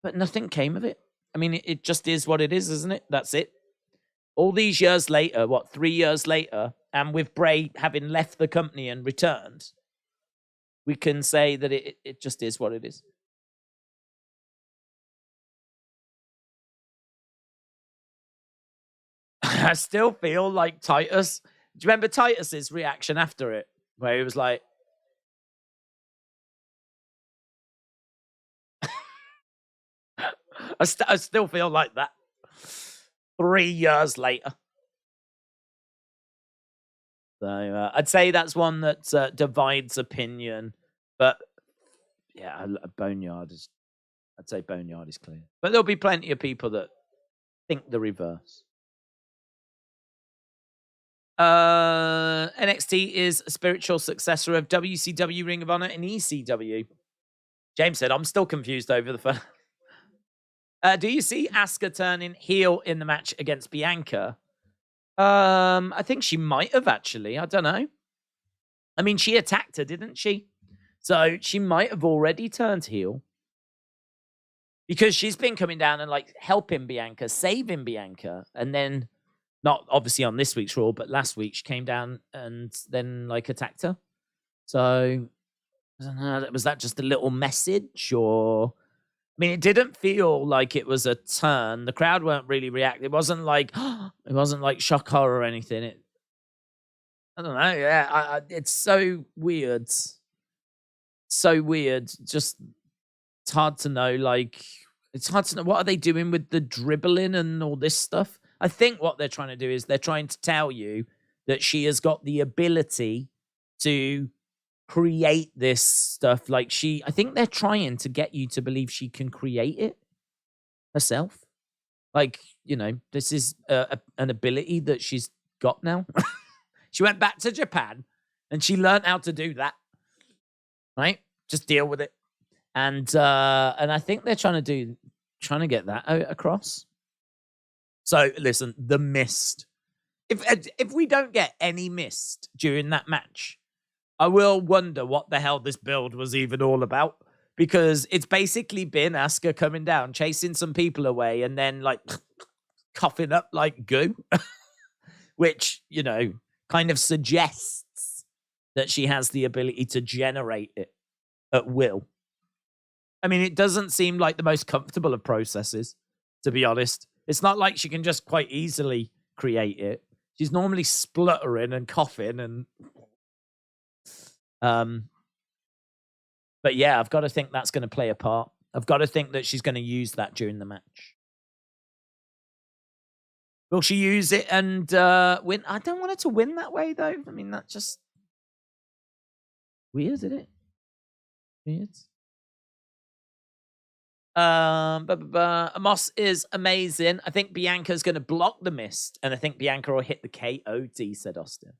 But nothing came of it. I mean, it just is what it is, isn't it? That's it. All these years later, 3 years later, and with Bray having left the company and returned, we can say that it just is what it is. I still feel like Titus. Do you remember Titus's reaction after it? Where he was like... I still feel like that. 3 years later. So I'd say that's one that divides opinion. But yeah, Boneyard is... I'd say Boneyard is clear. But there'll be plenty of people that think the reverse. NXT is a spiritual successor of WCW, Ring of Honor, and ECW. James said, I'm still confused over the phone. Do you see Asuka turning heel in the match against Bianca? I think she might have, actually. I don't know. I mean, she attacked her, didn't she? So she might have already turned heel. Because she's been coming down and, like, helping Bianca, saving Bianca. And then, not obviously on this week's Raw, but last week she came down and then, like, attacked her. So, I don't know, was that just a little message? Or... I mean, it didn't feel like it was a turn. The crowd weren't really reacting. It wasn't like shock horror or anything. I don't know. Yeah, it's so weird. So weird. Just, it's hard to know. Like, it's hard to know. What are they doing with the dribbling and all this stuff? I think what they're trying to do is they're trying to tell you that she has got the ability to create this stuff. Like, I think they're trying to get you to believe she can create it herself. Like, this is an ability that she's got now. She went back to Japan and she learned how to do that. Right? Just deal with it. And I think they're trying to get that out across. So listen, the mist. If we don't get any mist during that match, I will wonder what the hell this build was even all about. Because it's basically been Asuka coming down, chasing some people away, and then like coughing up like goo. Which, kind of suggests that she has the ability to generate it at will. I mean, it doesn't seem like the most comfortable of processes, to be honest. It's not like she can just quite easily create it. She's normally spluttering and coughing and... But yeah, I've got to think that's going to play a part. I've got to think that she's going to use that during the match. Will she use it and win? I don't want her to win that way, though. I mean, that's just weird, isn't it? Weird. Moss is amazing. I think Bianca's going to block the mist, and I think Bianca will hit the KOD, said Austin.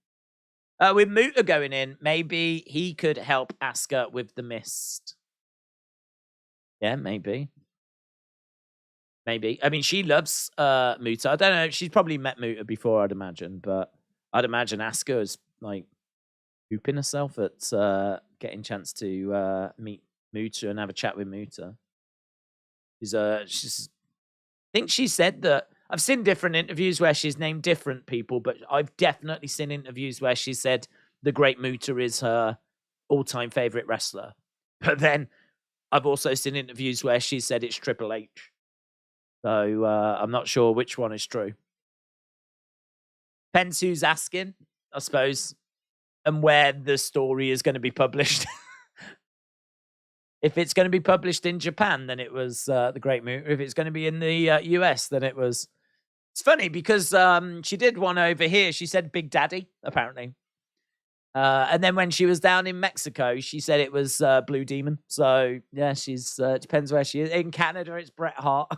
With Muta going in, maybe he could help Asuka with the mist. Yeah, maybe. Maybe. I mean, she loves Muta. I don't know. She's probably met Muta before, I'd imagine. But I'd imagine Asuka is, like, hooping herself at getting a chance to meet Muta and have a chat with Muta. She's I think she said that... I've seen different interviews where she's named different people, but I've definitely seen interviews where she said the Great Muta is her all-time favorite wrestler. But then I've also seen interviews where she said it's Triple H. So I'm not sure which one is true. Depends who's asking, I suppose, and where the story is going to be published. If it's going to be published in Japan, then it was the Great Muta. If it's going to be in the US, then it was... It's funny because she did one over here. She said Big Daddy, apparently. And then when she was down in Mexico, she said it was Blue Demon. So, yeah, she's... depends where she is. In Canada, it's Bret Hart.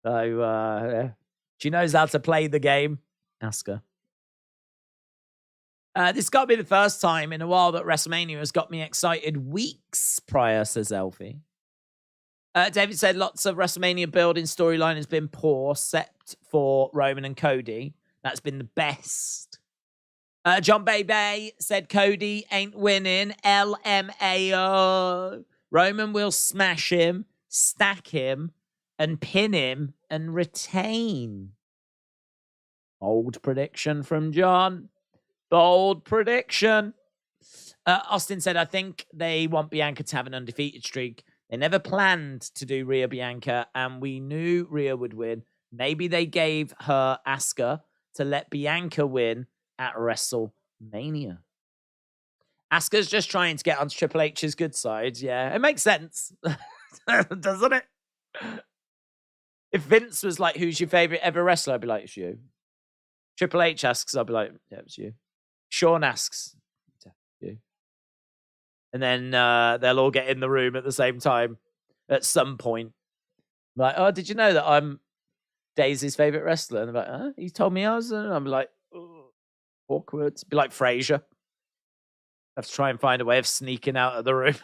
So, yeah. She knows how to play the game. Ask her. This got to be the first time in a while that WrestleMania has got me excited weeks prior, says Elfie. David said lots of WrestleMania building storyline has been poor, except for Roman and Cody. That's been the best. John Bebe said Cody ain't winning. LMAO. Roman will smash him, stack him, and pin him and retain. Bold prediction from John. Bold prediction. Austin said, I think they want Bianca to have an undefeated streak. They never planned to do Rhea Bianca, and we knew Rhea would win. Maybe they gave her Asuka to let Bianca win at WrestleMania. Asuka's just trying to get onto Triple H's good side. Yeah, it makes sense. Doesn't it? If Vince was like, who's your favorite ever wrestler? I'd be like, it's you. Triple H asks, I'll be like, yeah, it's you. Shawn asks, yeah, you. And then they'll all get in the room at the same time at some point. Like, oh, did you know that I'm Daisy's favorite wrestler? And they're like, huh? You told me I was. And I'm like, oh, awkward. Be like Frasier. Have to try and find a way of sneaking out of the room.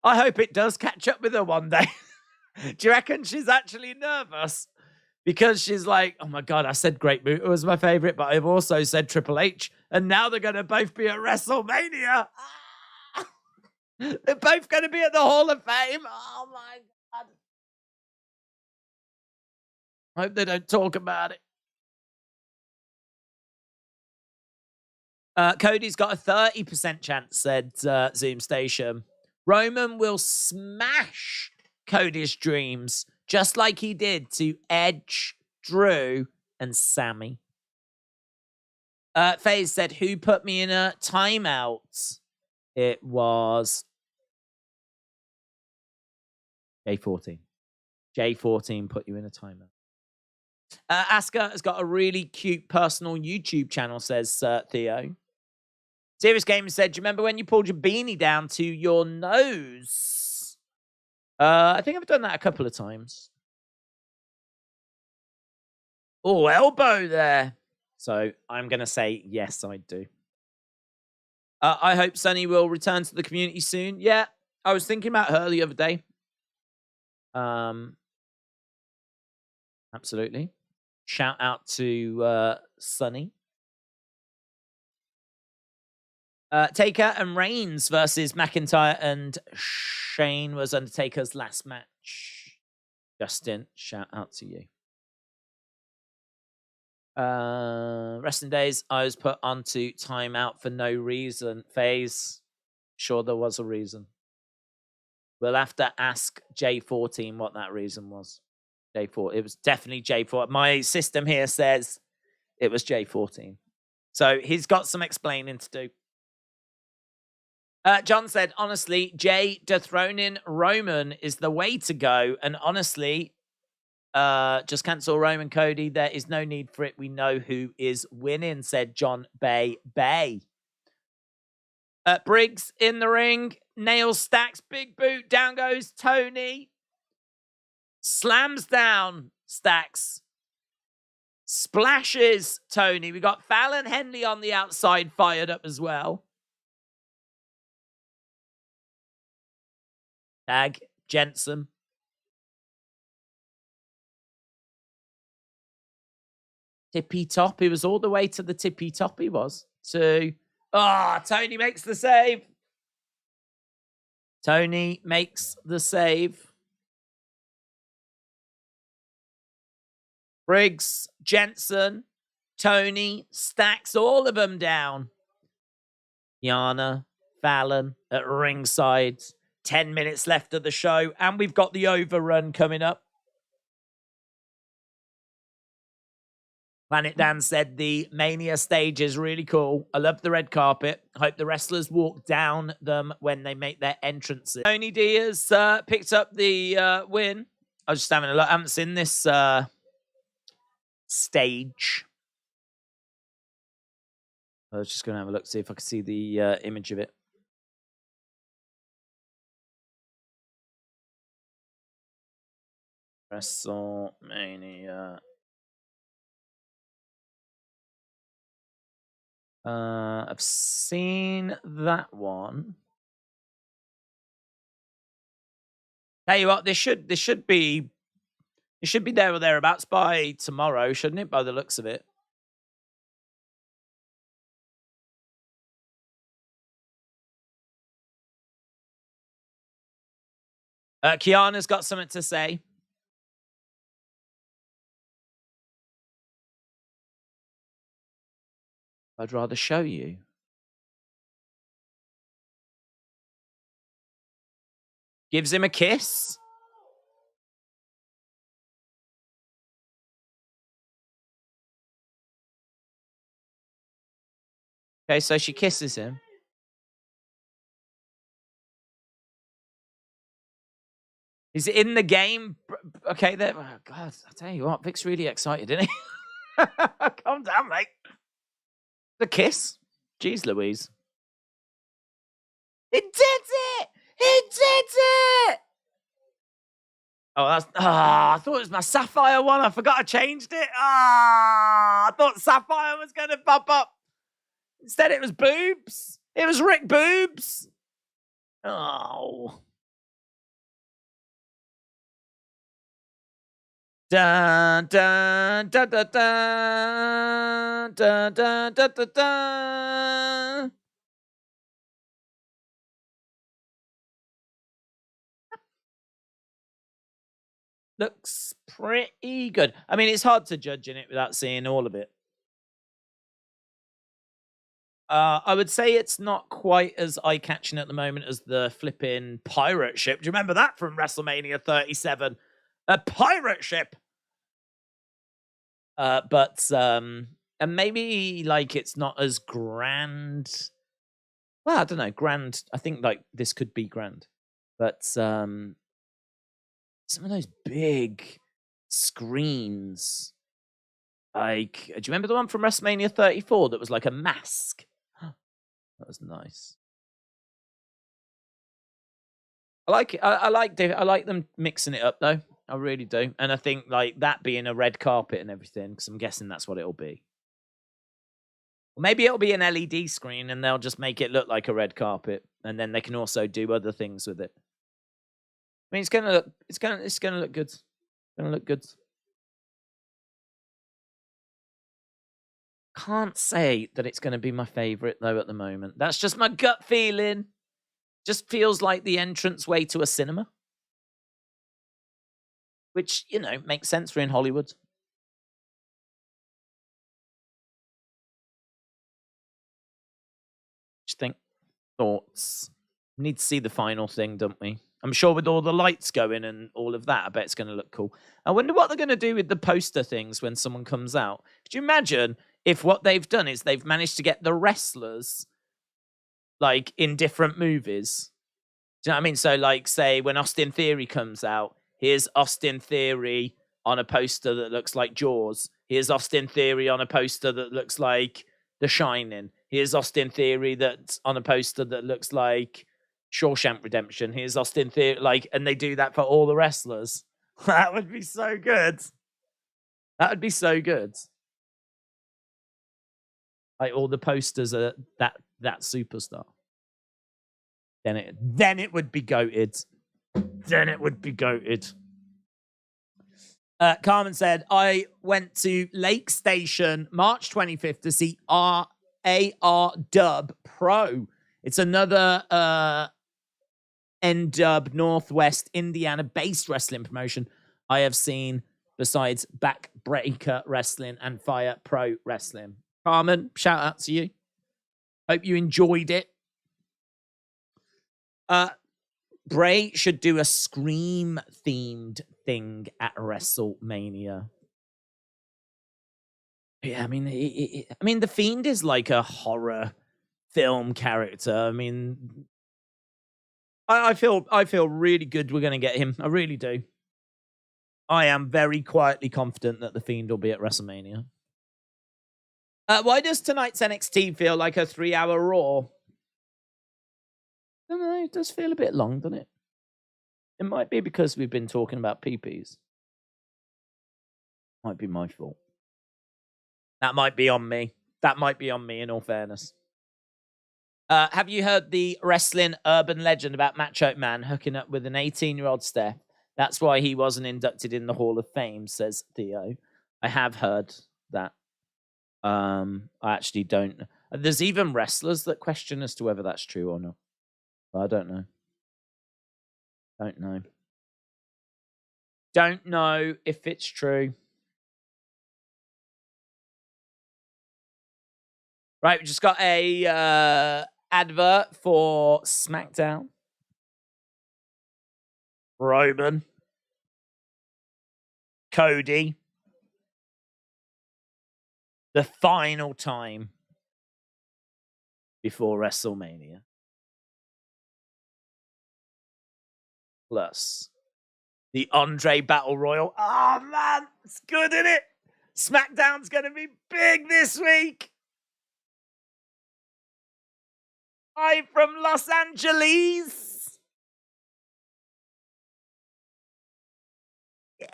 I hope it does catch up with her one day. Do you reckon she's actually nervous? Because she's like, oh my God, I said Great Muta was my favorite, but I've also said Triple H, and now they're going to both be at WrestleMania. They're both going to be at the Hall of Fame. Oh my God. I hope they don't talk about it. Cody's got a 30% chance, said Zoom Station. Roman will smash Cody's dreams, just like he did to Edge, Drew, and Sammy. FaZe said, who put me in a timeout? It was J14. J14 put you in a timeout. Asuka has got a really cute personal YouTube channel, says Theo. Serious Gamer said, do you remember when you pulled your beanie down to your nose? I think I've done that a couple of times. Oh, elbow there. So I'm going to say, yes, I do. I hope Sunny will return to the community soon. Yeah, I was thinking about her the other day. Absolutely. Shout out to Sunny. Taker and Reigns versus McIntyre and Shane was Undertaker's last match. Justin, shout out to you. Wrestling Daze, I was put onto timeout for no reason. FaZe, sure there was a reason. We'll have to ask J14 what that reason was. J4, it was definitely J4. My system here says it was J14. So he's got some explaining to do. John said, honestly, Jay dethroning Roman is the way to go. And honestly, just cancel Roman Cody. There is no need for it. We know who is winning, said John Bay. Briggs in the ring. Nails Stacks. Big boot. Down goes Tony. Slams down Stacks. Splashes Tony. We got Fallon Henley on the outside fired up as well. Tag Jensen. Tippy top. He was all the way to the tippy top. He was. Tony makes the save. Tony makes the save. Briggs, Jensen, Tony, Stacks, all of them down. Yana, Fallon at ringside. 10 minutes left of the show, and we've got the overrun coming up. Planet Dan said the Mania stage is really cool. I love the red carpet. I hope the wrestlers walk down them when they make their entrances. Tony Diaz picked up the win. I was just having a look. I haven't seen this stage. I was just going to have a look, see if I could see the image of it. WrestleMania. I've seen that one. Tell you what, this should be there or thereabouts by tomorrow, shouldn't it? By the looks of it. Kiana's got something to say. I'd rather show you. Gives him a kiss. Okay, so she kisses him. Is it in the game? Okay, there. Oh God, I tell you what, Vic's really excited, isn't he? Calm down, mate. The kiss. Jeez Louise. It did it! It did it! Oh, that's... I thought it was my Sapphire one. I forgot I changed it. I thought Sapphire was going to pop up. Instead, it was Boobs. It was Rick Boobs. Oh. Dun, dun, dun, dun, dun, dun, dun, dun, dun, dun. Looks pretty good. I mean, it's hard to judge in it without seeing all of it. I would say it's not quite as eye-catching at the moment as the flipping pirate ship. Do you remember that from WrestleMania 37? A pirate ship. But And maybe like it's not as grand. Well, I don't know. Grand. I think like this could be grand, but some of those big screens. Like, do you remember the one from WrestleMania 34 that was like a mask? That was nice. I like it. I like them mixing it up though. I really do. And I think like that being a red carpet and everything, because I'm guessing that's what it'll be. Or maybe it'll be an LED screen and they'll just make it look like a red carpet, and then they can also do other things with it. I mean, it's gonna look good. It's gonna look good. Can't say that it's gonna be my favorite though at the moment. That's just my gut feeling. Just feels like the entrance way to a cinema. Which, you know, makes sense for in Hollywood. Just think. Thoughts. We need to see the final thing, don't we? I'm sure with all the lights going and all of that, I bet it's going to look cool. I wonder what they're going to do with the poster things when someone comes out. Could you imagine if what they've done is they've managed to get the wrestlers like in different movies? Do you know what I mean? So like, say when Austin Theory comes out, here's Austin Theory on a poster that looks like Jaws. Here's Austin Theory on a poster that looks like The Shining. Here's Austin Theory that's on a poster that looks like Shawshank Redemption. Here's Austin Theory, like, and they do that for all the wrestlers. That would be so good. That would be so good. Like all the posters are that superstar. Then it would be goated. Then it would be goated. Carmen said, I went to Lake Station March 25th to see AR Dub Pro. It's another N-Dub Northwest Indiana-based wrestling promotion I have seen besides Backbreaker Wrestling and Fire Pro Wrestling. Carmen, shout out to you. Hope you enjoyed it. Bray should do a Scream-themed thing at WrestleMania. Yeah, I mean, The Fiend is like a horror film character. I mean, I feel really good we're going to get him. I really do. I am very quietly confident that The Fiend will be at WrestleMania. Why does tonight's NXT feel like a 3-hour Raw? I don't know. It does feel a bit long, doesn't it? It might be because we've been talking about PPs. Might be my fault. That might be on me. That might be on me, in all fairness. Have you heard the wrestling urban legend about Macho Man hooking up with an 18-year-old Steph? That's why he wasn't inducted in the Hall of Fame, says Theo. I have heard that. I actually don't. There's even wrestlers that question as to whether that's true or not. I don't know. Don't know if it's true. Right, we just got a advert for SmackDown. Roman. Cody. The final time before WrestleMania. Plus the Andre Battle Royal. Oh, man. It's good, isn't it? SmackDown's going to be big this week. Live from Los Angeles. Yeah.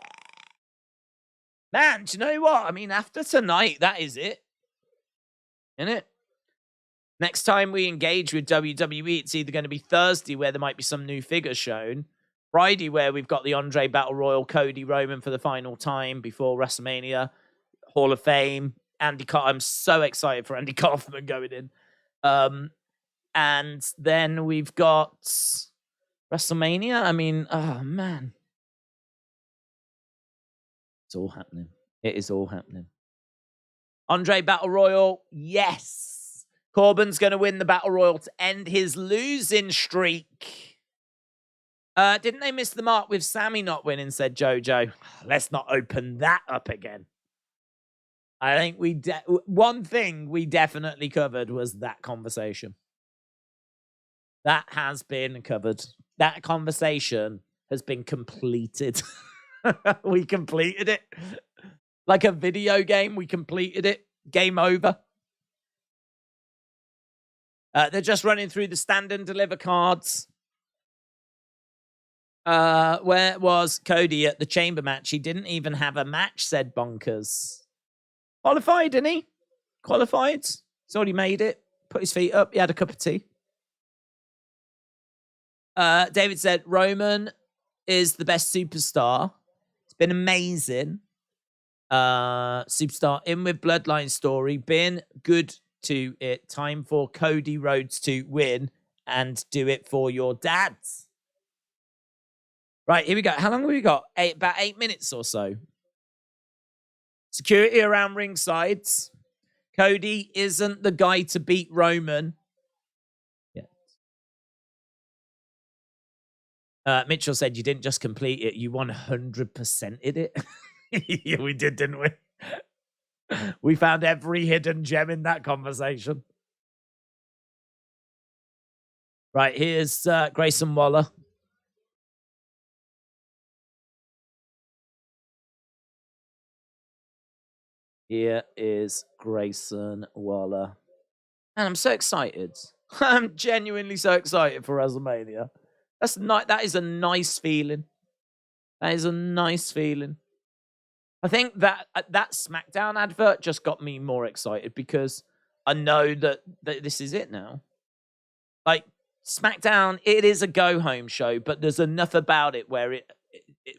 Man, do you know what? I mean, after tonight, that is it. Isn't it? Next time we engage with WWE, it's either going to be Thursday, where there might be some new figures shown. Friday, where we've got the Andre Battle Royal, Cody Roman for the final time before WrestleMania, Hall of Fame, Andy Kaufman. I'm so excited for Andy Kaufman going in. And then we've got WrestleMania. I mean, oh, man. It's all happening. It is all happening. Andre Battle Royal, yes. Corbin's going to win the Battle Royal to end his losing streak. Didn't they miss the mark with Sammy not winning, said JoJo. Let's not open that up again. I think one thing we definitely covered was that conversation. That has been covered. That conversation has been completed. We completed it. Like a video game, we completed it. Game over. They're just running through the stand and deliver cards. Where was Cody at the chamber match? He didn't even have a match, said Bonkers. Qualified, didn't he? Qualified. He's already made it. Put his feet up. He had a cup of tea. David said, Roman is the best superstar. It's been amazing. Superstar in with Bloodline story. Been good to it. Time for Cody Rhodes to win and do it for your dads. Right, here we go. How long have we got? About 8 minutes or so. Security around ringsides. Cody isn't the guy to beat Roman. Yeah. Mitchell said you didn't just complete it, you 100%ed it. Yeah, we did, didn't we? We found every hidden gem in that conversation. Right, here's Grayson Waller. Here is Grayson Waller. And I'm so excited. I'm genuinely so excited for WrestleMania. That is a nice feeling. That is a nice feeling. I think that SmackDown advert just got me more excited because I know that this is it now. Like, SmackDown, it is a go-home show, but there's enough about it where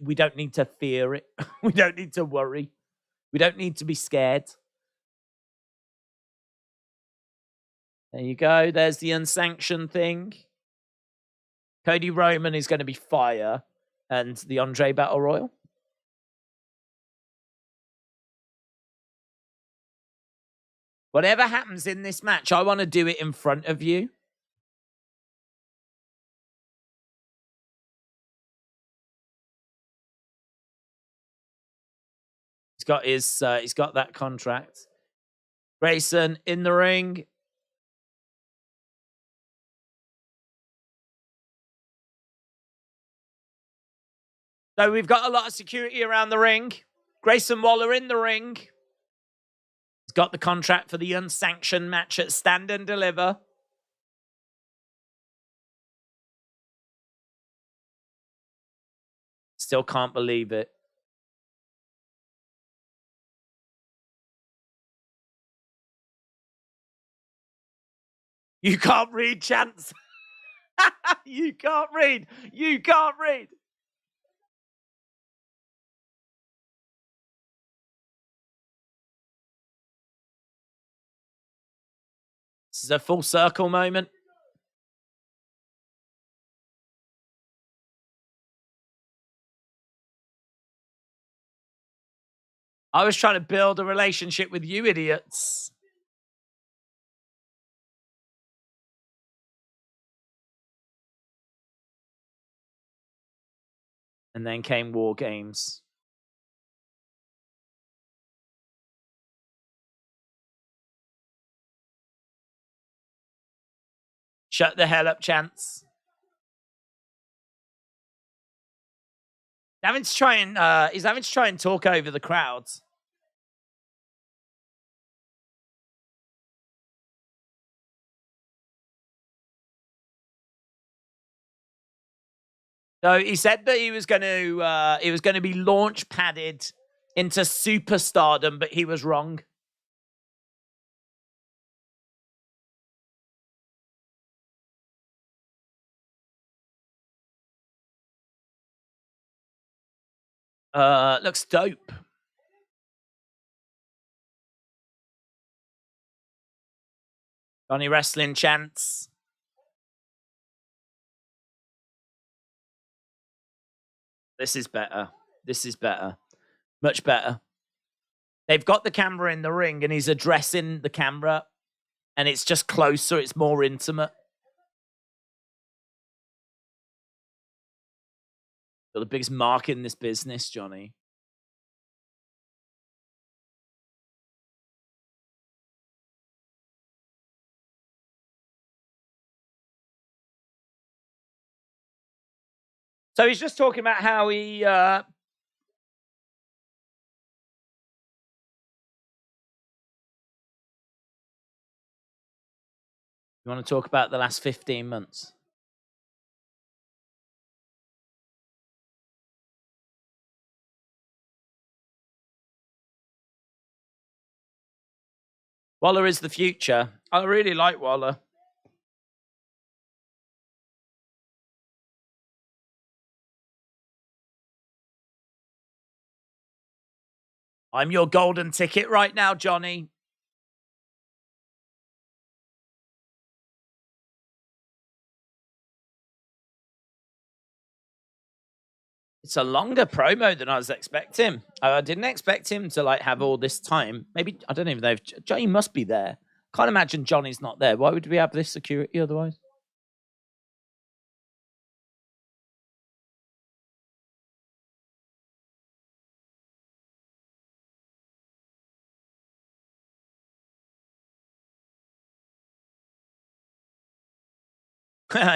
we don't need to fear it. We don't need to worry. We don't need to be scared. There you go. There's the unsanctioned thing. Cody Roman is going to be fire. And the Andre Battle Royal. Whatever happens in this match, I want to do it in front of you. He's got that contract. Grayson in the ring. So we've got a lot of security around the ring. Grayson Waller in the ring. He's got the contract for the unsanctioned match at Stand and Deliver. Still can't believe it. You can't read, Chance. You can't read. You can't read. This is a full circle moment. I was trying to build a relationship with you idiots. And then came War Games. Shut the hell up, Chance. He's having to try and talk over the crowds. So he said that he was going to be launch padded into superstardom, but he was wrong. Looks dope. Johnny Wrestling Chance. This is better. This is better. Much better. They've got the camera in the ring and he's addressing the camera and it's just closer. It's more intimate. Got the biggest mark in this business, Johnny. So he's just talking about how he... You want to talk about the last 15 months? Waller is the future. I really like Waller. I'm your golden ticket right now, Johnny. It's a longer promo than I was expecting. I didn't expect him to like have all this time. Maybe, I don't even know if Johnny must be there. Can't imagine Johnny's not there. Why would we have this security otherwise?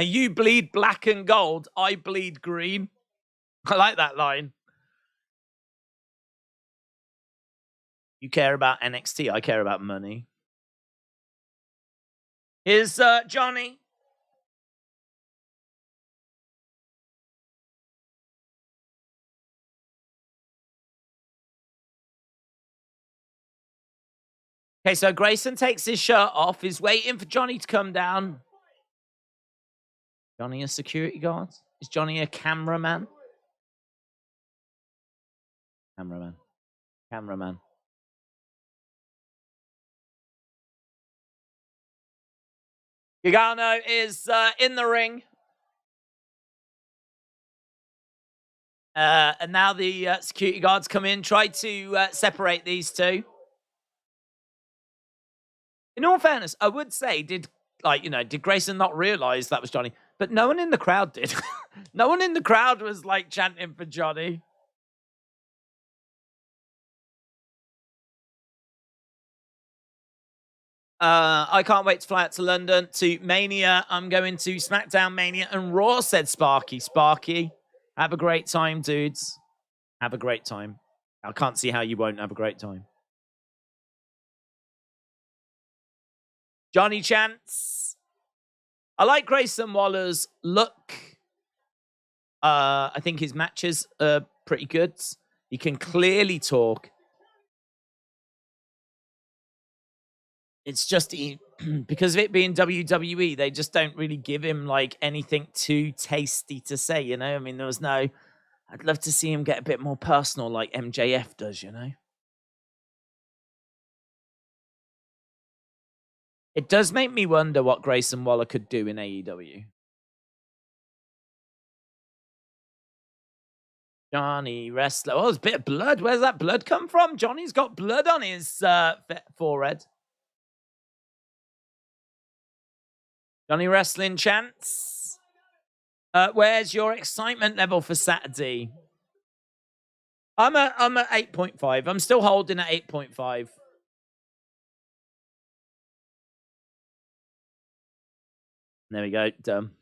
You bleed black and gold. I bleed green. I like that line. You care about NXT. I care about money. Here's Johnny. Okay, so Grayson takes his shirt off. He's waiting for Johnny to come down. Johnny a security guard? Is Johnny a cameraman? Cameraman. Gargano is in the ring. And now the security guards come in, try to separate these two. In all fairness, I would say, did Grayson not realize that was Johnny? But no one in the crowd did. No one in the crowd was like chanting for Johnny. I can't wait to fly out to London to Mania. I'm going to SmackDown, Mania, and Raw, said Sparky. Sparky, have a great time, dudes. Have a great time. I can't see how you won't have a great time. Johnny Chance. I like Grayson Waller's look. I think his matches are pretty good. He can clearly talk. It's just because of it being WWE, they just don't really give him like anything too tasty to say, you know? I mean, there was no... I'd love to see him get a bit more personal like MJF does, you know? It does make me wonder what Grayson Waller could do in AEW. Johnny Wrestler. Oh, there's a bit of blood. Where's that blood come from? Johnny's got blood on his forehead. Johnny Wrestling Chance. Where's your excitement level for Saturday? I'm at 8.5. I'm still holding at 8.5. There we go. Done.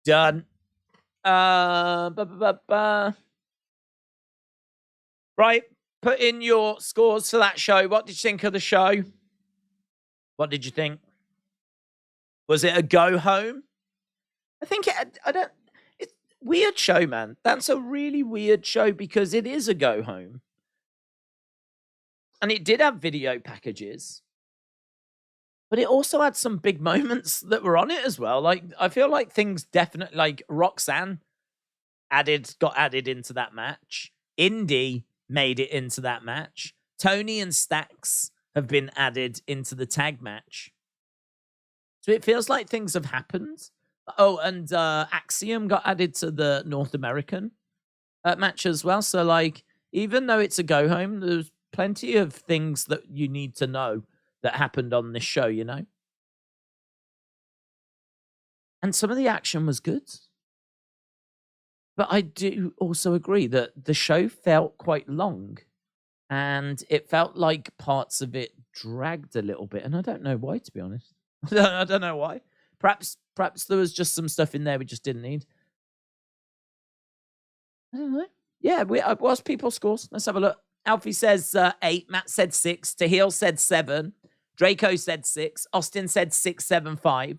Done. Right. Put in your scores for that show. What did you think of the show? What did you think? Was it a go home? I think it's weird show, man. That's a really weird show because it is a go home. And it did have video packages. But it also had some big moments that were on it as well. Like, I feel like things definitely, like Roxanne got added into that match. Indy made it into that match. Tony and Stax have been added into the tag match. So it feels like things have happened. Oh, and Axiom got added to the North American match as well. So, like, even though it's a go home, there's plenty of things that you need to know that happened on this show, you know? And some of the action was good. But I do also agree that the show felt quite long. And it felt like parts of it dragged a little bit. And I don't know why, to be honest. I don't know why. Perhaps there was just some stuff in there we just didn't need. I don't know. Yeah, what's people's scores? Let's have a look. Alfie says 8. Matt said 6. Tahil said 7. Draco said 6. Austin said 6.75.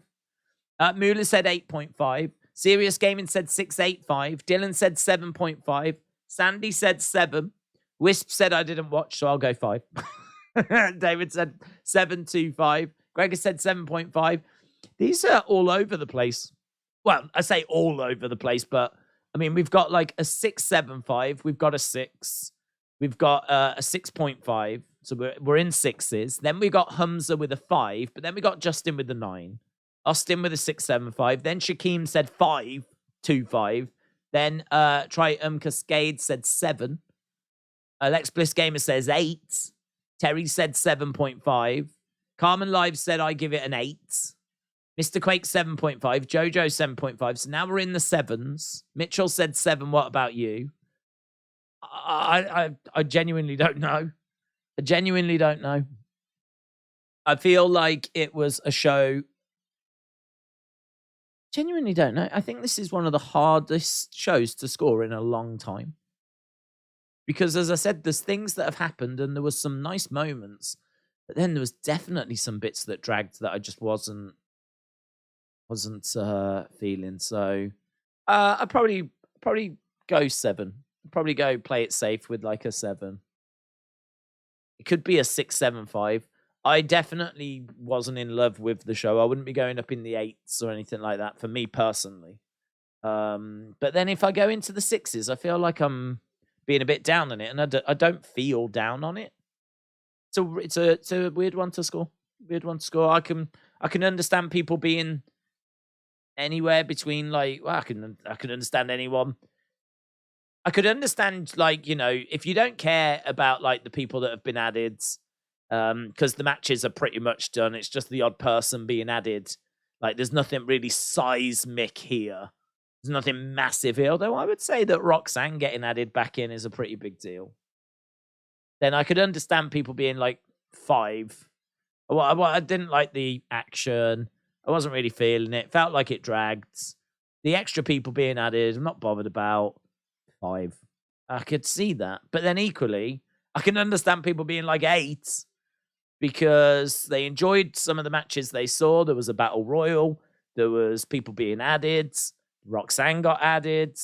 Moolah said 8.5. Serious Gaming said 6.85. Dylan said 7.5. Sandy said 7. Wisp said I didn't watch, so I'll go 5. David said 7.25. Gregor said 7.5. These are all over the place. Well, I say all over the place, but I mean, we've got like a 6.75. We've got a 6. We've got a 6.5. So we're in 6s. Then we got Humza with a 5, but then we got Justin with a 9. Austin with a 6.75. Then Shaquem said 5.25. Then Trium Cascade said 7. Lex Bliss Gamer says 8. Terry said 7.5. Carmen Live said I give it an 8. Mr. Quake 7.5. Jojo 7.5. So now we're in the 7s. Mitchell said 7. What about you? I genuinely don't know. I genuinely don't know. I feel like it was a show. Genuinely don't know. I think this is one of the hardest shows to score in a long time. Because as I said, there's things that have happened and there was some nice moments, but then there was definitely some bits that dragged that I just wasn't feeling. So I'd probably go 7. Probably go play it safe with like a 7. It could be a 6.75. I definitely wasn't in love with the show. I wouldn't be going up in the 8s or anything like that for me personally. But then if I go into the 6s, I feel like I'm being a bit down on it, and I don't feel down on it. So it's a weird one to score. I can understand people being anywhere between like, well, I can understand anyone. I could understand, like, you know, if you don't care about like the people that have been added, because the matches are pretty much done. It's just the odd person being added. Like, there's nothing really seismic here. There's nothing massive here. Although I would say that Roxanne getting added back in is a pretty big deal. Then I could understand people being like 5. Well, I didn't like the action. I wasn't really feeling it. Felt like it dragged. The extra people being added, I'm not bothered about. 5. I could see that. But then equally, I can understand people being like 8 because they enjoyed some of the matches they saw. There was a battle royal. There was people being added. Roxanne got added.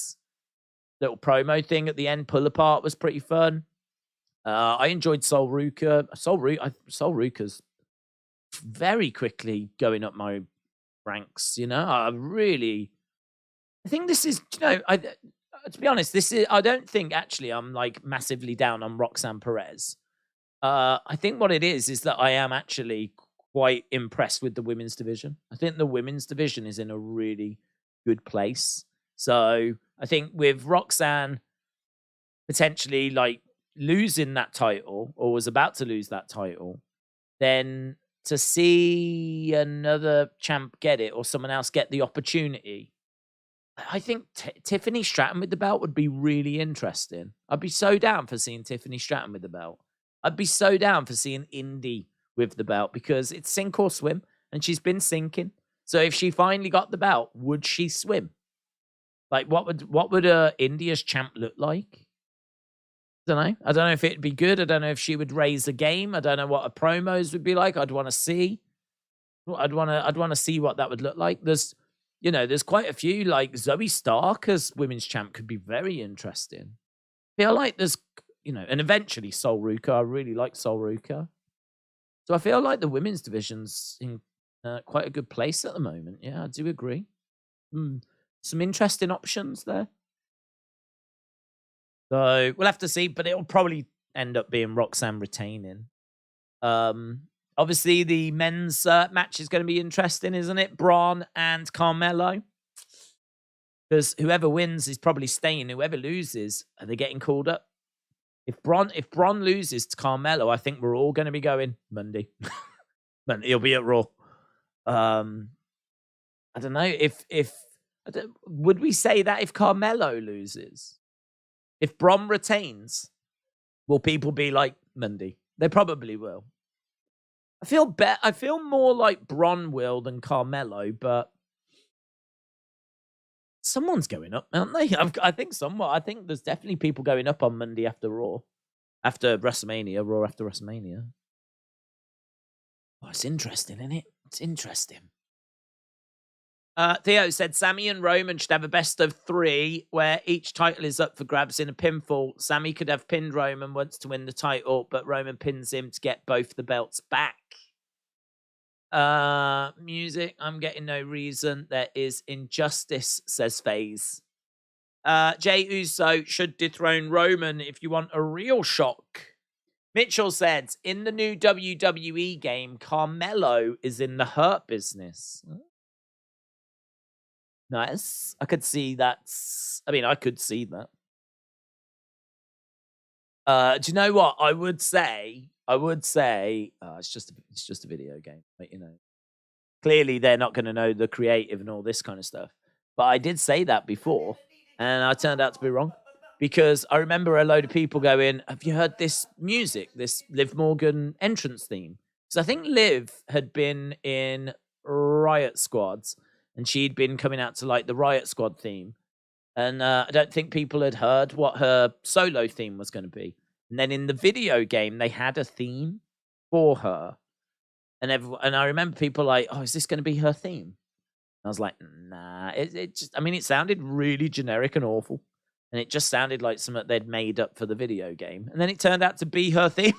Little promo thing at the end, pull apart, was pretty fun. I enjoyed Sol Ruka. Sol Ruka's very quickly going up my ranks, you know. I think this is, you know, to be honest, I don't think actually I'm like massively down on Roxanne Perez. I think what it is that I am actually quite impressed with the women's division. I think the women's division is in a really good place. So I think with Roxanne potentially like losing that title, or was about to lose that title, then to see another champ get it or someone else get the opportunity, I think Tiffany Stratton with the belt would be really interesting. I'd be so down for seeing Tiffany Stratton with the belt. I'd be so down for seeing Indy with the belt because it's sink or swim, and she's been sinking. So if she finally got the belt, would she swim? Like, what would India's champ look like? I don't know if it'd be good. I don't know if she would raise a game. I don't know what her promos would be like. I'd want to see. I'd want to see what that would look like. There's quite a few, like Zoe Stark as women's champ could be very interesting. I feel like there's, and eventually Sol Ruka. I really like Sol Ruka. So I feel like the women's division's in quite a good place at the moment. Yeah, I do agree. Some interesting options there. So we'll have to see, but it'll probably end up being Roxanne retaining. Obviously, the men's match is going to be interesting, isn't it? Braun and Carmelo. Because whoever wins is probably staying. Whoever loses, are they getting called up? If Braun loses to Carmelo, I think we're all going to be going Monday. He'll be at Raw. I don't know would we say that if Carmelo loses? If Braun retains, will people be like Monday? They probably will. I feel more like Bron will than Carmelo, but someone's going up, aren't they? I think someone. I think there's definitely people going up on Monday after Raw, after WrestleMania, Raw after WrestleMania. Oh, it's interesting, isn't it? It's interesting. Theo said Sammy and Roman should have a best of 3 where each title is up for grabs in a pinfall. Sammy could have pinned Roman once to win the title, but Roman pins him to get both the belts back. Music, I'm getting no reason. There is injustice, says FaZe. Jey Uso should dethrone Roman if you want a real shock. Mitchell said, in the new WWE game, Carmelo is in the Hurt Business. Nice. I could see that. I could see that. Do you know what? I would say, it's just a video game. But, clearly they're not going to know the creative and all this kind of stuff. But I did say that before, and I turned out to be wrong. Because I remember a load of people going, have you heard this music, this Liv Morgan entrance theme? Because I think Liv had been in Riot Squads, and she'd been coming out to like the Riot Squad theme. And I don't think people had heard what her solo theme was going to be. And then in the video game, they had a theme for her. And I remember people like, oh, is this going to be her theme? And I was like, nah. It sounded really generic and awful. And it just sounded like something they'd made up for the video game. And then it turned out to be her theme.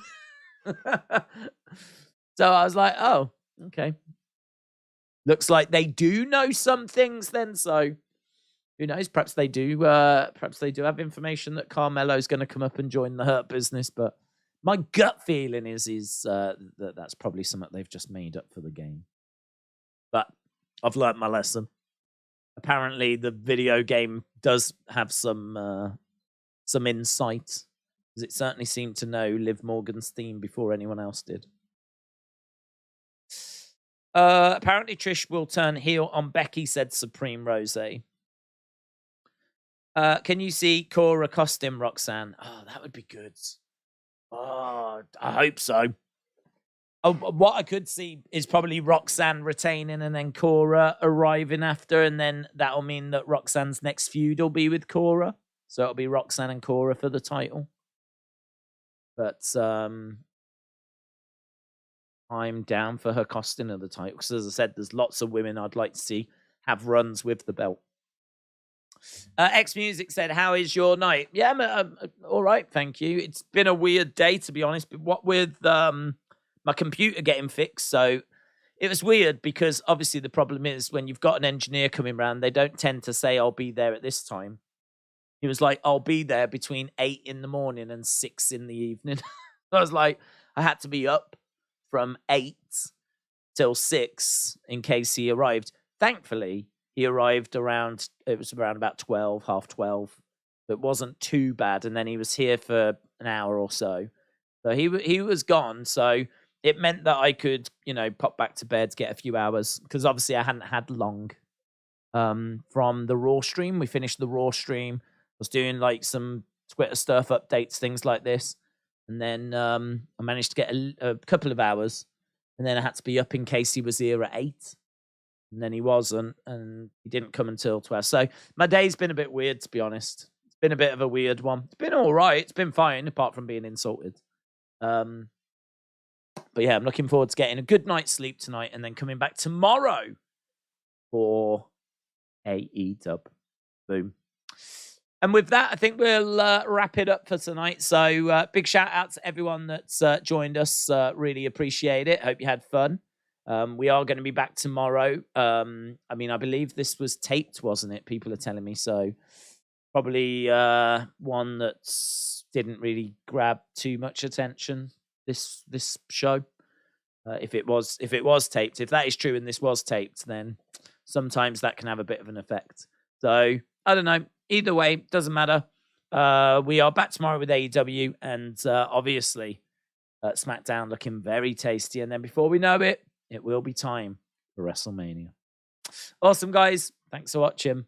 So I was like, oh, okay. Looks like they do know some things then. So who knows? Perhaps they do have information that Carmelo's going to come up and join the Hurt Business. But my gut feeling is that that's probably something they've just made up for the game. But I've learnt my lesson. Apparently, the video game does have some insight, because it certainly seemed to know Liv Morgan's theme before anyone else did. Apparently, Trish will turn heel on Becky, said Supreme Rose. Can you see Cora costume Roxanne? Oh, that would be good. Oh, I hope so. Oh, what I could see is probably Roxanne retaining and then Cora arriving after, and then that'll mean that Roxanne's next feud will be with Cora. So it'll be Roxanne and Cora for the title. But I'm down for her costing of the title, because as I said, there's lots of women I'd like to see have runs with the belt. X Music said, how is your night? Yeah, I'm all right, thank you. It's been a weird day, to be honest, but what with my computer getting fixed, so it was weird, because obviously the problem is when you've got an engineer coming around, they don't tend to say, I'll be there at this time. He was like, I'll be there between 8 in the morning and 6 in the evening. I was like, I had to be up from 8 till 6 in case he arrived. Thankfully, he arrived around about 12, half 12. It wasn't too bad, and then he was here for an hour or so. So he was gone, so it meant that I could, pop back to bed, get a few hours, because obviously I hadn't had long from the Raw stream. We finished the Raw stream. I was doing like some Twitter stuff, updates, things like this. And then I managed to get a couple of hours. And then I had to be up in case he was here at 8. And then he wasn't, and he didn't come until 12. So my day's been a bit weird, to be honest. It's been a bit of a weird one. It's been all right. It's been fine, apart from being insulted. But yeah, I'm looking forward to getting a good night's sleep tonight and then coming back tomorrow for AEW. Boom. And with that, I think we'll wrap it up for tonight. So big shout out to everyone that's joined us. Really appreciate it. Hope you had fun. We are going to be back tomorrow. I believe this was taped, wasn't it? People are telling me. So probably one that didn't really grab too much attention, this show. If it was taped, if that is true and this was taped, then sometimes that can have a bit of an effect. So I don't know. Either way, doesn't matter. We are back tomorrow with AEW, and obviously SmackDown looking very tasty. And then before we know it, it will be time for WrestleMania. Awesome, guys. Thanks for watching.